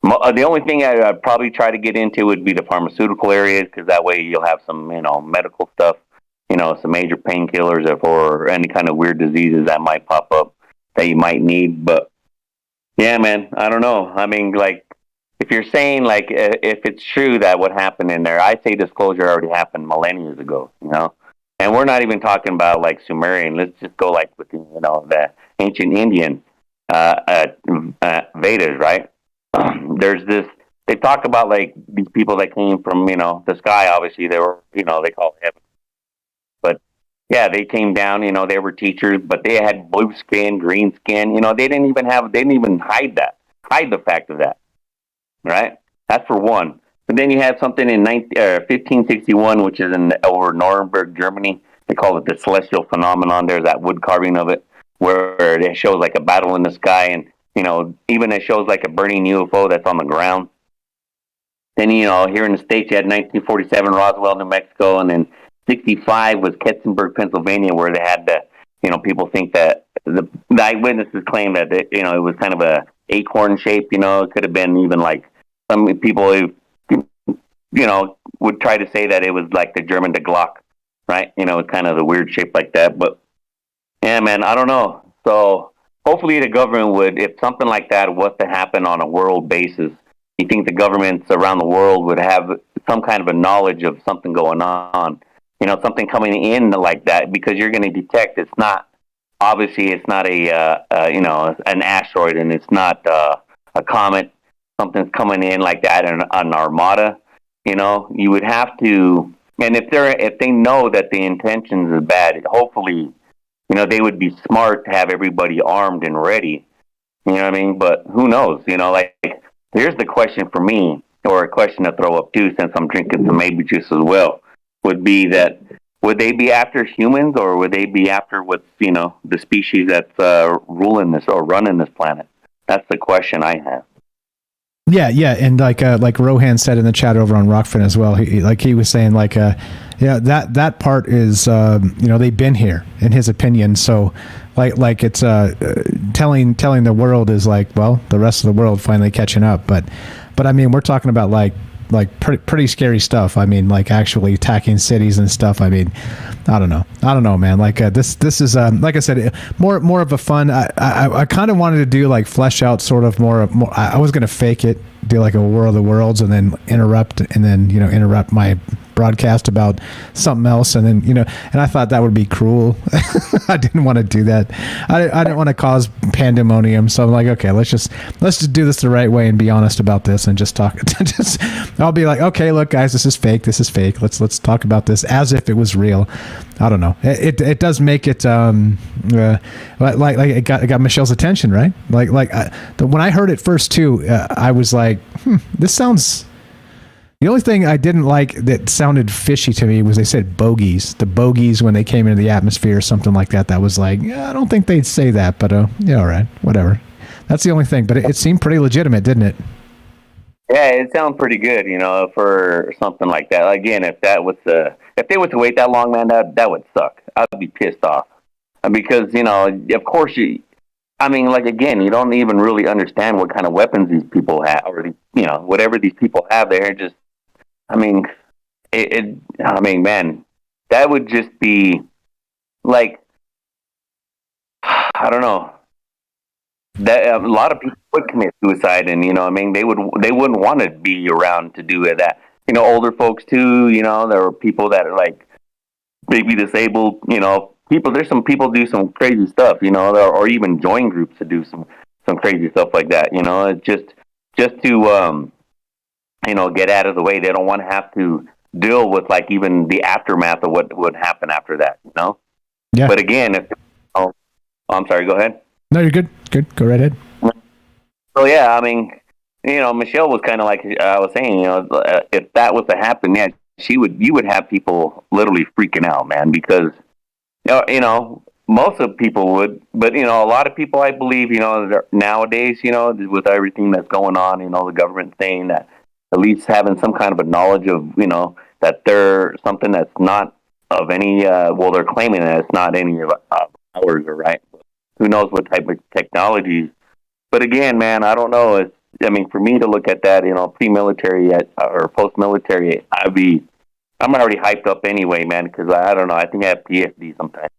The only thing I'd probably try to get into would be the pharmaceutical areas, because that way you'll have some, medical stuff, some major painkillers or any kind of weird diseases that might pop up that you might need. But, yeah, man, I don't know. I mean, like, if you're saying, like, if it's true that what happened in there, I say disclosure already happened millennia ago, And we're not even talking about, like, Sumerian. Let's just go, like, with, the ancient Indian Vedas, right? There's this, they talk about, like, these people that came from, the sky, obviously, they were, they call it heaven. But, yeah, they came down, they were teachers, but they had blue skin, green skin, they didn't even hide the fact of that, right? That's for one. But then you have something in 1561, which is over Nuremberg, Germany. They call it the celestial phenomenon. There's that wood carving of it, where it shows like a battle in the sky, and even it shows like a burning UFO that's on the ground. Then, here in the States, you had 1947 Roswell, New Mexico, and then 65 was Ketzenberg, Pennsylvania, where they had people think that the eyewitnesses claim that, it was kind of a acorn shape, it could have been even like some people who, would try to say that it was like the German De Glock, right? It's kind of the weird shape like that. But, yeah, man, I don't know. So, hopefully the government would, if something like that was to happen on a world basis, you think the governments around the world would have some kind of a knowledge of something going on, something coming in like that, because you're going to detect it's not an asteroid, and it's not a comet, something's coming in like that, an armada, you would have to, and if they know that the intentions are bad, hopefully, they would be smart to have everybody armed and ready. You know what I mean? But who knows? Here's the question for me, or a question to throw up too, since I'm drinking some maybe juice as well, would be that, would they be after humans, or would they be after what's, the species that's ruling this or running this planet? That's the question I have. Yeah, and like Rohan said in the chat over on Rockfin as well, he was saying that part is they've been here in his opinion, so like it's telling the world is like, well, the rest of the world finally catching up, but I mean, we're talking about like pretty scary stuff. I mean, like actually attacking cities and stuff. I mean, I don't know, man. Like this is like I said, more of a fun. I kind of wanted to do like flesh out sort of more. I was gonna fake it, do like a War of the Worlds, and then interrupt my broadcast about something else, and then and I thought that would be cruel. I didn't want to do that. I didn't want to cause pandemonium, so I'm like, okay, let's just do this the right way and be honest about this and just talk. I'll be like, okay, look, guys, this is fake. Let's talk about this as if it was real. I don't know. It does make it like it got Michelle's attention, right? When I heard it first too, I was like, this sounds. The only thing I didn't like that sounded fishy to me was they said bogeys. The bogeys when they came into the atmosphere or something like that. That was like, I don't think they'd say that, but yeah, all right, whatever. That's the only thing, but it seemed pretty legitimate, didn't it? Yeah, it sounds pretty good, for something like that. Again, if they were to wait that long, man, that would suck. I'd be pissed off because of course again, you don't even really understand what kind of weapons these people have, or whatever these people have there. Just, man, that would just be like, I don't know. That a lot of people would commit suicide, and they wouldn't want to be around to do that. Older folks too. There are people that are like maybe disabled. People. There's some people do some crazy stuff. Or even join groups to do some crazy stuff like that. Just to get out of the way. They don't want to have to deal with like even the aftermath of what would happen after that. Yeah. But again, I'm sorry. Go ahead. No, you're good. Good. Go right ahead. So yeah, Michelle was kind of like I was saying, if that was to happen, yeah, you would have people literally freaking out, man, because most of people would, but a lot of people, I believe, nowadays, with everything that's going on, the government saying that at least having some kind of a knowledge of, that they're something that's not of any, they're claiming that it's not any of ours, or right. Who knows what type of technologies? But again, man, I don't know. For me to look at that, pre-military or post-military, I'm already hyped up anyway, man, because I don't know. I think I have PTSD sometimes.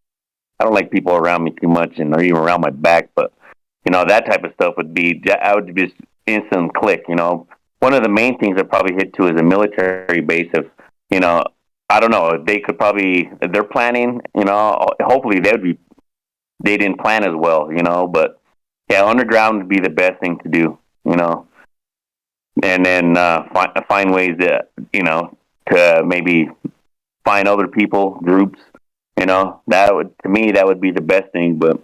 I don't like people around me too much, and or even around my back. But that type of stuff I would just instant click. One of the main things I probably hit to is a military base. If I don't know, they could probably they're planning. Hopefully they didn't plan as well, but yeah, underground would be the best thing to do, and then find ways that, to maybe find other people, groups, that would be the best thing. But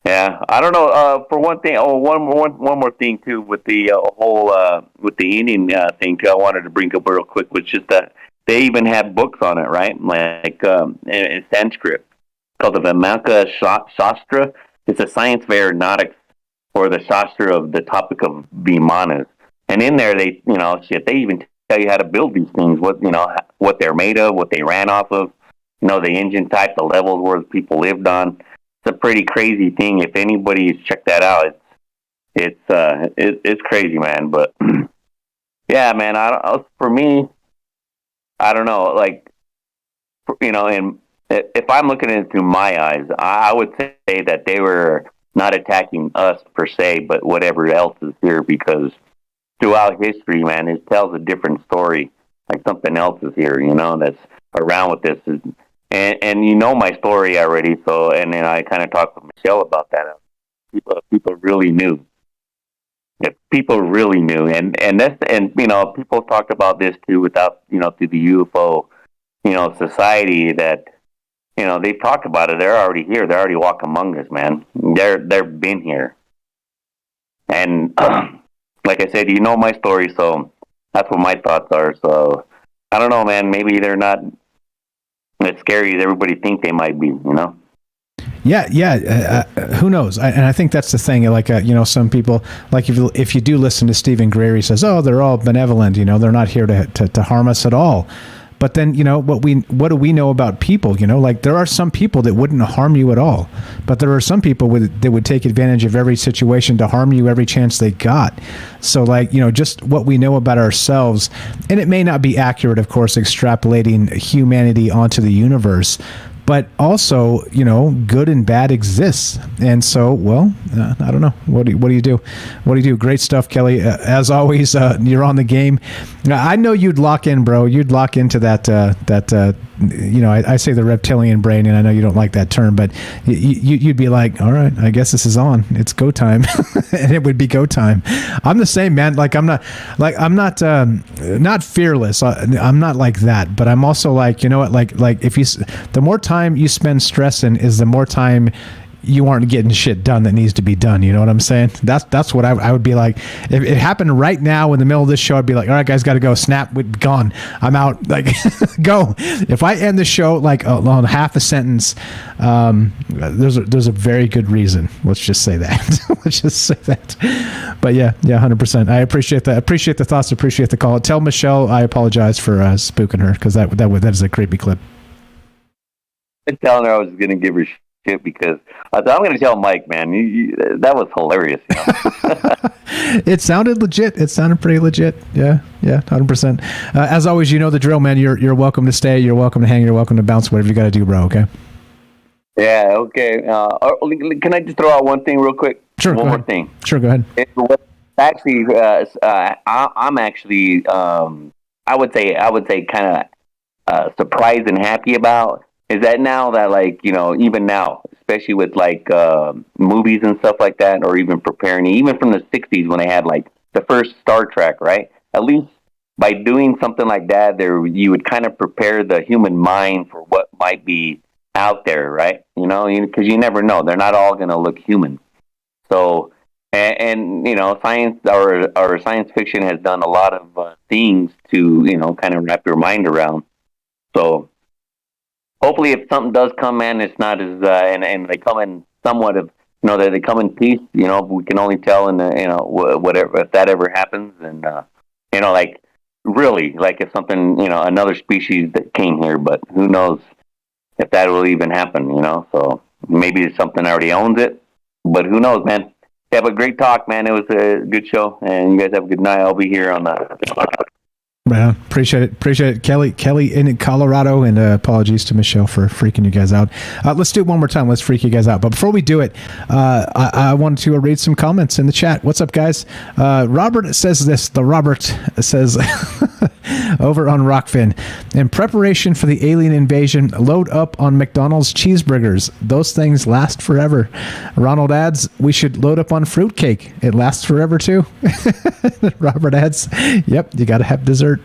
yeah, I don't know, for one thing, one more thing too, with the whole, with the Indian thing too, I wanted to bring up real quick, which is that they even have books on it, right? Like, in Sanskrit, called the Vimaka Shastra. It's a science of aeronautics, or the Shastra of the topic of Vimanas. And in there, they, they even tell you how to build these things, what they're made of, what they ran off of, the engine type, the levels where the people lived on. It's a pretty crazy thing. If anybody's checked that out, it's crazy, man. But yeah, man, for me, I don't know, like, and if I'm looking at it through my eyes, I would say that they were not attacking us per se, but whatever else is here, because throughout history, man, it tells a different story. Like something else is here, that's around with this. And my story already, so, and then I kind of talked with Michelle about that. People really knew. If people really knew, and people talked about this too, without, through the UFO, society, that, they've talked about it. They're already here. They already walk among us, man. They've been here. And like I said, my story, so that's what my thoughts are. So I don't know, man. Maybe they're not as scary as everybody think they might be. Yeah. Who knows? And I think that's the thing. Like, some people, like if you do listen to Stephen Greer, he says, "Oh, they're all benevolent. They're not here to harm us at all." But then, what do we know about people? Like there are some people that wouldn't harm you at all, but there are some people that would take advantage of every situation to harm you every chance they got. So like, just what we know about ourselves, and it may not be accurate, of course, extrapolating humanity onto the universe, but also, good and bad exists. And so, well, I don't know. What do you do? What do you do? Great stuff, Kelly. As always, you're on the game. I know you'd lock in, bro. You'd lock into that. I say the reptilian brain, and I know you don't like that term, but you'd be like, all right, I guess this is on. It's go time, and it would be go time. I'm the same, man. I'm not fearless. I'm not like that, but I'm also like, if the more time you spend stressing is the more time you aren't getting shit done that needs to be done. You know what I'm saying? That's what I would be like. If it happened right now in the middle of this show, I'd be like, all right, guys, got to go. Snap, gone. I'm out. Like, go. If I end the show on half a sentence, there's a very good reason. Let's just say that. Let's just say that. But yeah, 100%. I appreciate that. Appreciate the thoughts. Appreciate the call. Tell Michelle I apologize for spooking her, because that is a creepy clip. I'm telling her I was going to give her shit because I thought, I'm going to tell Mike, man, that was hilarious. It sounded legit. It sounded pretty legit. Yeah, 100%. As always, the drill, man. You're welcome to stay. You're welcome to hang. You're welcome to bounce. Whatever you got to do, bro. Okay. Yeah. Okay. Can I just throw out one thing real quick? Sure. One more thing. Sure. Go ahead. Actually, I'm actually, I would say, kind of surprised and happy about. Is that now that, even now, especially with, movies and stuff like that, or even preparing, even from the 60s when they had, the first Star Trek, right? At least by doing something like that, you would kind of prepare the human mind for what might be out there, right? Because you never know. They're not all going to look human. So, and science or science fiction has done a lot of things to, kind of wrap your mind around. So, hopefully, if something does come, man, it's not as and they come in somewhat of that they come in peace. We can only tell in whatever if that ever happens, and really, if something another species that came here, but who knows if that will even happen. So maybe something already owns it, but who knows, man. Yeah, but great talk, man. It was a good show, and you guys have a good night. I'll be here on the. Right on. Appreciate it. Kelly in Colorado, and apologies to Michelle for freaking you guys out. Let's do it one more time. Let's freak you guys out. But before we do it, I wanted to read some comments in the chat. What's up, guys? Robert says this. Robert says over on Rockfin, in preparation for the alien invasion, load up on McDonald's cheeseburgers. Those things last forever. Ronald adds, we should load up on fruitcake. It lasts forever too. Robert adds, yep, you got to have dessert.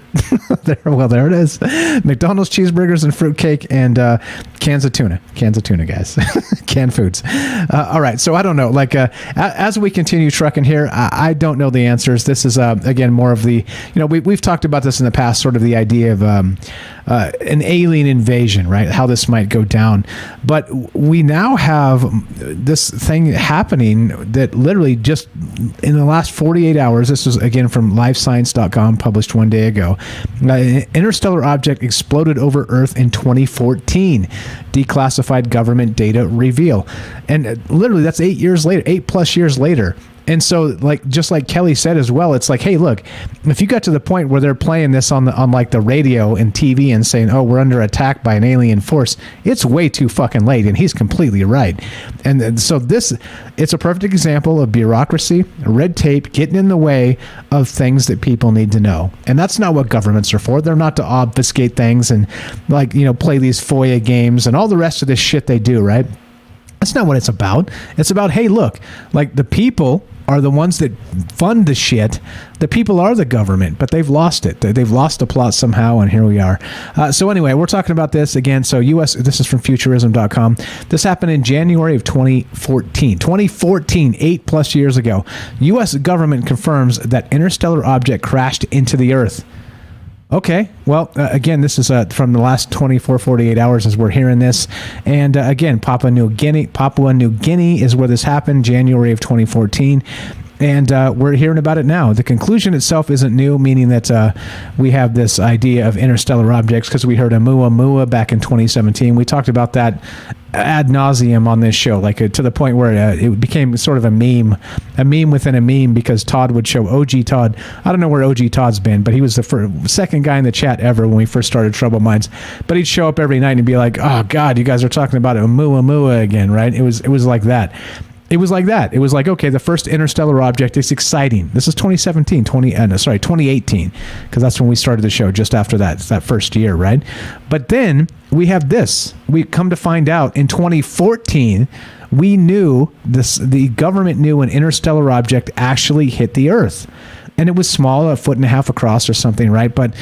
There it is. McDonald's cheeseburgers and fruitcake and cans of tuna, guys. Canned foods. All right, so I don't know. As we continue trucking here, I don't know the answers. This is again more of the we've talked about this in the past, sort of the idea of an alien invasion, right? How this might go down, but we now have this thing happening that literally just in the last 48 hours. This was again from LiveScience.com, published one day ago. An interstellar object exploded over Earth in 2014. Declassified government data reveal, and literally that's 8+ years later. And so, just like Kelly said as well, it's like, hey, look, if you got to the point where they're playing this on the radio and TV and saying, oh, we're under attack by an alien force, it's way too fucking late. And he's completely right. And so it's a perfect example of bureaucracy, red tape, getting in the way of things that people need to know. And that's not what governments are for. They're not to obfuscate things and play these FOIA games and all the rest of this shit they do, right? That's not what it's about. It's about, hey, look, the people are the ones that fund the shit. The people are the government, but they've lost it. They've lost the plot somehow, and here we are. So anyway, we're talking about this again. So this is from futurism.com. This happened in January of 2014. 8+ years ago. U.S. government confirms that interstellar object crashed into the Earth. Okay, well, again, this is from the last 48 hours as we're hearing this. And again, Papua New Guinea is where this happened, January of 2014. And we're hearing about it now. The conclusion itself isn't new, meaning that we have this idea of interstellar objects because we heard Oumuamua back in 2017. We talked about that ad nauseum on this show, like to the point where it became sort of a meme within a meme, because Todd would show OG Todd. I don't know where OG Todd's been, but he was the second guy in the chat ever when we first started Trouble Minds. But he'd show up every night and be like, "Oh God, you guys are talking about Oumuamua again, right?" It was like that. It was like that. It was like, okay, the first interstellar object is exciting. This is 2018, because that's when we started the show, just after that. It's that first year, right? But then we have this. We come to find out in 2014, we knew this. The government knew an interstellar object actually hit the Earth. And it was small, 1.5 feet across or something, right? But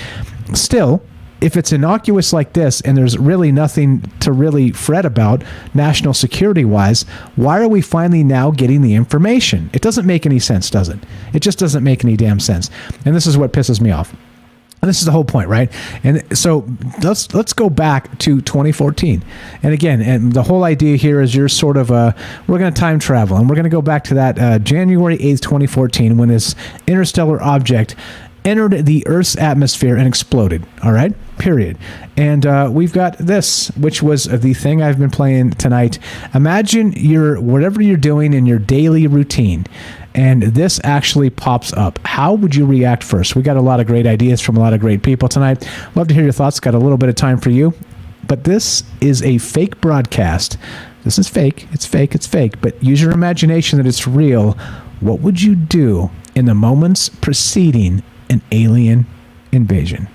still, if it's innocuous like this and there's really nothing to really fret about national security wise, why are we finally now getting the information? It doesn't make any sense, does it? It just doesn't make any damn sense. And this is what pisses me off. And this is the whole point, right? And so let's go back to 2014. And again, and the whole idea here is you're sort of we're going to time travel, and we're going to go back to that January 8th, 2014, when this interstellar object entered the Earth's atmosphere and exploded. All right, period. And we've got this, which was the thing I've been playing tonight. Imagine whatever you're doing in your daily routine, and this actually pops up. How would you react first? We got a lot of great ideas from a lot of great people tonight. Love to hear your thoughts. Got a little bit of time for you. But this is a fake broadcast. This is fake. It's fake. It's fake. But use your imagination that it's real. What would you do in the moments preceding an alien invasion?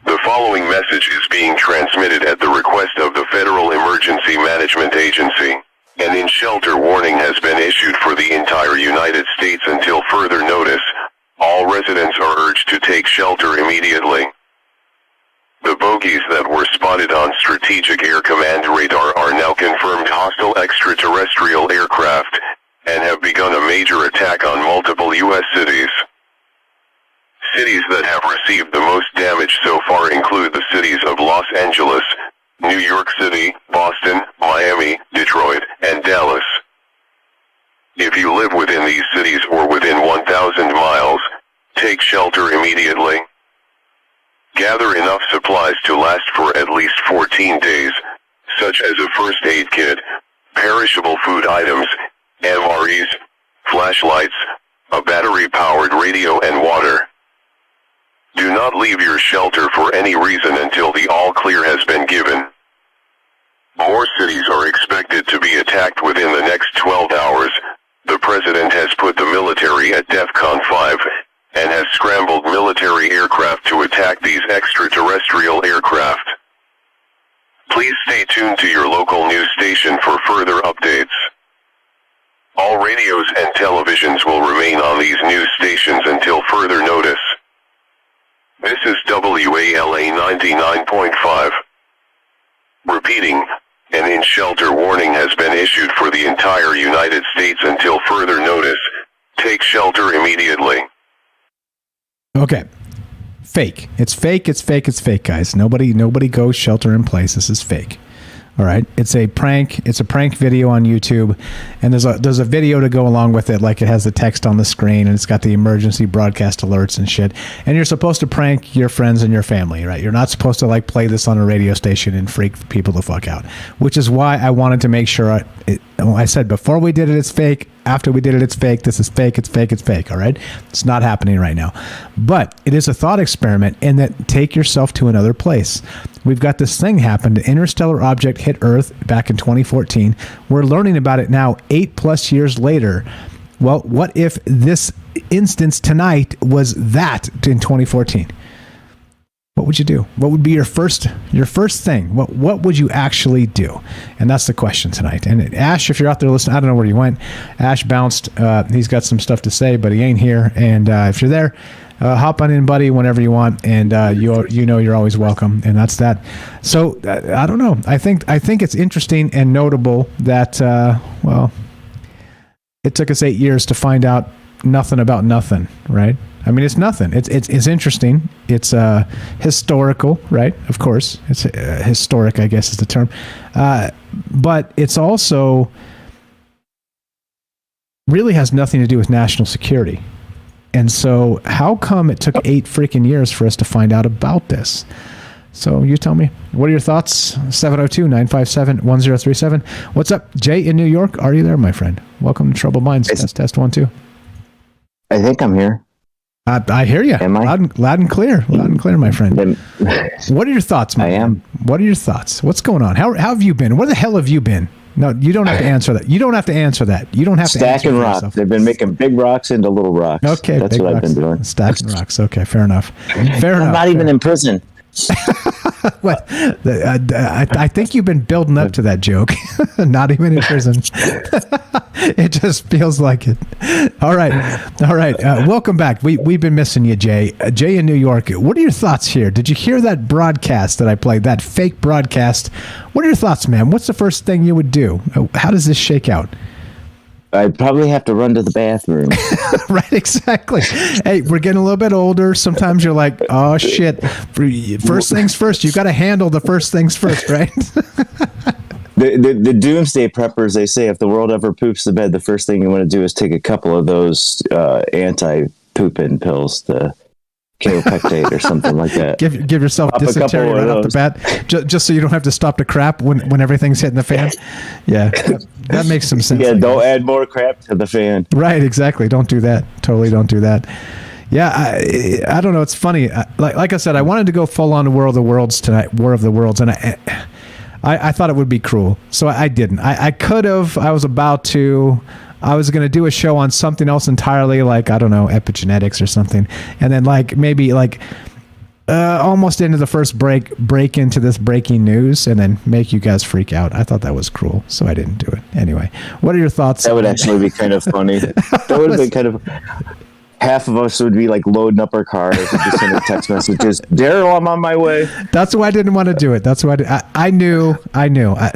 The following message is being transmitted at the request of the Federal Emergency Management Agency. An in-shelter warning has been issued for the entire United States until further notice. All residents are urged to take shelter immediately. The bogies that were spotted on Strategic Air Command radar are now confirmed hostile extraterrestrial aircraft, and have begun a major attack on multiple U.S. cities. Cities that have received the most damage so far include the cities of Los Angeles, New York City, Boston, Miami, Detroit, and Dallas. If you live within these cities or within 1,000 miles, take shelter immediately. Gather enough supplies to last for at least 14 days, such as a first aid kit, perishable food items, MREs, flashlights, a battery-powered radio, and water. Do not leave your shelter for any reason until the all-clear has been given. More cities are expected to be attacked within the next 12 hours. The President has put the military at DEFCON 5, and has scrambled military aircraft to attack these extraterrestrial aircraft. Please stay tuned to your local news station for further updates. All radios and televisions will remain on these news stations until further notice. This is WALA 99.5. Repeating, an in-shelter warning has been issued for the entire United States until further notice. Take shelter immediately. Okay. Fake. It's fake. It's fake. It's fake, guys. Nobody goes shelter in place. This is fake. All right. It's a prank. It's a prank video on YouTube, and there's a video to go along with it, like it has the text on the screen, and it's got the emergency broadcast alerts and shit. And you're supposed to prank your friends and your family, right? You're not supposed to like play this on a radio station and freak people the fuck out, which is why I wanted to make sure I said before we did it, it's fake. After we did it, it's fake. This is fake. It's fake. It's fake. All right. It's not happening right now, but it is a thought experiment, and that take yourself to another place. We've got this thing happened. An interstellar object hit Earth back in 2014. We're learning about it now 8+ years later. Well, what if this instance tonight was that in 2014? What would you do? What would be your first thing? What would you actually do? And that's the question tonight. And Ash, if you're out there listening, I don't know where you went. Ash bounced. He's got some stuff to say, but he ain't here. And if you're there, hop on in, buddy, whenever you want. And you're always welcome. And that's that. So I don't know. I think it's interesting and notable that it took us 8 years to find out nothing about nothing, right? I mean, it's nothing. It's interesting. It's historical, right? Of course, it's historic, I guess is the term. But it's also really has nothing to do with national security. And so how come it took 8 freaking years for us to find out about this? So you tell me, what are your thoughts? 702-957-1037. What's up, Jay in New York? Are you there, my friend? Welcome to Troubled Minds. Test 1 2. I think I'm here. I hear you. Am I? Loud and clear. Loud and clear, my friend. What are your thoughts, my friend? What are your thoughts? What's going on? How have you been? Where the hell have you been? No, you don't have to answer that. You don't have to answer that. You don't have to stacking answer rocks. Yourself. They've been making big rocks into little rocks. Okay, that's what I've been doing. Stacking rocks. Okay, fair enough. Fair enough. I'm not even in prison. What? I think you've been building up to that joke. Not even in prison. It just feels like it. All right. Welcome back. We've been missing you, Jay. Jay in New York. What are your thoughts here? Did you hear that broadcast that I played? That fake broadcast? What are your thoughts, man? What's the first thing you would do? How does this shake out? I'd probably have to run to the bathroom. Right, exactly. Hey, we're getting a little bit older. Sometimes you're like, oh, shit. First things first. You got to handle the first things first, right? The doomsday preppers, they say if the world ever poops the bed, the first thing you want to do is take a couple of those anti-pooping pills to kaopectate or something like that. Give yourself dysentery right off the bat, just so you don't have to stop to crap when everything's hitting the fan. Yeah, that makes some sense. Yeah, don't add more crap to the fan. Right, exactly. Don't do that. Totally don't do that. Yeah, I don't know. It's funny. Like I said, I wanted to go full on War of the Worlds tonight, War of the Worlds, and I thought it would be cruel, so I didn't. I could have. I was about to. I was going to do a show on something else entirely, like, I don't know, epigenetics or something. And then maybe almost into the first break into this breaking news and then make you guys freak out. I thought that was cruel, so I didn't do it. Anyway, what are your thoughts? That would actually be kind of funny. That would have been kind of... Half of us would be loading up our cars and just sending text messages. Daryl, I'm on my way. That's why I didn't want to do it. That's why I knew. I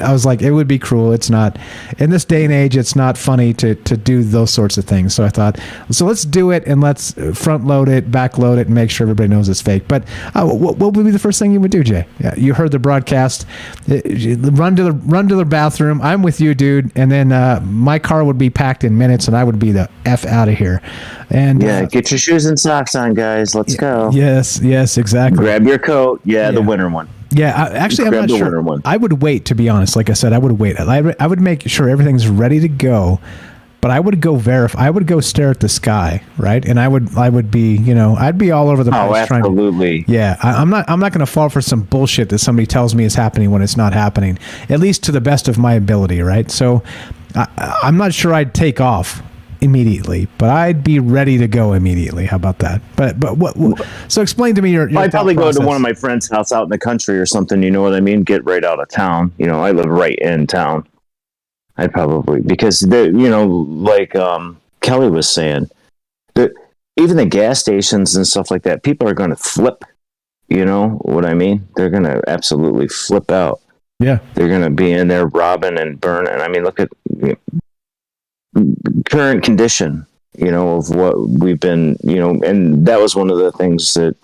was like, it would be cruel. It's not, in this day and age, it's not funny to do those sorts of things. So I thought, so let's do it and let's front load it, back load it, and make sure everybody knows it's fake. But what would be the first thing you would do, Jay? Yeah, you heard the broadcast. Run to the bathroom. I'm with you, dude. And then my car would be packed in minutes, and I would be the F out of here. And get your shoes and socks on, guys. Let's go. Yes, exactly. Grab your coat. Yeah, the winter one. Yeah, actually, I'm not sure. I would wait, to be honest. Like I said, I would wait. I would make sure everything's ready to go, but I would go verify. I would go stare at the sky, right? And I would be, I'd be all over the place. Oh, absolutely. I'm not going to fall for some bullshit that somebody tells me is happening when it's not happening. At least to the best of my ability, right? So, I'm not sure I'd take off immediately, but I'd be ready to go immediately. How about that? But what? So explain to me your I'd probably process. go to one of my friends' house out in the country or something. You know what I mean? Get right out of town. I live right in town. I'd probably, because Kelly was saying, that even the gas stations and stuff like that, people are going to flip. You know what I mean? They're going to absolutely flip out. Yeah, they're going to be in there robbing and burning. I mean, look at current condition, of what we've been, and that was one of the things that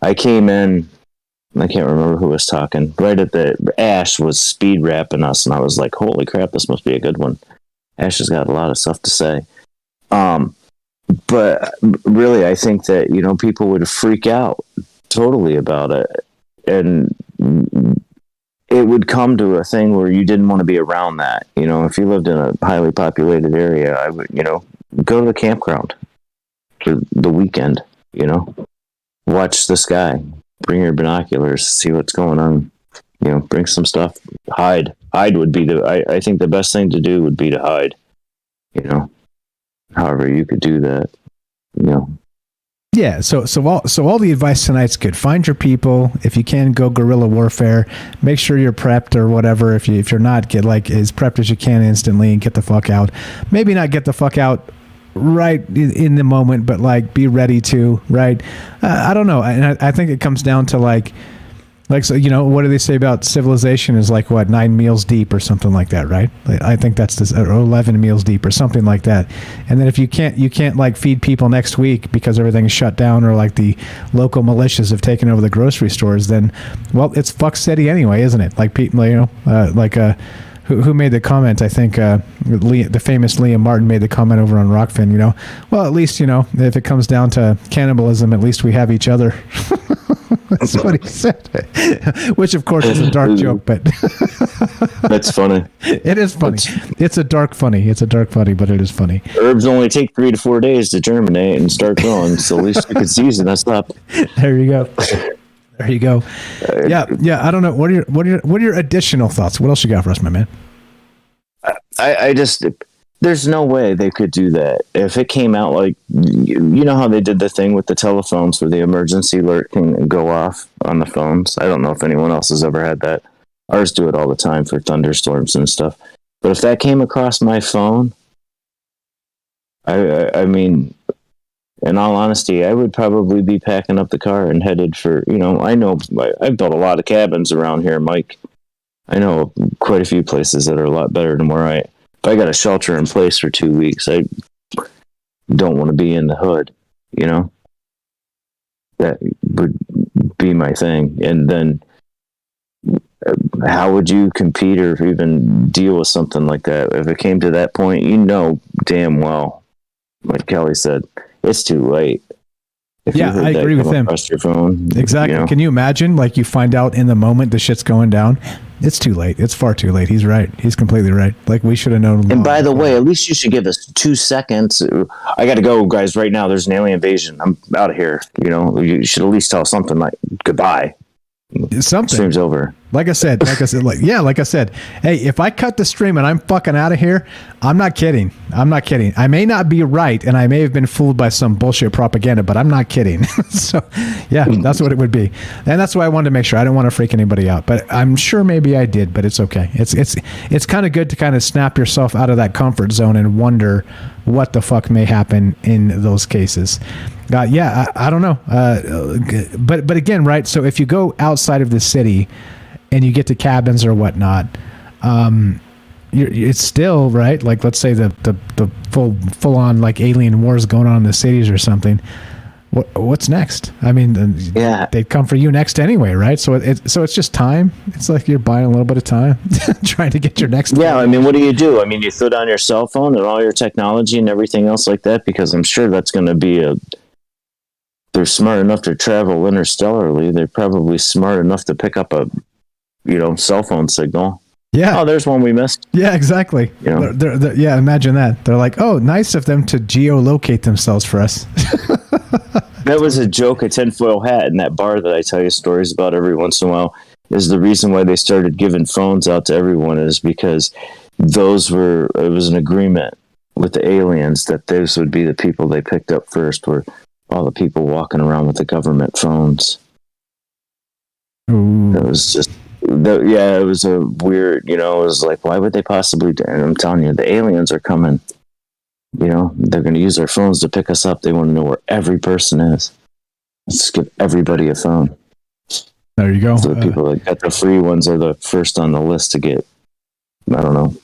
I came in. I can't remember who was talking. Right at the Ash was speed rapping us, and I was like, "Holy crap, this must be a good one." Ash has got a lot of stuff to say. But really, I think that people would freak out totally about it, and it would come to a thing where you didn't want to be around that. If you lived in a highly populated area, I would, go to the campground for the weekend, watch the sky, bring your binoculars, see what's going on, bring some stuff, hide would be I think the best thing to do would be to hide, however you could do that, Yeah, so all the advice tonight's good. Find your people. If you can, go guerrilla warfare. Make sure you're prepped or whatever. If you're not, get as prepped as you can instantly and get the fuck out. Maybe not get the fuck out right in the moment, but be ready to, right? I don't know. And I think it comes down to so, what do they say about civilization is 9 meals deep or something like that, right? I think that's this, or 11 meals deep or something like that. And then if you can't feed people next week because everything's shut down or the local militias have taken over the grocery stores, then, well, it's fuck city anyway, isn't it? People, who made the comment. I think the famous Liam Martin made the comment over on Rockfin. Well, at least if it comes down to cannibalism, at least we have each other. That's what he said. Which, of course, is a dark joke, but that's funny. It is funny. It's a dark funny. It's a dark funny, but it is funny. Herbs only take 3 to 4 days to germinate and start growing, so at least you can season us up. There you go. There you go. Yeah. I don't know. What are your additional thoughts? What else you got for us, my man? I just, there's no way they could do that. If it came out like, you know how they did the thing with the telephones where the emergency alert can go off on the phones? I don't know if anyone else has ever had that. Ours do it all the time for thunderstorms and stuff. But if that came across my phone, I mean, in all honesty, I would probably be packing up the car and headed for, I know I've built a lot of cabins around here, Mike. I know quite a few places that are a lot better than where if I got a shelter in place for 2 weeks, I don't want to be in the hood, That would be my thing. And then how would you compete or even deal with something like that? If it came to that point, damn well, like Kelly said, it's too late. Yeah, I agree with him. Your phone, exactly. Can you imagine? Like you find out in the moment the shit's going down. It's too late. It's far too late. He's right. He's completely right. Like we should have known. And by the way, at least you should give us 2 seconds. I got to go, guys. Right now, there's an alien invasion. I'm out of here. You should at least tell something like goodbye. Something. Stream's over. Like I said, hey, if I cut the stream and I'm fucking out of here, I'm not kidding. I may not be right, and I may have been fooled by some bullshit propaganda, but I'm not kidding. So, yeah, that's what it would be, and that's why I wanted to make sure. I don't want to freak anybody out, but I'm sure maybe I did, but it's okay. It's kind of good to kind of snap yourself out of that comfort zone and wonder what the fuck may happen in those cases. I don't know, but again, right? So if you go outside of the city and you get to cabins or whatnot, it's still right. Like let's say the full on like alien wars going on in the cities or something. What's next? I mean, they'd come for you next anyway, right? So it's just time. It's like you're buying a little bit of time, trying to get your next. Yeah, I mean, what do? I mean, you throw down your cell phone and all your technology and everything else like that, because I'm sure that's going to be they're smart enough to travel interstellarly. They're probably smart enough to pick up a, cell phone signal. Yeah. Oh, there's one we missed. Yeah, exactly. Yeah, imagine that. They're like, oh, nice of them to geolocate themselves for us. That was a joke, a tinfoil hat in that bar that I tell you stories about every once in a while. Is the reason why they started giving phones out to everyone is because it was an agreement with the aliens that those would be the people they picked up first, were all the people walking around with the government phones. Ooh. It was just, it was a weird, it was like, why would they possibly do? And I'm telling you, the aliens are coming. They're going to use their phones to pick us up. They want to know where every person is. Let's give everybody a phone. There you go. So the people that got the free ones are the first on the list to get, I don't know,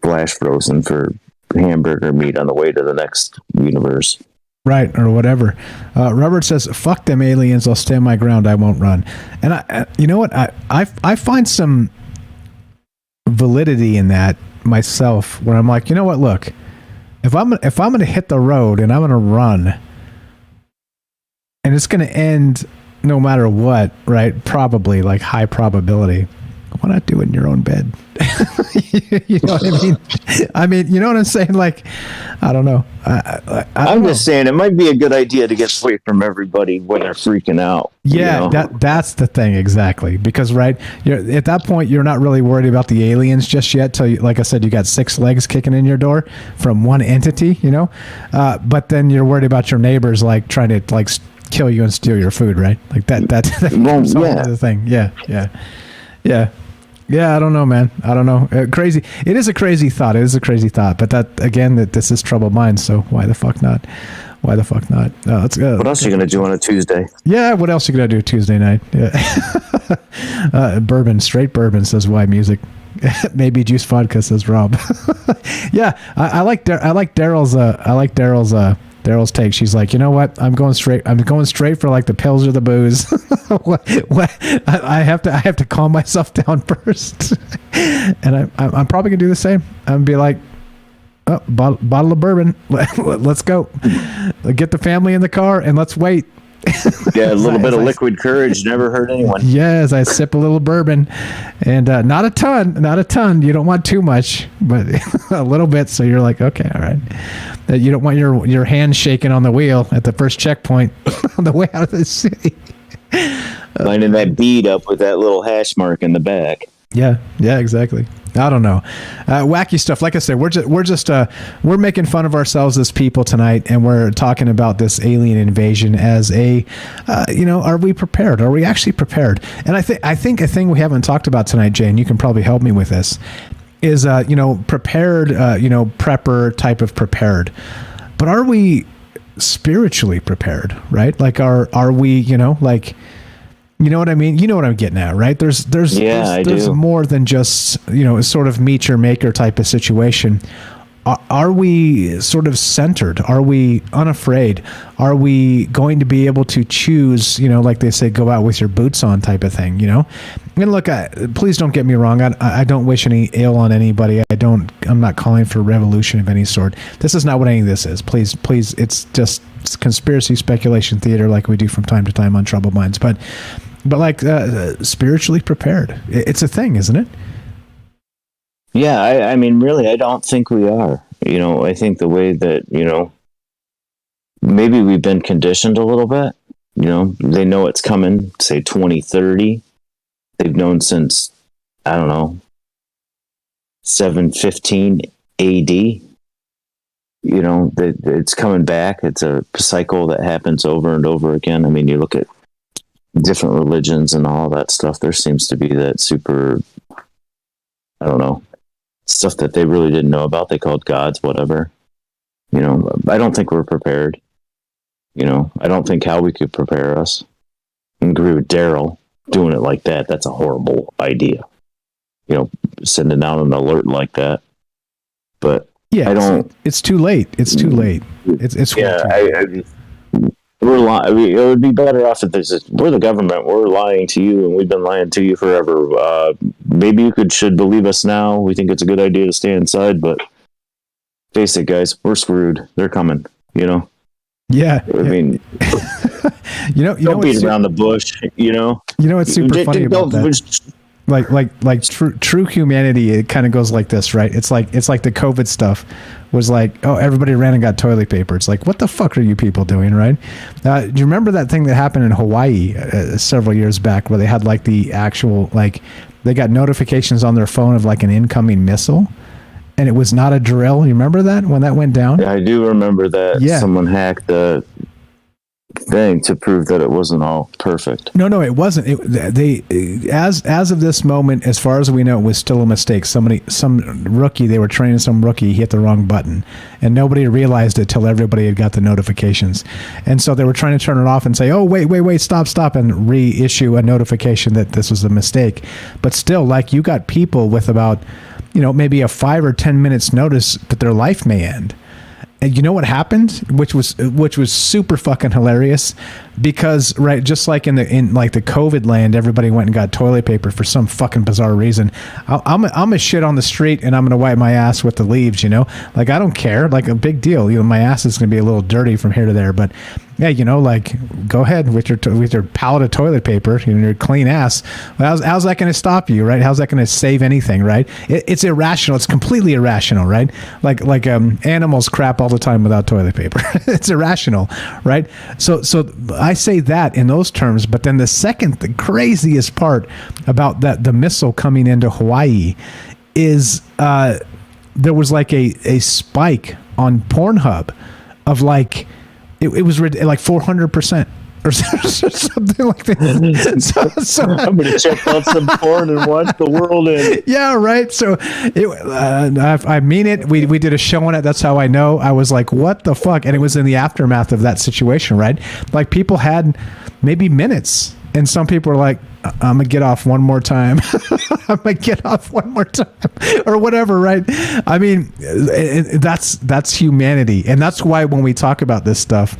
flash frozen for hamburger meat on the way to the next universe. Right, or whatever. Robert says, fuck them aliens, I'll stand my ground, I won't run. And you know what? I find some validity in that myself, where I'm like, you know what, look, if I'm going to hit the road and I'm going to run, and it's going to end no matter what, right? Probably, like high probability. Why not do it in your own bed? You know what I mean? I mean, you know what I'm saying? Like, I don't know. I'm just saying it might be a good idea to get away from everybody when they're freaking out. Yeah, that's the thing, exactly. Because right, at that point, you're not really worried about the aliens just yet. Till, like I said, you got 6 legs kicking in your door from one entity. But then you're worried about your neighbors, like trying to like kill you and steal your food, right? Like that's the thing. Yeah. Yeah, I don't know, man. I don't know. Crazy. It is a crazy thought. But that, again, this is troubled minds. So why the fuck not? Let's go. What else are you going to do on a Tuesday? Yeah, what else are you going to do Tuesday night? Yeah. Bourbon, straight bourbon, says why music. Maybe juice vodka, says Rob. Yeah, I like Daryl's Daryl's take. She's like, you know what? I'm going straight for like the pills or the booze. what? I have to calm myself down first. And I'm probably gonna do the same. I'm gonna be like, oh, bottle of bourbon. Let's go. Get the family in the car and let's wait. Yeah, a little bit of liquid courage never hurt anyone. Yes, I sip a little bourbon, and not a ton. You don't want too much, but a little bit. So you're like, okay, all right. You don't want your hand shaking on the wheel at the first checkpoint on the way out of the city. Lining that bead up with that little hash mark in the back. Yeah, exactly. I don't know. Wacky stuff. Like I said, we're making fun of ourselves as people tonight, and we're talking about this alien invasion as are we prepared? Are we actually prepared? And I think a thing we haven't talked about tonight, Jane, you can probably help me with this, is prepared, prepper type of prepared. But are we spiritually prepared, right? Like are we, you know what I mean? You know what I'm getting at, right? There's more than just, sort of meet your maker type of situation. Are we sort of centered? Are we unafraid? Are we going to be able to choose, like they say, go out with your boots on type of thing, And look, please don't get me wrong. I don't wish any ill on anybody. I'm not calling for revolution of any sort. This is not what any of this is. Please, it's just conspiracy speculation theater like we do from time to time on Troubled Minds. But like spiritually prepared. It's a thing, isn't it? Yeah, I mean, really, I don't think we are. I think the way that, maybe we've been conditioned a little bit. They know it's coming, say 2030. They've known since, I don't know, 715 AD. That it's coming back. It's a cycle that happens over and over again. I mean, you look at different religions and all that stuff. There seems to be that super, I don't know, stuff that they really didn't know about. They called gods, whatever. I don't think we're prepared. I don't think how we could prepare us. I agree with Daryl. Doing it like that, that's a horrible idea. Sending out an alert like that. But yeah, I don't. It's too late. It's too late. It's we're lying. It would be better off if we're the government. We're lying to you, and we've been lying to you forever. Maybe you should believe us now. We think it's a good idea to stay inside, but face it, guys, we're screwed. They're coming. Yeah. I mean, don't beat around the bush. What's super funny about that? Like true humanity, it kind of goes like this, right? It's like the COVID stuff was like, oh, everybody ran and got toilet paper. It's like, what the fuck are you people doing, right? Do you remember that thing that happened in Hawaii several years back where they had like the actual, like they got notifications on their phone of like an incoming missile, and it was not a drill? You remember that when that went down? I do remember that. Yeah. Someone hacked the thing to prove that it wasn't all perfect. No, it wasn't. As of this moment, as far as we know, it was still a mistake. Some rookie, they were training some rookie, hit the wrong button, and nobody realized it till everybody had got the notifications. And so they were trying to turn it off and say, oh, wait, stop, and reissue a notification that this was a mistake. But still, like, you got people with about, maybe a 5 or 10 minutes notice that their life may end. And you know what happened, which was super fucking hilarious, because right, just like in like the COVID land, everybody went and got toilet paper for some fucking bizarre reason. I'm a shit on the street and I'm gonna wipe my ass with the leaves, like I don't care, like a big deal. My ass is gonna be a little dirty from here to there, but yeah, like go ahead with your pallet of toilet paper, your clean ass. Well, how's that going to stop you, right? How's that going to save anything, right? It's irrational. It's completely irrational, right? Like animals crap all the time without toilet paper. It's irrational, right? So I say that in those terms, but then the craziest part about the missile coming into Hawaii is there was like a spike on Pornhub of like. It was like 400% or something like that. So I'm going to check out some porn and watch the world end. Yeah, right. So I mean it. We did a show on it. That's how I know. I was like, what the fuck? And it was in the aftermath of that situation, right? Like people had maybe minutes. And some people were like, I'm gonna get off one more time. I'm gonna get off one more time, or whatever, right? I mean, that's humanity, and that's why when we talk about this stuff,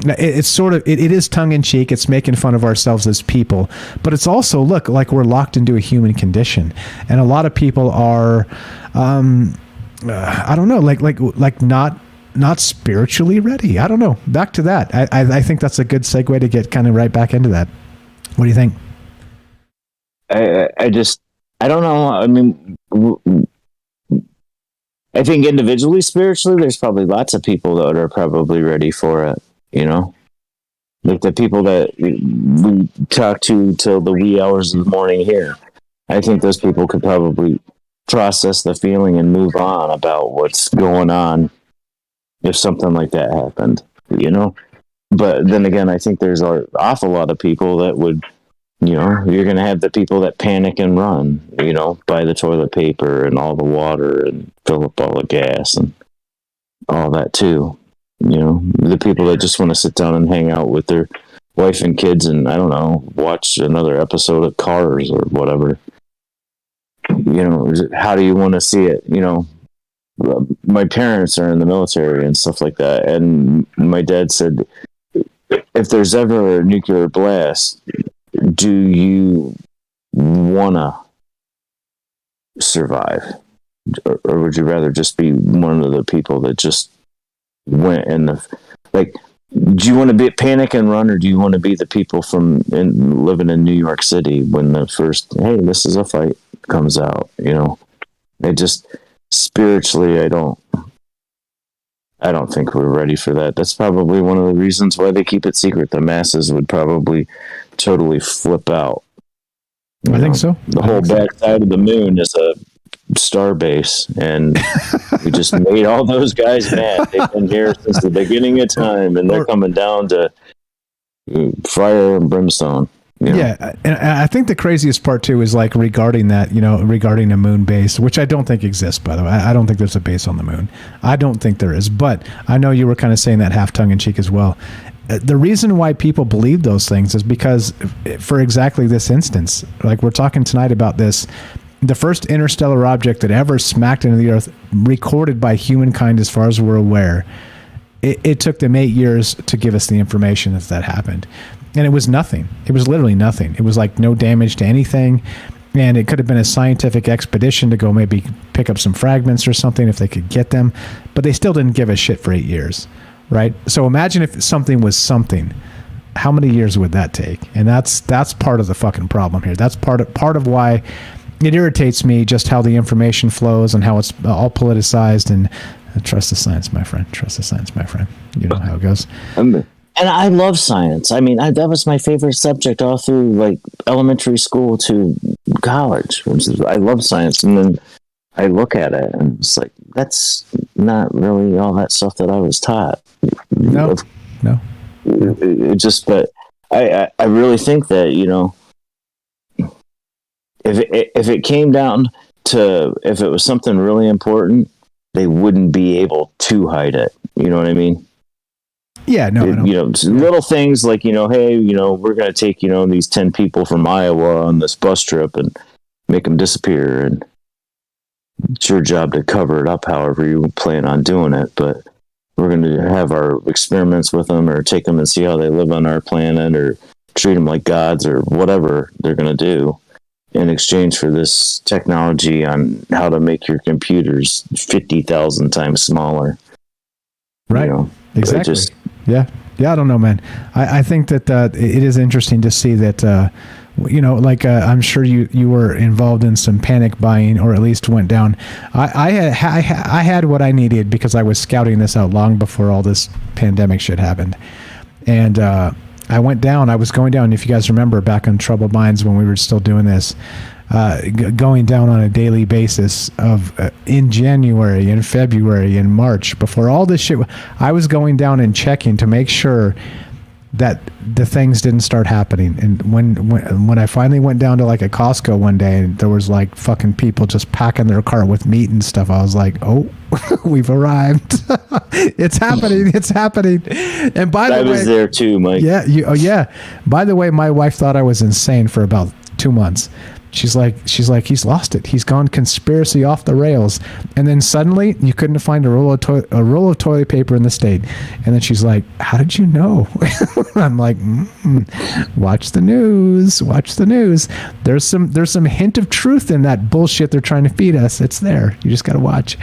it's sort of it is tongue in cheek. It's making fun of ourselves as people, but it's also look like we're locked into a human condition, and a lot of people are, I don't know, like not spiritually ready. I don't know. Back to that. I think that's a good segue to get kind of right back into that. What do you think? I don't know. I mean, I think individually, spiritually, there's probably lots of people that are probably ready for it, you know? Like the people that we talk to till the wee hours of the morning here. I think those people could probably process the feeling and move on about what's going on if something like that happened, you know? But then again, I think there's an awful lot of people that would, you know, you're going to have the people that panic and run, you know, buy the toilet paper and all the water and fill up all the gas and all that too. You know, the people that just want to sit down and hang out with their wife and kids and, I don't know, watch another episode of Cars or whatever. You know, how do you want to see it? You know, my parents are in the military and stuff like that. And my dad said, if there's ever a nuclear blast, do you want to survive? Or would you rather just be one of the people that just went in the, like, do you want to be panic and run, or do you want to be the people living in New York City when the first, hey, this is a fight comes out, you know? It just, spiritually, I don't think we're ready for that. That's probably one of the reasons why they keep it secret. The masses would probably totally flip out. I think so. The whole backside of the moon is a star base, and we just made all those guys mad. They've been here since the beginning of time, and they're coming down to fire and brimstone. You know? Yeah, and I think the craziest part too is like regarding that, you know, regarding a moon base, which I don't think exists, by the way. I don't think there's a base on the moon. I don't think there is, but I know you were kind of saying that half tongue in cheek as well. The reason why people believe those things is because, for exactly this instance, like we're talking tonight about this, the first interstellar object that ever smacked into the Earth, recorded by humankind as far as we're aware, it took them 8 years to give us the information that happened. And it was nothing. It was literally nothing. It was like no damage to anything. And it could have been a scientific expedition to go maybe pick up some fragments or something if they could get them. But they still didn't give a shit for 8 years, right? So imagine if something was something. How many years would that take? And that's part of the fucking problem here. That's part of why it irritates me, just how the information flows and how it's all politicized. And trust the science, my friend. Trust the science, my friend. You know how it goes. And I love science. I mean, that was my favorite subject all through like elementary school to college. I love science. And then I look at it and it's like, that's not really all that stuff that I was taught. No. It just, but I really think that, you know, if it came down to, if it was something really important, they wouldn't be able to hide it. You know what I mean? Yeah, no, you know, little things like, you know, hey, you know, we're going to take, you know, these 10 people from Iowa on this bus trip and make them disappear. And it's your job to cover it up however you plan on doing it. But we're going to have our experiments with them or take them and see how they live on our planet or treat them like gods or whatever they're going to do in exchange for this technology on how to make your computers 50,000 times smaller. Right. You know, exactly. Yeah, I don't know, man. I think that it is interesting to see that, you know, like I'm sure you were involved in some panic buying, or at least went down. I had what I needed because I was scouting this out long before all this pandemic shit happened, and I went down. I was going down. If you guys remember back on Troubled Minds when we were still doing this. Going down on a daily basis of in January and February and March before all this shit, I was going down and checking to make sure that the things didn't start happening. And when I finally went down to like a Costco one day and there was like fucking people just packing their cart with meat and stuff, I was like, oh, we've arrived. It's happening. It's happening. And by the way, I was there too, Mike. Yeah. Yeah. By the way, my wife thought I was insane for about 2 months. She's like, he's lost it. He's gone conspiracy off the rails. And then suddenly, you couldn't find a roll of toilet paper in the state. And then she's like, how did you know? I'm like, watch the news. Watch the news. There's some hint of truth in that bullshit they're trying to feed us. It's there. You just got to watch.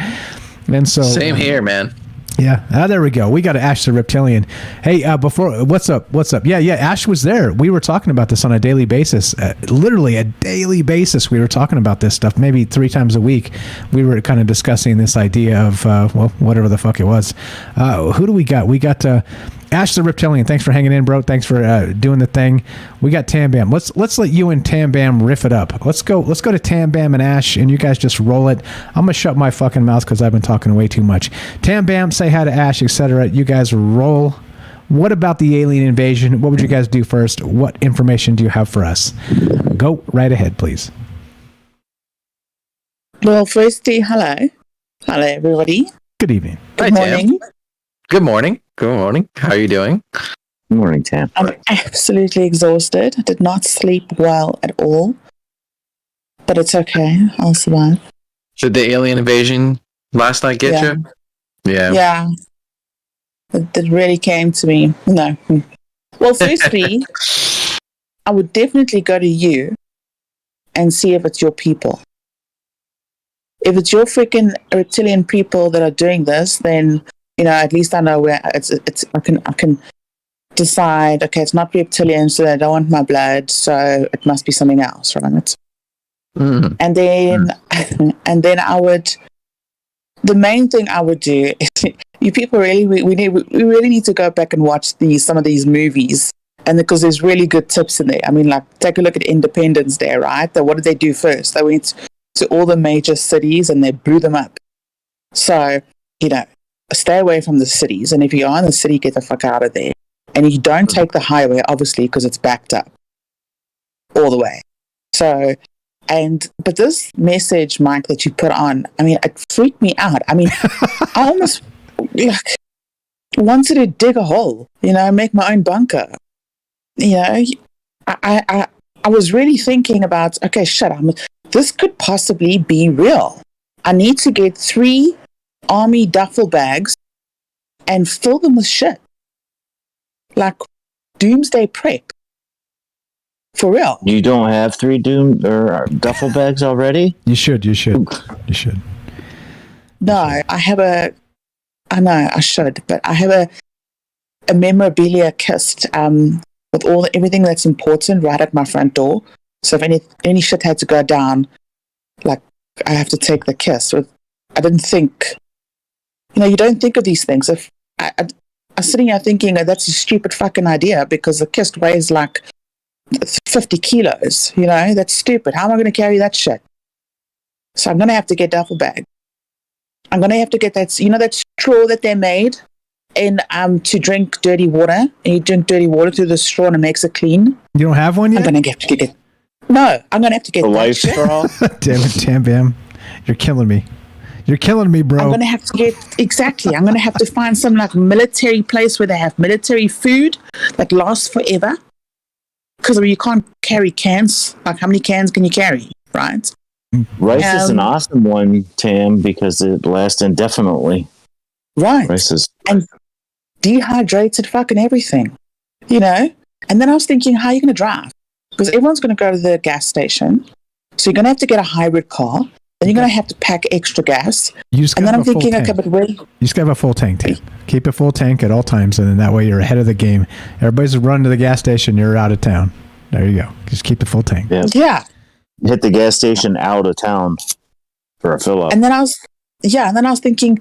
And so same here, man. Yeah, there we go. We got Ash the Reptilian. Hey, before, what's up? Yeah, Ash was there. We were talking about this on a daily basis, literally a daily basis. We were talking about this stuff, maybe 3 times a week. We were kind of discussing this idea of, whatever the fuck it was. Who do we got? We got Ash the Reptilian. Thanks for hanging in, bro. Thanks for doing the thing. We got Tam Bam. Let's let you and Tam Bam riff it up. Let's go to Tam Bam and Ash, and you guys just roll it. I'm gonna shut my fucking mouth because I've been talking way too much. Tam Bam, say hi to Ash, etc. You guys roll. What about the alien invasion? What would you guys do first? What information do you have for us? Go right ahead, please. Well, firstly, hello everybody. Good evening. Good morning. Tam. Good morning. Good morning. How are you doing? Good morning, Tam. I'm absolutely exhausted. I did not sleep well at all. But it's okay. I'll survive. Did the alien invasion last night get you? Yeah. Yeah. It really came to me. No. Well, firstly, I would definitely go to you and see if it's your people. If it's your freaking reptilian people that are doing this, then at least I know where it's. I can decide. Okay, it's not reptilian, so they don't want my blood. So it must be something else, right? Mm. And then I would. The main thing I would do is you people really we really need to go back and watch some of these movies, and because there's really good tips in there. I mean, like take a look at Independence Day, right? What did they do first? They went to all the major cities and they blew them up. So stay away from the cities, and if you are in the city, get the fuck out of there. And you don't take the highway, obviously, because it's backed up all the way. So, but this message, Mike, that you put on, I mean, it freaked me out. I mean, I almost wanted to dig a hole, make my own bunker. I was really thinking about, okay, this could possibly be real. I need to get 3 army duffel bags and fill them with shit. Like doomsday prep. For real. You don't have 3 duffel bags already? You should. No, I know I should, but I have a memorabilia kist with everything that's important right at my front door. So if any shit had to go down, like I have to take the kist. I didn't think, you don't think of these things. If I'm sitting here thinking that's a stupid fucking idea because the kist weighs like 50 kilos, that's stupid. How am I going to carry that shit? So I'm going to have to get duffel bag. I'm going to have to get that, that straw that they made to drink dirty water, and you drink dirty water through the straw and it makes it clean. You don't have one yet? I'm going to have to get No, I'm going to have to get the that life shit. straw. Damn it, Tam Bam. You're killing me. You're killing me, bro. I'm going to have to get, exactly. I'm going to have to find some like military place where they have military food that lasts forever. Because you can't carry cans. Like how many cans can you carry, right? Rice is an awesome one, Tam, because it lasts indefinitely. Right. Rice is... And dehydrated fucking everything, And then I was thinking, how are you going to drive? Because everyone's going to go to the gas station. So you're going to have to get a hybrid car. Then you're going to have to pack extra gas. And then I'm thinking, okay, but where? You just got to have a full tank, Tam. Keep a full tank at all times, and then that way you're ahead of the game. Everybody's running to the gas station, you're out of town. There you go. Just keep the full tank. Yeah. Hit the gas station out of town for a fill up. And then I was thinking,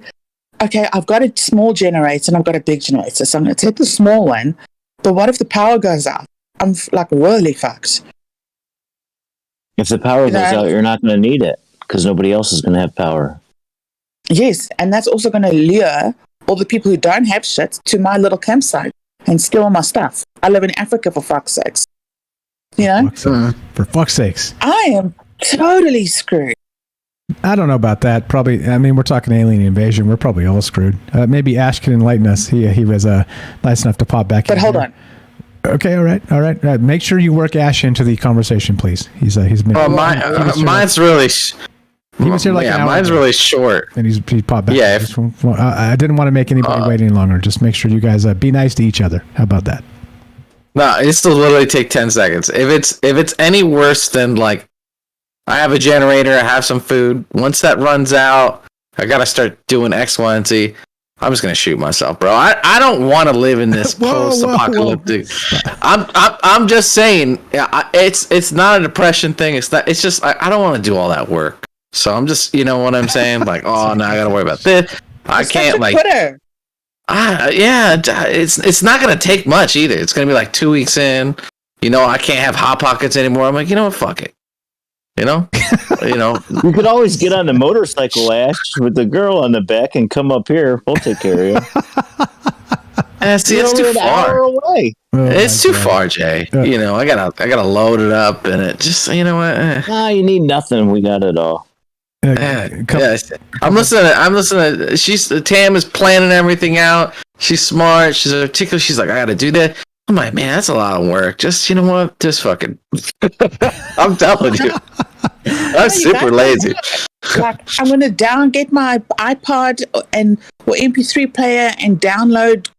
okay, I've got a small generator and I've got a big generator. So I'm going to take the small one. But what if the power goes out? I'm like really fucked. If the power goes out, you're not going to need it because nobody else is going to have power. Yes, and that's also going to lure all the people who don't have shit to my little campsite and steal all my stuff. I live in Africa, for fuck's sakes. For fuck's sakes. I am totally screwed. I don't know about that. Probably, I mean, we're talking alien invasion. We're probably all screwed. Maybe Ash can enlighten us. He was nice enough to pop back in. But hold on. Okay, all right. Make sure you work Ash into the conversation, please. He's been. Oh, mine's really. He was here like an hour mine's ago, really short. and he popped back. Yeah, I didn't want to make anybody wait any longer. Just make sure you guys be nice to each other. How about that? No, it's will literally take 10 seconds. If it's any worse than like, I have a generator, I have some food. Once that runs out, I gotta start doing X, Y, and Z. I'm just gonna shoot myself, bro. I don't want to live in this post-apocalyptic. I'm just saying, it's not a depression thing. It's just I don't want to do all that work. So I'm just, you know what I'm saying? Like, oh, now I gotta worry about this. I can't like. Twitter. Yeah, it's not gonna take much either. It's gonna be like 2 weeks in. You know, I can't have hot pockets anymore. I'm like, you know what? Fuck it. You know. You could always get on the motorcycle, Ash, with the girl on the back, and come up here. We'll take care of you. See, it's too far away. It's too far, Jay. You know, I gotta load it up, and it just, you know what? Nah, you need nothing. We got it all. I'm listening. Tam is planning everything out. She's smart. She's articulate. She's like, I gotta do that. I'm like, man, that's a lot of work. Just, you know what? Just fucking. I'm telling you. I'm super lazy. Like, I'm going to get my iPod or MP3 player and download,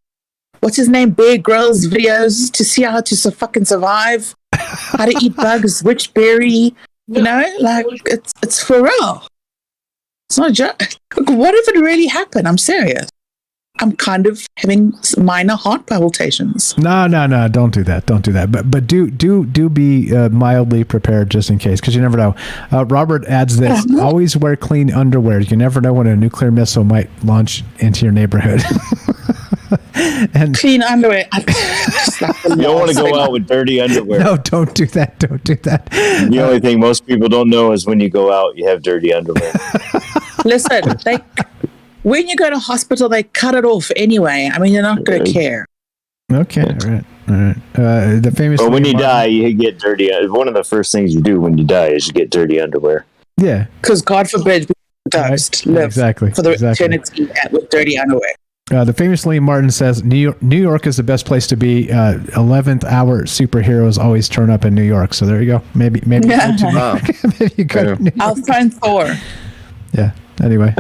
what's his name, Bear Grylls videos to see how to fucking survive, how to eat bugs, which berry, you know? Like, it's for real. It's not a joke. What if it really happened? I'm serious. I'm kind of having minor heart palpitations. No, don't do that. But do be mildly prepared just in case, because you never know. Robert adds this: always wear clean underwear. You never know when a nuclear missile might launch into your neighborhood. And clean underwear. You don't want to go out with dirty underwear. No, don't do that. The only thing most people don't know is when you go out, you have dirty underwear. Listen, when you go to hospital, they cut it off anyway. I mean, you're not going to care. Okay, all right. The famous. But when you die, you get dirty. One of the first things you do when you die is you get dirty underwear. Yeah. Because God forbid we don't live for the eternity with dirty underwear. The famous Liam Martin says, New York is the best place to be. 11th hour superheroes always turn up in New York. So there you go. Maybe Yeah. maybe you go to New York. I'll find Thor. Yeah. Anyway,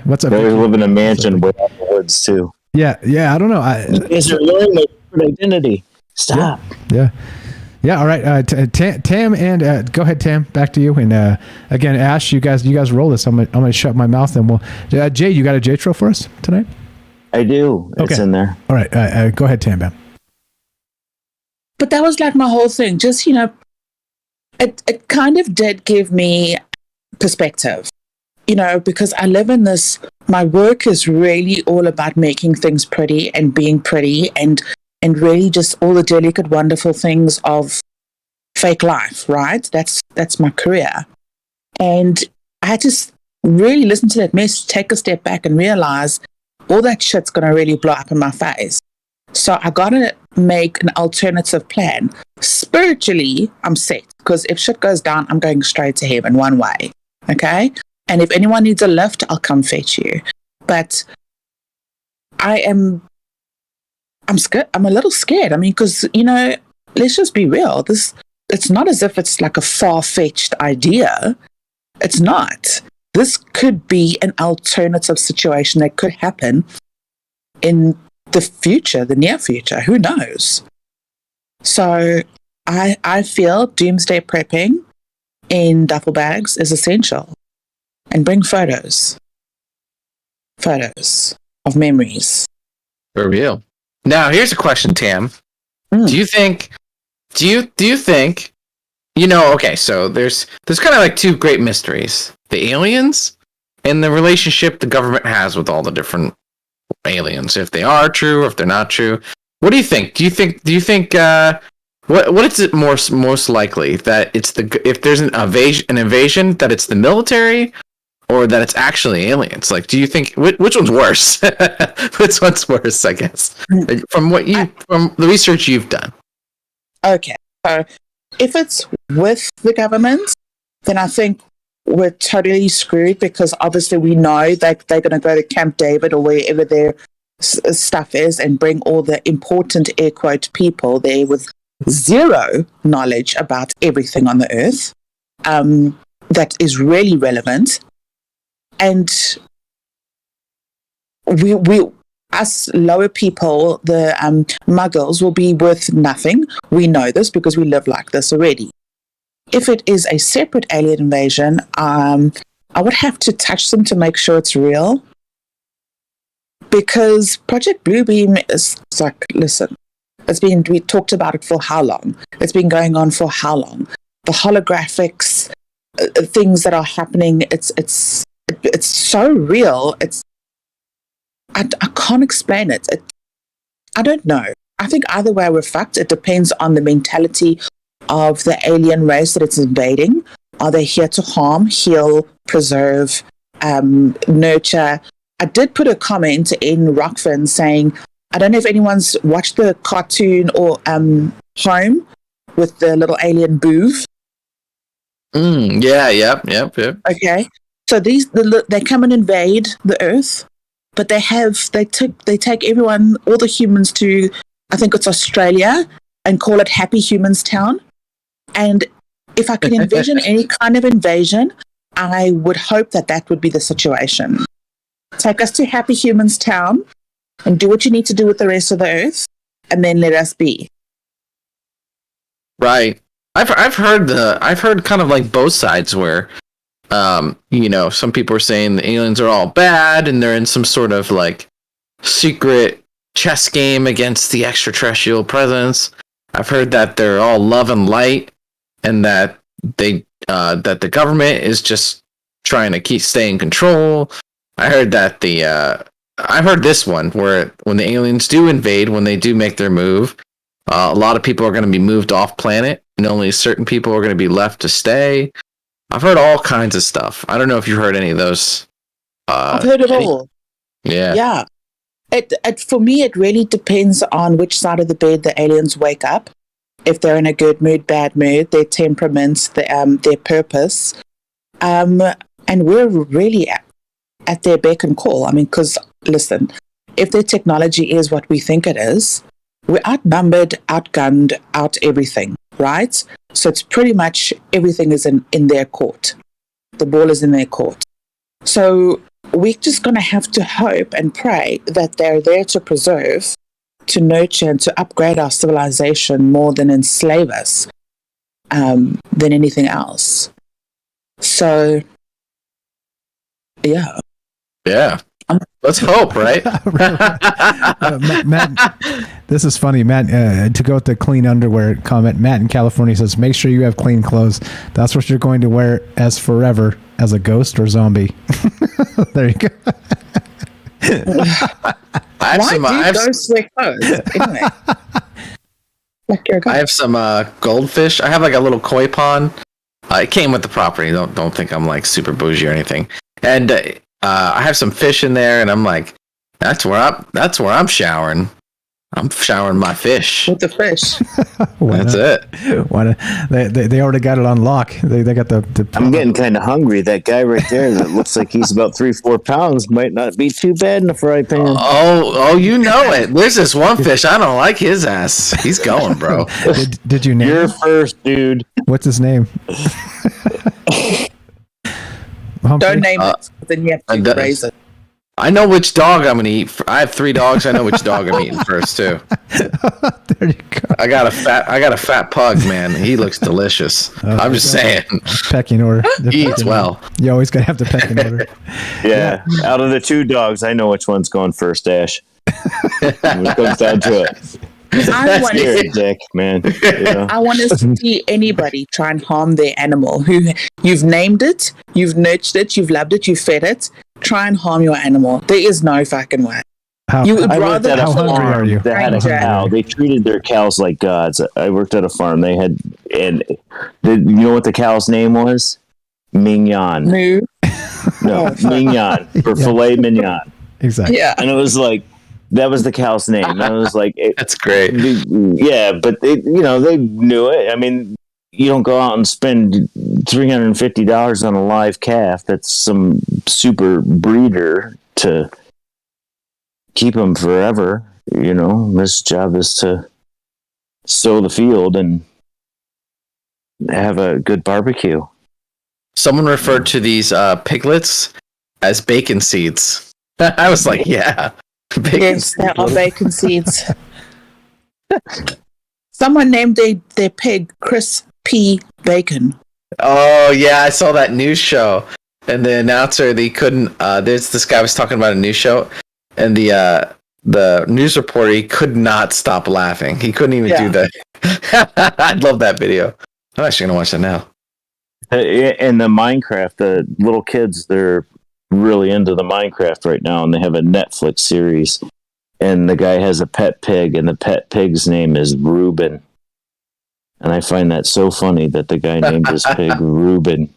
what's up? They live in a mansion with the woods too. Yeah. I don't know. Is there learning their identity? Stop. Yeah. All right. Tam and go ahead, Tam. Back to you. And again, Ash, you guys roll this. I'm gonna shut my mouth and we'll. Jay, you got a J-tro for us tonight? I do. It's in there. All right. Go ahead, Tam. But that was like my whole thing. Just, you know, it kind of did give me perspective. You know, because I live in this, my work is really all about making things pretty and being pretty and really just all the delicate, wonderful things of fake life, right? That's my career. And I had to really listen to that message, take a step back and realize all that shit's going to really blow up in my face. So I got to make an alternative plan. Spiritually, I'm set, because if shit goes down, I'm going straight to heaven one way, okay? And if anyone needs a lift, I'll come fetch you. But I'm scared. I'm a little scared. I mean, because, you know, let's just be real. It's not as if it's like a far-fetched idea. It's not. This could be an alternative situation that could happen in the future, the near future. Who knows? So I feel doomsday prepping in duffel bags is essential. And bring photos of memories. For real. Now, here's a question, Tam. Do you think, you know, okay, so there's kind of like two great mysteries. The aliens and the relationship the government has with all the different aliens. If they are true or if they're not true. What do you think? Do you think what is it most likely that it's if there's an invasion that it's the military or that it's actually aliens? Like, do you think which one's worse? Which one's worse? I guess from the research you've done. Okay, so if it's with the government, then I think we're totally screwed because obviously we know that they're going to go to Camp David or wherever their stuff is and bring all the important air quote people there with zero knowledge about everything on the earth that is really relevant. And we us lower people, the muggles, will be worth nothing. We know this because we live like this already. If it is a separate alien invasion, I would have to touch them to make sure it's real. Because Project Bluebeam is like, listen, we talked about it for how long? It's been going on for how long? The holographics, things that are happening, it's so real. I can't explain it. I don't know. I think either way we're fucked. It depends on the mentality of the alien race that it's invading. Are they here to harm, heal, preserve, nurture? I did put a comment in Rockfin saying, I don't know if anyone's watched the cartoon or Home with the little alien Boov. Yep. Okay, so they come and invade the Earth, but they take everyone, all the humans to, I think it's Australia, and call it Happy Humans Town. And if I could envision any kind of invasion, I would hope that would be the situation. Take us to Happy Humans Town and do what you need to do with the rest of the Earth, and then let us be. Right. I've heard kind of like both sides where, some people are saying the aliens are all bad and they're in some sort of like secret chess game against the extraterrestrial presence. I've heard that they're all love and light, and that that the government is just trying to stay in control. I heard that I heard this one where when the aliens do invade, when they do make their move, a lot of people are going to be moved off planet, and only certain people are going to be left to stay. I've heard all kinds of stuff. I don't know if you've heard any of those. I've heard it all. Yeah. Yeah. It for me, it really depends on which side of the bed the aliens wake up. If they're in a good mood, bad mood, their temperaments, their purpose. And we're really at their beck and call. I mean, because, listen, if their technology is what we think it is, we're outnumbered, outgunned, out everything, right? So it's pretty much everything is in their court. The ball is in their court. So we're just going to have to hope and pray that they're there to preserve, to nurture, and to upgrade our civilization more than enslave us than anything else. So, yeah. Yeah. Let's hope, right? Matt, this is funny. Matt, to go with the clean underwear comment, Matt in California says, make sure you have clean clothes. That's what you're going to wear as forever, as a ghost or zombie. There you go. I have some goldfish. I have like a little koi pond. It came with the property. Don't think I'm like super bougie or anything. And I have some fish in there, and I'm like, that's where I'm showering. I'm showering my fish. With the fish. That's it. They already got it on lock. They got the I'm getting kind of hungry. That guy right there that looks like he's about 3-4 pounds might not be too bad in a fry pan. Oh, you know it. There's this one fish. I don't like his ass. He's going, bro. Did you name You're him? first, dude. What's his name? Don't name it. Then you have to raise it. I know which dog I'm gonna eat. I have 3 dogs. I know which dog I'm eating first too. There you go. I got a fat pug, man. He looks delicious. I'm just saying. Pecking order. He eats well. You always gotta have the pecking order. Yeah. Out of the 2 dogs, I know which one's going first, Ash. When it comes down to it. I want Scary dick, man. Yeah. I want to see anybody try and harm their animal. Who you've named it, you've nurtured it, you've loved it, you've fed it. Try and harm your animal. There is no fucking way. You would I worked rather at a kill farm are you? that had a cow. They treated their cows like gods. I worked at a farm. They had, you know what the cow's name was? Mignon. Moo. No, Mignon for filet mignon. Exactly. Yeah. And it was like, that was the cow's name. And I was like, that's great. Yeah, but they knew it. I mean, you don't go out and spend $350 on a live calf. That's some super breeder to keep them forever. His job is to sow the field and have a good barbecue. Someone referred to these piglets as bacon seeds. I was like, yeah. Yes, there are bacon seeds. Someone named their pig Chris P. Bacon. Oh, yeah, I saw that news show. And the announcer, they couldn't... this guy was talking about a news show, and the news reporter, he could not stop laughing. He couldn't even do that. I love that video. I'm actually going to watch that now. And the Minecraft, the little kids, they're really into the Minecraft right now, and they have a Netflix series. And the guy has a pet pig, and the pet pig's name is Reuben. And I find that so funny that the guy named his pig Reuben.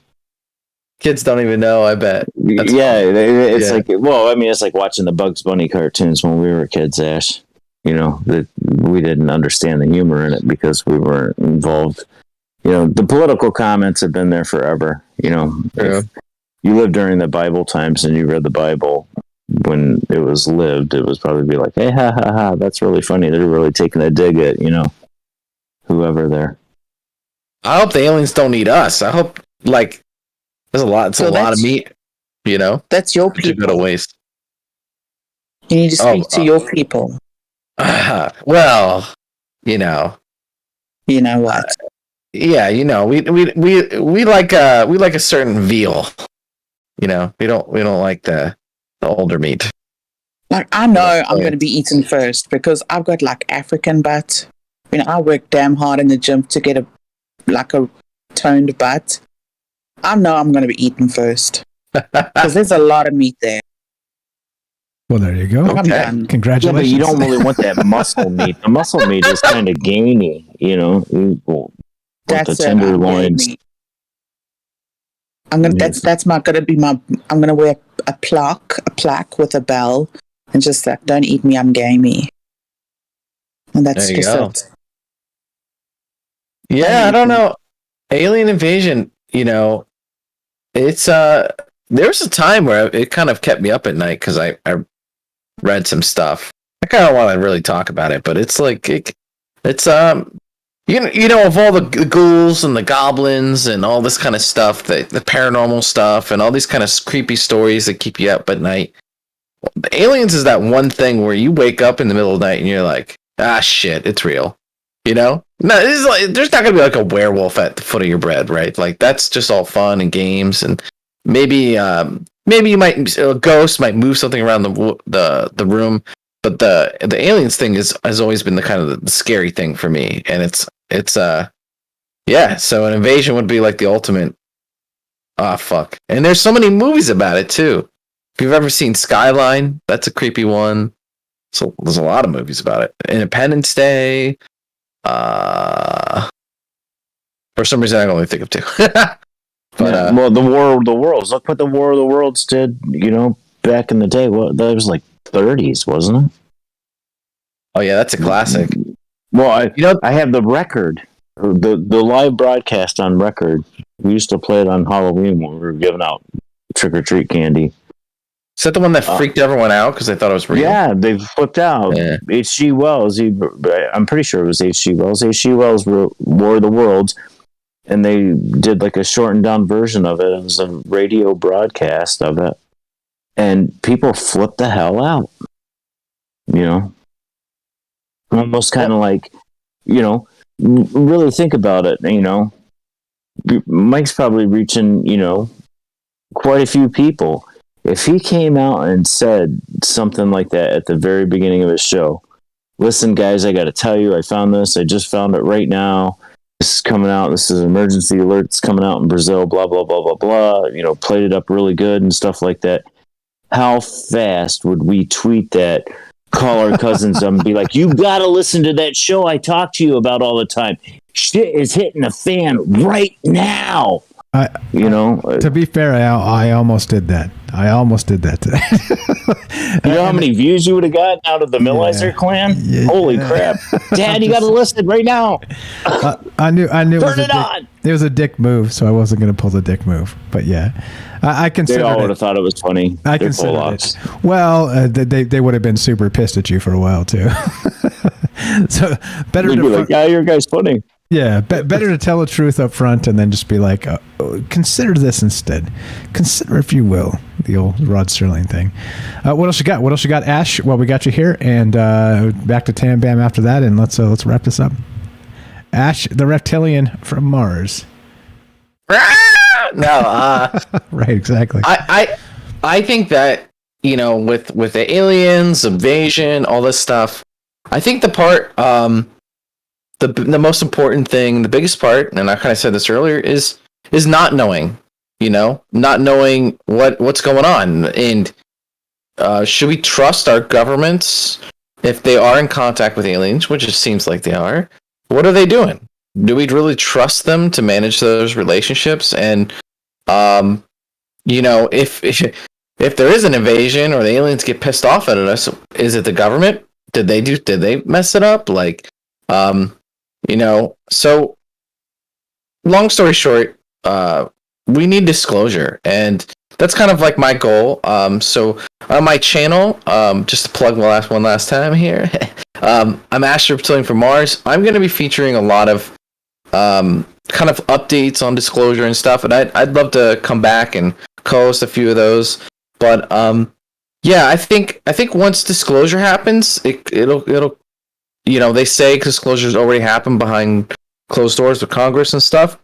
Kids don't even know, I bet. It's like, it's like watching the Bugs Bunny cartoons when we were kids, Ash. That we didn't understand the humor in it because we weren't involved. The political comments have been there forever. If you lived during the Bible times and you read the Bible when it was lived, it was probably be like, hey, ha, ha, ha, that's really funny. They're really taking a dig at, whoever there. I hope the aliens don't eat us. I hope, there's a lot of meat, That's your people. To go to waste. You need to speak to your people. Well, You know what? Yeah, we like a certain veal. We don't like the older meat. I know I'm going to be eaten first because I've got African butt. I work damn hard in the gym to get a toned butt. I know I'm going to be eaten first because there's a lot of meat there. Well, there you go. Okay. Congratulations. Yeah, but you don't really want that muscle meat. The muscle meat is kind of gamey, That's the tenderloins. I'm gonna wear a plaque with a bell, and just don't eat me, I'm gamey. And that's just it. Yeah, I don't know. Alien invasion, it's there was a time where it kind of kept me up at night because I read some stuff. I kind of want to really talk about it, but it's of all the ghouls and the goblins and all this kind of stuff, the paranormal stuff and all these kind of creepy stories that keep you up at night. The aliens is that one thing where you wake up in the middle of the night and you're like, ah, shit, it's real. No, there's not gonna be a werewolf at the foot of your bed, right? That's just all fun and games, and maybe you might a ghost might move something around the room, but the aliens thing has always been the kind of the scary thing for me, and it's so an invasion would be the ultimate. Fuck, and there's so many movies about it too. If you've ever seen Skyline, that's a creepy one. So there's a lot of movies about it. Independence Day. For some reason, I can only think of two. But the War of the Worlds. Look what the War of the Worlds did. Back in the day. Well, that was 30s, wasn't it? Oh yeah, that's a classic. Well, I have the record, the live broadcast on record. We used to play it on Halloween when we were giving out trick or treat candy. Is that the one that freaked everyone out because they thought it was real? Yeah, they flipped out. H.G. Wells, I'm pretty sure it was H.G. Wells. H.G. Wells wrote War of the Worlds, and they did a shortened down version of it. It was a radio broadcast of it, and people flipped the hell out. Almost kind of really think about it. Mike's probably reaching, quite a few people. If he came out and said something like that at the very beginning of his show, listen, guys, I got to tell you, I found this. I just found it right now. This is coming out. This is an emergency alert. It's coming out in Brazil, blah, blah, blah, blah, blah. Played it up really good and stuff like that. How fast would we tweet that, call our cousins up and be like, you got to listen to that show I talk to you about all the time. Shit is hitting the fan right now. To be fair, I almost did that. Today. You know how many views you would have gotten out of the Millizer clan? Yeah. Holy crap. Dad, you got to listen right now. I knew Turn it on. It was a dick move, so I wasn't going to pull the dick move. But yeah, I considered They all would it. have thought it was funny. I They're considered pull-offs. it. Well, they would have been super pissed at you for a while too. So better They'd to be like, yeah, your guy's funny. Yeah, better to tell the truth up front and then just be like, consider this instead. Consider, if you will, the old Rod Sterling thing. What else you got? What else you got, Ash? Well, we got you here, and back to Tam Bam after that, and let's wrap this up. Ash, the reptilian from Mars. No, right, exactly. I think that, you know, with the aliens, invasion, all this stuff, I think the part, the most important thing, the biggest part, and I kind of said this earlier, is not knowing, you know, not knowing what's going on. And should we trust our governments if they are in contact with aliens, which it seems like they are? What are they doing? Do we really trust them to manage those relationships? And, you know, if there is an invasion or the aliens get pissed off at us, is it the government? Did they mess it up? Like, you know, so long story short, we need disclosure, and that's kind of like my goal. So on my channel, just to plug one last time here, I'm Ash Reptilian from Mars. I'm going to be featuring a lot of kind of updates on disclosure and stuff, and I'd love to come back and co-host a few of those. But yeah, I think once disclosure happens, it'll you know, they say disclosure's already happened behind closed doors with Congress and stuff.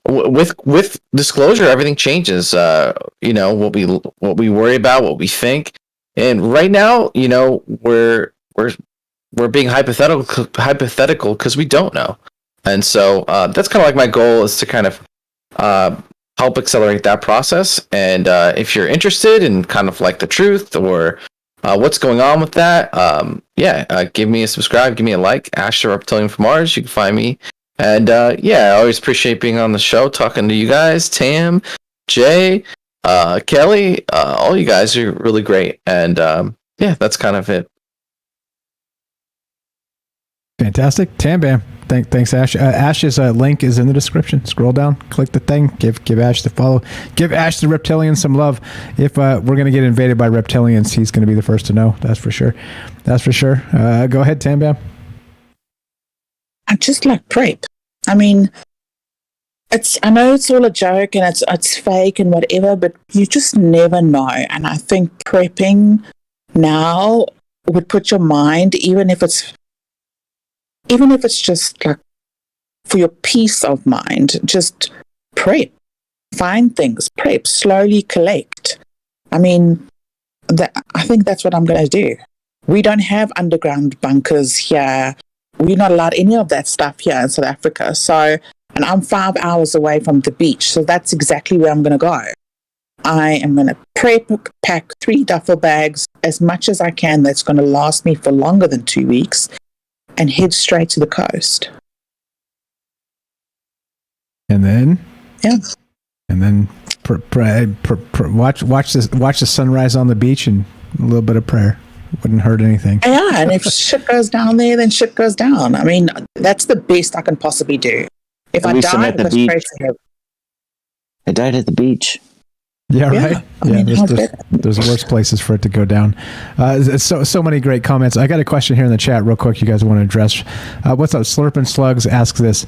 With disclosure, everything changes. You know, what we worry about, what we think, and right now, you know, we're being hypothetical because we don't know, and so that's kind of like my goal is to kind of help accelerate that process. And if you're interested in kind of like the truth or what's going on with that, give me a subscribe, give me a like. Ash the Reptilian from Mars, you can find me. And yeah, I always appreciate being on the show, talking to you guys, Tam, Jay, Kelly, all you guys are really great. And yeah, that's kind of it. Fantastic. Tam Bam. Thanks, Ash. Ash's link is in the description. Scroll down, click the thing, give Ash the follow. Give Ash the Reptilian some love. If we're going to get invaded by reptilians, he's going to be the first to know. That's for sure. That's for sure. Go ahead, Tam Bam. I just like PrEP. I mean, I know it's all a joke and it's fake and whatever, but you just never know. And I think prepping now would put your mind, even if it's just like for your peace of mind, just prep, find things, prep, slowly collect. I mean, I think that's what I'm going to do. We don't have underground bunkers here. We're not allowed any of that stuff here in South Africa. So, and I'm 5 hours away from the beach. So that's exactly where I'm going to go. I am going to prep, pack 3 duffel bags, as much as I can that's going to last me for longer than 2 weeks, and head straight to the coast. And then? Yeah. And then watch the sunrise on the beach and a little bit of prayer. Wouldn't hurt anything. Yeah, and if shit goes down there, then shit goes down. I mean, that's the best I can possibly do. If I die, I go straight to heaven. I died at the beach. Yeah, right. I mean, there's worse places for it to go down. So many great comments. I got a question here in the chat real quick you guys want to address. What's up? Slurpin' Slugs asks this.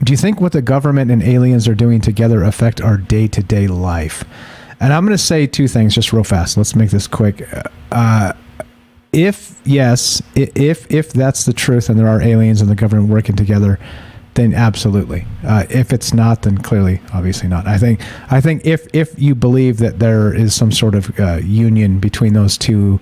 Do you think what the government and aliens are doing together affect our day-to-day life? And I'm going to say 2 things just real fast. Let's make this quick. If that's the truth and there are aliens and the government working together, then absolutely. If it's not, then clearly, obviously not. I think if you believe that there is some sort of union between those two,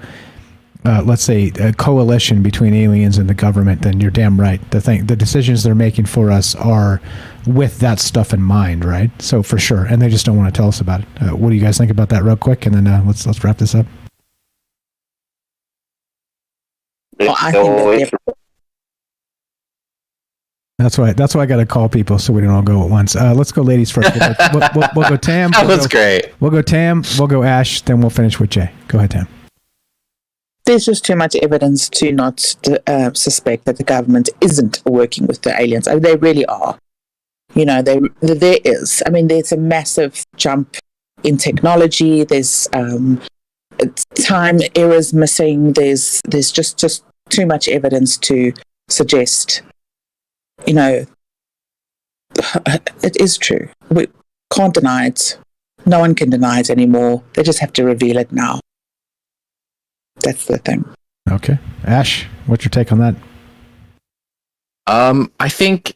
let's say a coalition between aliens and the government, then you're damn right. The decisions they're making for us are with that stuff in mind, right? So for sure, and they just don't want to tell us about it. What do you guys think about that, real quick, and then let's wrap this up. Well, I think that's why I got to call people so we don't all go at once. Let's go ladies first. We'll go Tam. That was great. We'll go Tam. We'll go Ash. Then we'll finish with Jay. Go ahead, Tam. There's just too much evidence to not suspect that the government isn't working with the aliens. I mean, they really are. You know, there is. I mean, there's a massive jump in technology. There's time errors missing. There's just too much evidence to suggest, you know, it is true. We can't deny it. No one can deny it anymore. They just have to reveal it now. That's the thing. Okay. Ash, what's your take on that? I think,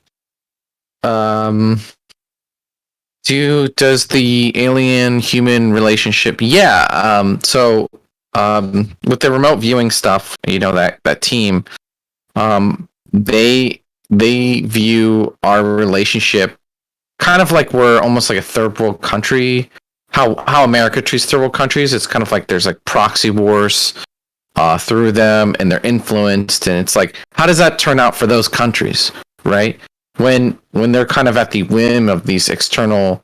does the alien-human relationship? Yeah. So, with the remote viewing stuff, you know, that team, they view our relationship kind of like we're almost like a third world country. How America treats third world countries, it's kind of like there's like proxy wars through them, and they're influenced, and it's like, how does that turn out for those countries, right? When they're kind of at the whim of these external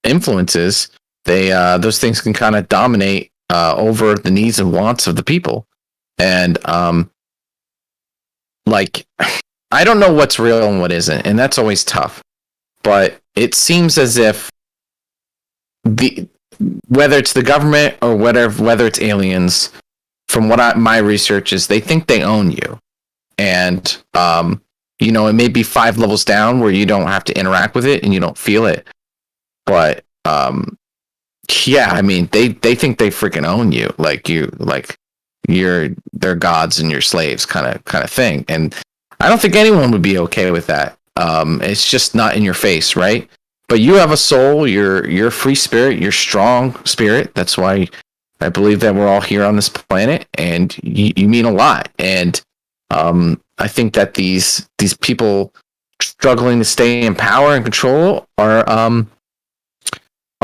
influences, those things can kind of dominate over the needs and wants of the people, and like, I don't know what's real and what isn't, and that's always tough. But it seems as if whether it's the government or whether it's aliens, from what my research is, they think they own you, and you know, it may be 5 levels down where you don't have to interact with it and you don't feel it, but yeah, I mean, they think they freaking own you, like you're their gods and your slaves, kind of thing, and I don't think anyone would be okay with that. It's just not in your face, right? But you have a soul. You're a free spirit. You're strong spirit. That's why I believe that we're all here on this planet, and you mean a lot. And I think that these people struggling to stay in power and control are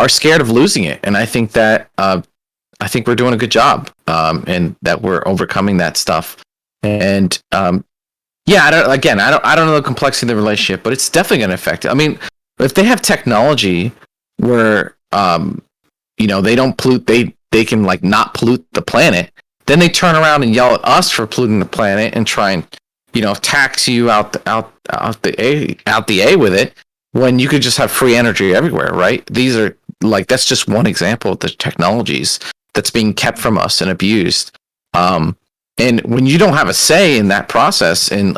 scared of losing it. And I think that we're doing a good job, and that we're overcoming that stuff. And yeah, I don't know the complexity of the relationship, but it's definitely going to affect it. I mean, if they have technology where, you know, they don't pollute, they can like not pollute the planet, then they turn around and yell at us for polluting the planet and try and, you know, tax you out the A with it, when you could just have free energy everywhere, right? These are like, that's just one example of the technologies that's being kept from us and abused. And when you don't have a say in that process, in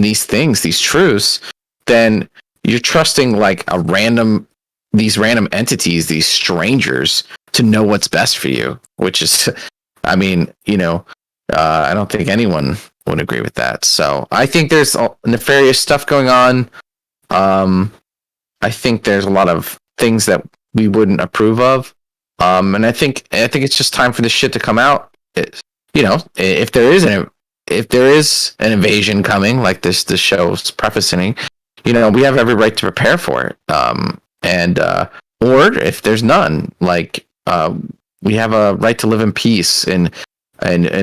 these things, these truths, then you're trusting like these random entities, these strangers, to know what's best for you, which is, I mean, you know, I don't think anyone would agree with that. So I think there's nefarious stuff going on. I think there's a lot of things that we wouldn't approve of. And I think it's just time for this shit to come out. You know, if there is an invasion coming, like this show's prefacing, you know, we have every right to prepare for it. Or if there's none, like, we have a right to live in peace and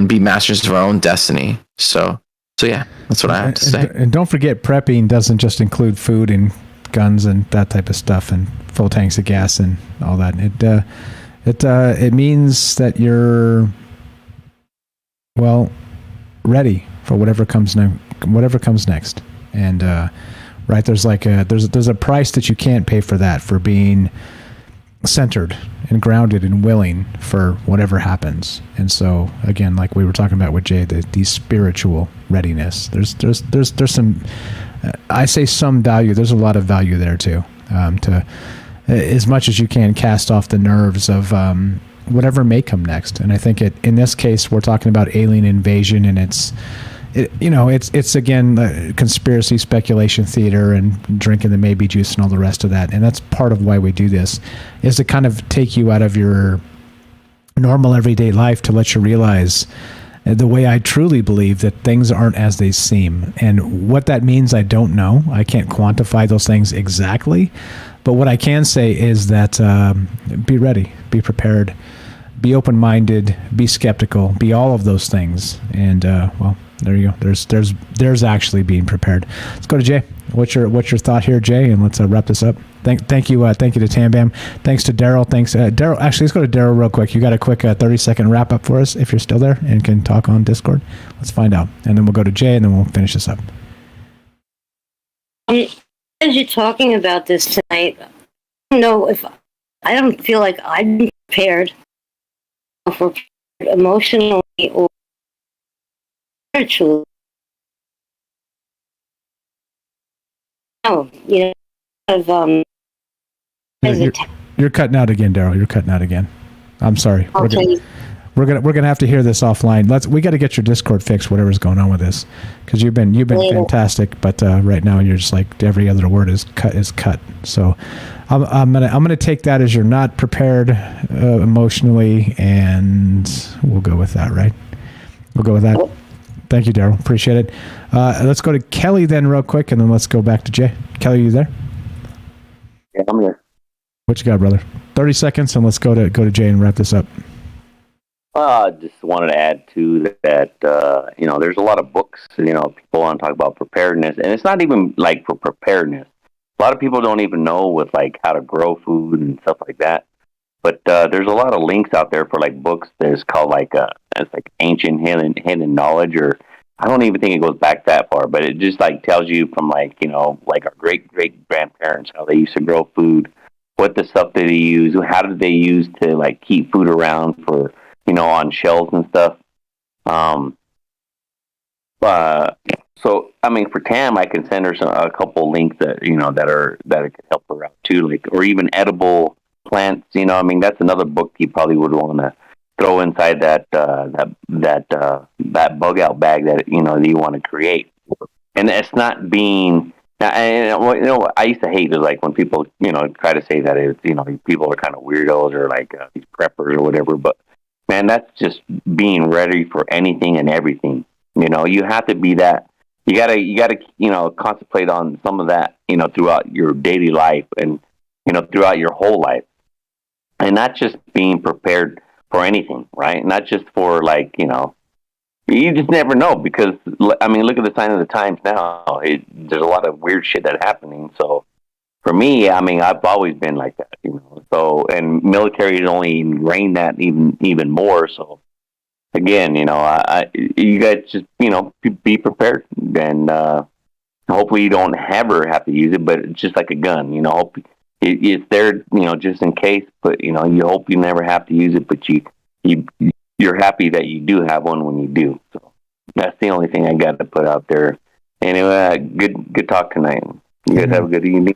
be masters of our own destiny. So yeah, that's what I have to say. And don't forget, prepping doesn't just include food and guns and that type of stuff and full tanks of gas and all that. It means that you're, well, ready for whatever comes next. And right, there's like there's a price that you can't pay for that, for being centered and grounded and willing for whatever happens. And so again, like we were talking about with Jay, the spiritual readiness. There's some, I say some value. There's a lot of value there too. To as much as you can cast off the nerves of whatever may come next. And I think in this case, we're talking about alien invasion, and it's again conspiracy, speculation, theater, and drinking the maybe juice and all the rest of that. And that's part of why we do this, is to kind of take you out of your normal everyday life, to let you realize the way I truly believe that things aren't as they seem. And what that means, I don't know. I can't quantify those things exactly. But what I can say is that be ready, be prepared, be open-minded, be skeptical, be all of those things. And well, there you go. There's actually being prepared. Let's go to Jay. What's your thought here, Jay? And let's wrap this up. Thank you to Tam Bam. Thanks to Daryl. Thanks, Daryl. Actually, let's go to Daryl real quick. You got a quick 30-second wrap up for us if you're still there and can talk on Discord. Let's find out, and then we'll go to Jay, and then we'll finish this up. As you're talking about this tonight, I don't know if I don't feel like I'm prepared for emotionally or spiritually. No, of You're cutting out again, Daryl. You're cutting out again. I'm sorry. Okay. We're gonna have to hear this offline. We got to get your Discord fixed, whatever's going on with this, because you've been fantastic, but right now you're just like every other word is cut. So I'm gonna take that as you're not prepared emotionally, and we'll go with that. Right? We'll go with that. Thank you, Daryl. Appreciate it. Let's go to Kelly then, real quick, and then let's go back to Jay. Kelly, you there? Yeah, I'm here. What you got, brother? 30 seconds, and let's go to Jay and wrap this up. Just wanted to add to that, there's a lot of books, people want to talk about preparedness, and it's not even like for preparedness. A lot of people don't even know with like how to grow food and stuff like that. But there's a lot of links out there for like books. There's called it's like ancient hidden knowledge, or I don't even think it goes back that far, but it just like tells you from like our great grandparents, how they used to grow food, what the stuff that they use, how did they use to like keep food around for, on shelves and stuff. So I mean, for Tam, I can send her a couple links that that could help her out too, like, or even edible plants. I mean, that's another book you probably would want to throw inside that bug out bag that you want to create. And it's not being. I used to hate is like when people try to say that it's people are kind of weirdos or like these preppers or whatever, but man, that's just being ready for anything and everything. You have to be that. You gotta contemplate on some of that throughout your daily life and throughout your whole life, and not just being prepared for anything, right? Not just for like you just never know, because I mean, look at the sign of the times now. There's a lot of weird shit that's happening. So for me, I mean, I've always been like that, So, and military has only ingrained that even more. So, again, you guys just be prepared, and hopefully you don't ever have to use it. But it's just like a gun, Hope it's there, just in case. But you hope you never have to use it. But you're happy that you do have one when you do. So that's the only thing I got to put out there. Anyway, good talk tonight. You guys have a good evening.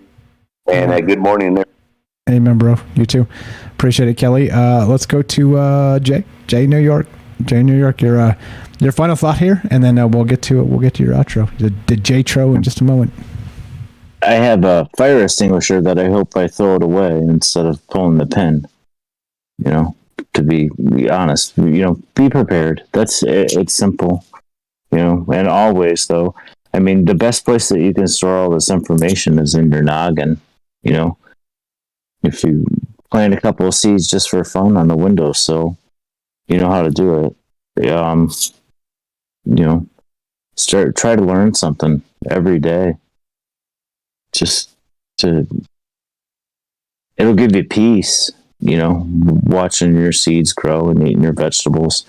And good morning there. Amen, bro. You too. Appreciate it, Kelly. Let's go to Jay. Jay, New York. Your final thought here, and then we'll get to your outro. The J-tro in just a moment. I have a fire extinguisher that I hope I throw it away instead of pulling the pin. To be honest, be prepared. It's simple. And always though. I mean, the best place that you can store all this information is in your noggin. If you plant a couple of seeds just for fun on the windowsill, you know how to do it. Try to learn something every day. It'll give you peace, watching your seeds grow and eating your vegetables,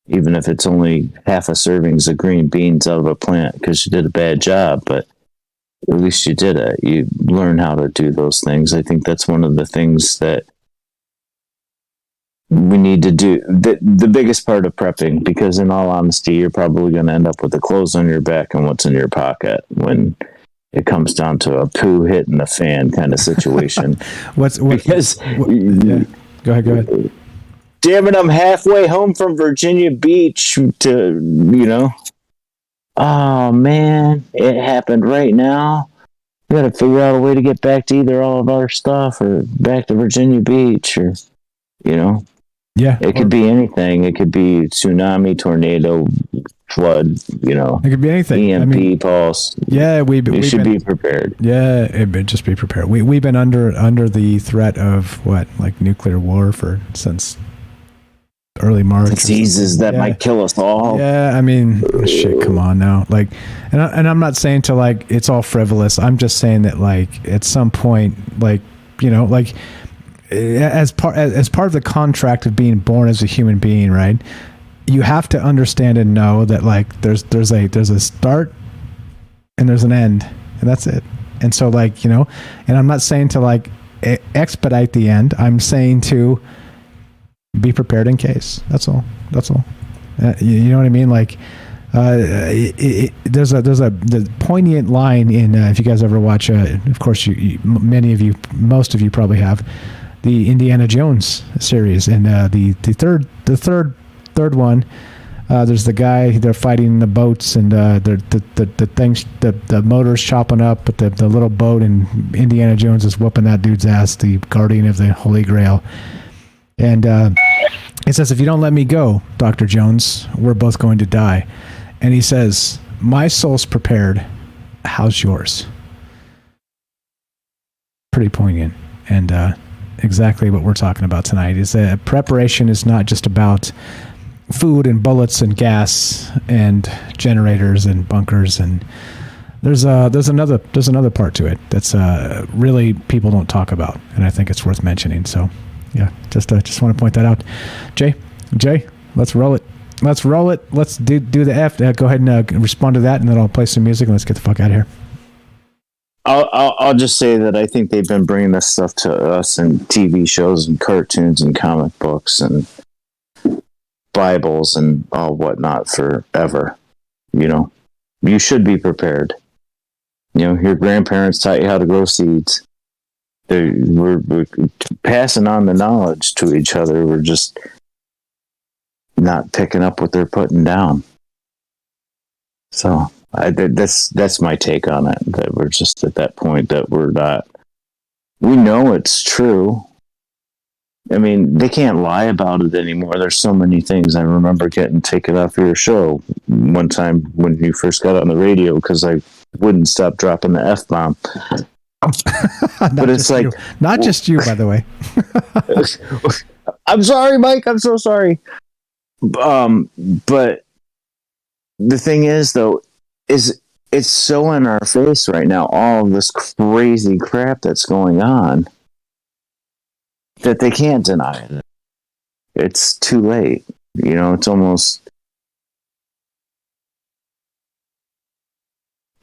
even if it's only half a servings of green beans out of a plant because you did a bad job, but at least you did it. You learn how to do those things. I think that's one of the things that we need to do. The biggest part of prepping, because in all honesty, you're probably going to end up with the clothes on your back and what's in your pocket when it comes down to a poo hitting the fan kind of situation. Yeah. Go ahead. Damn it, I'm halfway home from Virginia Beach to, oh man, it happened right now. We got to figure out a way to get back to either all of our stuff or back to Virginia Beach or, Yeah. It could be anything. It could be tsunami, tornado, flood, It could be anything. EMP, pulse. Yeah, we should be prepared. Yeah, just be prepared. We've been under the threat of nuclear war since early March. Diseases that might kill us all. Yeah, I mean, shit. Come on now, and I'm not saying to it's all frivolous. I'm just saying that at some point, as part of the contract of being born as a human being, right? You have to understand and know that there's a start and there's an end, and that's it. And so, like, you know, and I'm not saying to like expedite the end. I'm saying to be prepared in case. That's all. You know what I mean? Like, there's the poignant line in if you guys ever watch, of course, most of you probably have the Indiana Jones series, and the third one. There's the guy, they're fighting in the boats, and the motor's chopping up, but the little boat, and Indiana Jones is whooping that dude's ass, the guardian of the Holy Grail. And he says, if you don't let me go, Dr. Jones, we're both going to die. And he says, my soul's prepared. How's yours? Pretty poignant. And exactly what we're talking about tonight is that preparation is not just about food and bullets and gas and generators and bunkers, and there's another part to it that's really people don't talk about, and I think it's worth mentioning. So yeah, just want to point that out. Jay, let's roll it. Let's do the F. Go ahead and respond to that, and then I'll play some music and let's get the fuck out of here. I'll just say that I think they've been bringing this stuff to us in TV shows and cartoons and comic books and Bibles and all whatnot forever. You know, you should be prepared. You know, your grandparents taught you how to grow seeds. We're passing on the knowledge to each other. We're just not picking up what they're putting down. So that's my take on it. That we're just at that point that we're not. We know it's true. I mean, they can't lie about it anymore. There's so many things. I remember getting taken off your show one time when you first got on the radio because I wouldn't stop dropping the F-bomb. But it's like... Not just you, by the way. I'm sorry, Mike. I'm so sorry. But the thing is, though, is it's so in our face right now, all of this crazy crap that's going on, that they can't deny it. It's too late. You know, it's almost...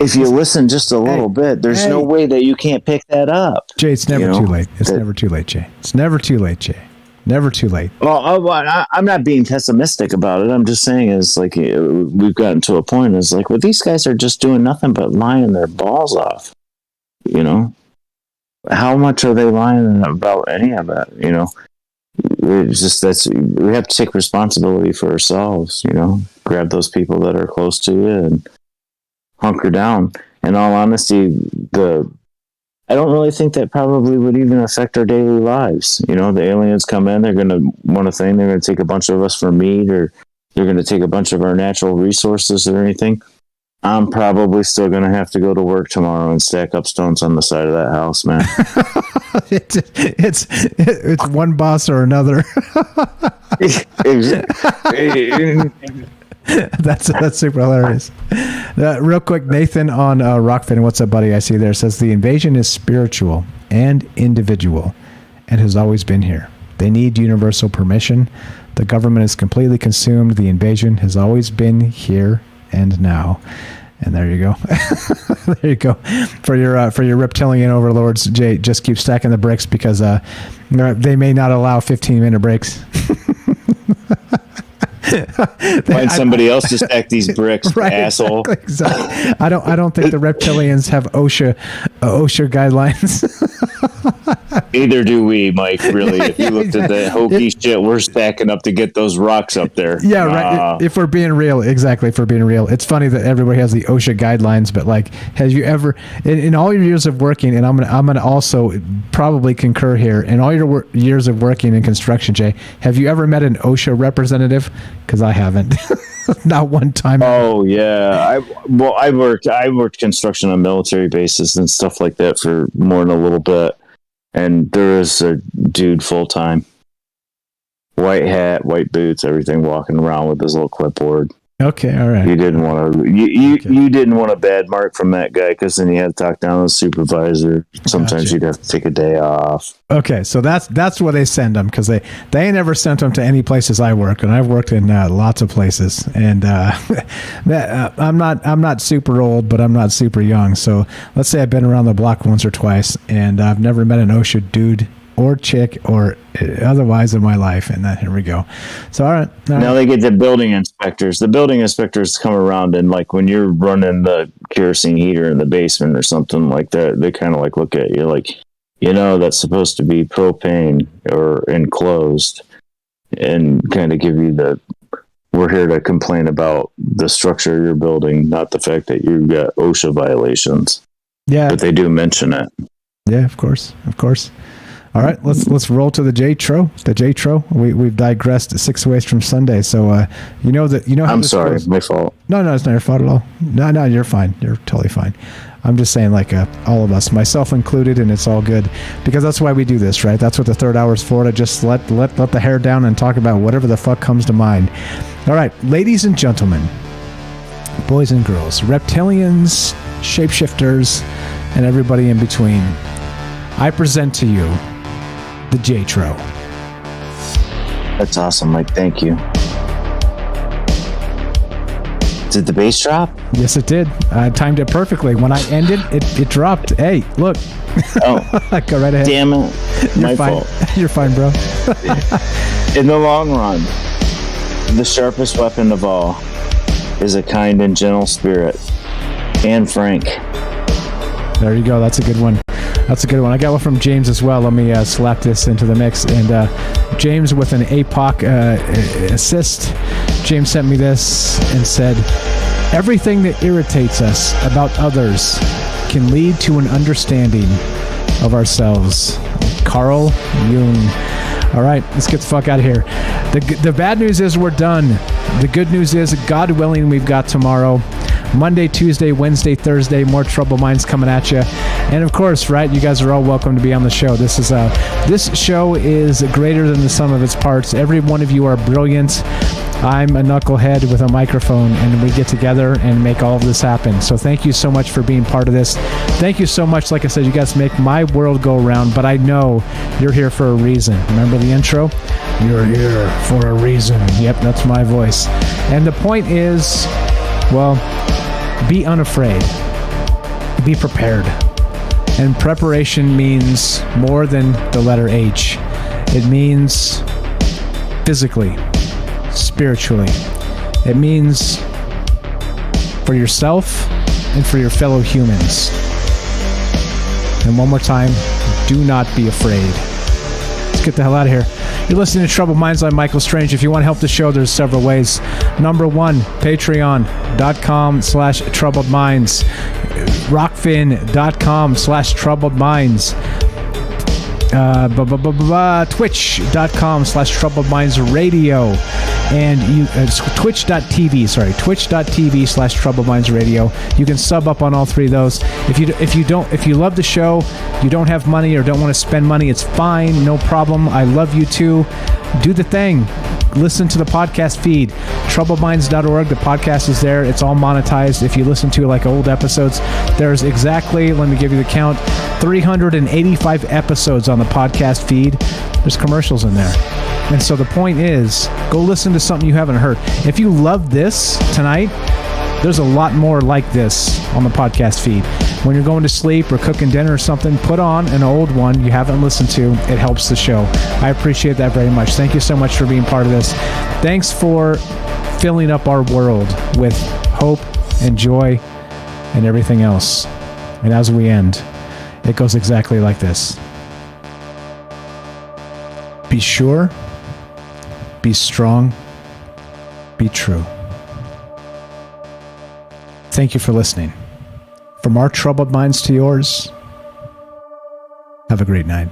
If you listen just a little bit, there's no way that you can't pick that up. Jay, it's never too late. It's never too late, Jay. It's never too late, Jay. Never too late. Well, I'm not being pessimistic about it. I'm just saying is like we've gotten to a point is like, well, these guys are just doing nothing but lying their balls off. You know? How much are they lying about any of it? You know, it's just we have to take responsibility for ourselves. You know, grab those people that are close to you and hunker down. In all honesty, I don't really think that probably would even affect our daily lives. You know, the aliens come in, they're going to want a thing. They're going to take a bunch of us for meat, or they're going to take a bunch of our natural resources or anything. I'm probably still going to have to go to work tomorrow and stack up stones on the side of that house, man. It's one boss or another. That's super hilarious. Real quick, Nathan on Rockfin, what's up, buddy? I see there says the invasion is spiritual and individual and has always been here. They need universal permission. The government is completely consumed. The invasion has always been here and now. And there you go. There you go. For your reptilian overlords, Jay, just keep stacking the bricks because they may not allow 15-minute breaks. Find somebody else to stack these bricks, right, asshole. Exactly. I don't think the reptilians have OSHA guidelines. Neither do we, Mike. Really, if you looked at the hokey shit we're stacking up to get those rocks up there. Yeah, right. If we're being real, exactly. If we're being real, it's funny that everybody has the OSHA guidelines, but like, have you ever, in all your years of working, and I'm gonna also probably concur here, in all your years of working in construction, Jay, have you ever met an OSHA representative? Because I haven't. Not one time. Oh yeah, I worked construction on military bases and stuff like that for more than a little bit, and there was a dude full time, white hat, white boots, everything, walking around with his little clipboard. Okay, all right. You didn't want to. You didn't want a bad mark from that guy because then you had to talk down to the supervisor. Sometimes you'd have to take a day off. Okay, so that's where they send them because they ain't never sent them to any places I work, and I've worked in lots of places. And I'm not super old, but I'm not super young. So let's say I've been around the block once or twice, and I've never met an OSHA dude or chick or otherwise in my life. And then here we go. So all right. Now they get the building inspectors. The building inspectors come around and like when you're running the kerosene heater in the basement or something like that, they kind of like look at you like, that's supposed to be propane or enclosed, and kind of give you we're here to complain about the structure of your building, not the fact that you've got OSHA violations. Yeah. But they do mention it. Yeah, of course. All right, let's roll to the J-Tro. The J-Tro. We've digressed 6 ways from Sunday. So how I'm sorry, goes. My fault. No, it's not your fault at all. No, you're fine. You're totally fine. I'm just saying, like all of us, myself included, and it's all good because that's why we do this, right? That's what the third hour is for, to just let the hair down and talk about whatever the fuck comes to mind. All right, ladies and gentlemen, boys and girls, reptilians, shapeshifters, and everybody in between, I present to you the J-Tro. That's awesome, Mike. Thank you. Did the bass drop? Yes, it did. I timed it perfectly. When I ended, it dropped. Hey, look. Oh. Go right ahead. Damn it. My fault. You're fine, bro. In the long run, the sharpest weapon of all is a kind and gentle spirit. And frank. There you go. That's a good one. I got one from James as well. Let me slap this into the mix. And James with an APOC assist. James sent me this and said, everything that irritates us about others can lead to an understanding of ourselves. Carl Jung. All right, let's get the fuck out of here. The bad news is we're done. The good news is, God willing, we've got tomorrow. Monday, Tuesday, Wednesday, Thursday, more Troubled Minds coming at you. And of course, right, you guys are all welcome to be on the show. This show is greater than the sum of its parts. Every one of you are brilliant. I'm a knucklehead with a microphone, and we get together and make all of this happen. So thank you so much for being part of this. Thank you so much. Like I said, you guys make my world go around, but I know you're here for a reason. Remember the intro? You're here for a reason. Yep, that's my voice. And the point is, well, be unafraid. Be prepared. And preparation means more than the letter H. It means physically, spiritually. It means for yourself and for your fellow humans. And one more time, do not be afraid. Let's get the hell out of here. You're listening to Troubled Minds. I'm Michael Strange. If you want to help the show, there's several ways. Number one, patreon.com/Troubled Minds. Rockfin.com/Troubled Minds. Twitch.com/Troubled Minds Radio. And twitch.tv/Troubled Minds Radio. You can sub up on all three of those. If you love the show, you don't have money or don't want to spend money, it's fine, no problem. I love you too. Do the thing. Listen to the podcast feed, troubledminds.org. The podcast is there. It's all monetized. If you listen to like old episodes, there's exactly, let me give you the count, 385 episodes on the podcast feed. There's commercials in there. And so the point is, go listen to something you haven't heard. If you love this tonight, there's a lot more like this on the podcast feed. When you're going to sleep or cooking dinner or something, put on an old one you haven't listened to. It helps the show. I appreciate that very much. Thank you so much for being part of this. Thanks for filling up our world with hope and joy and everything else. And as we end, it goes exactly like this. Be sure, be strong, be true. Thank you for listening. From our troubled minds to yours, have a great night.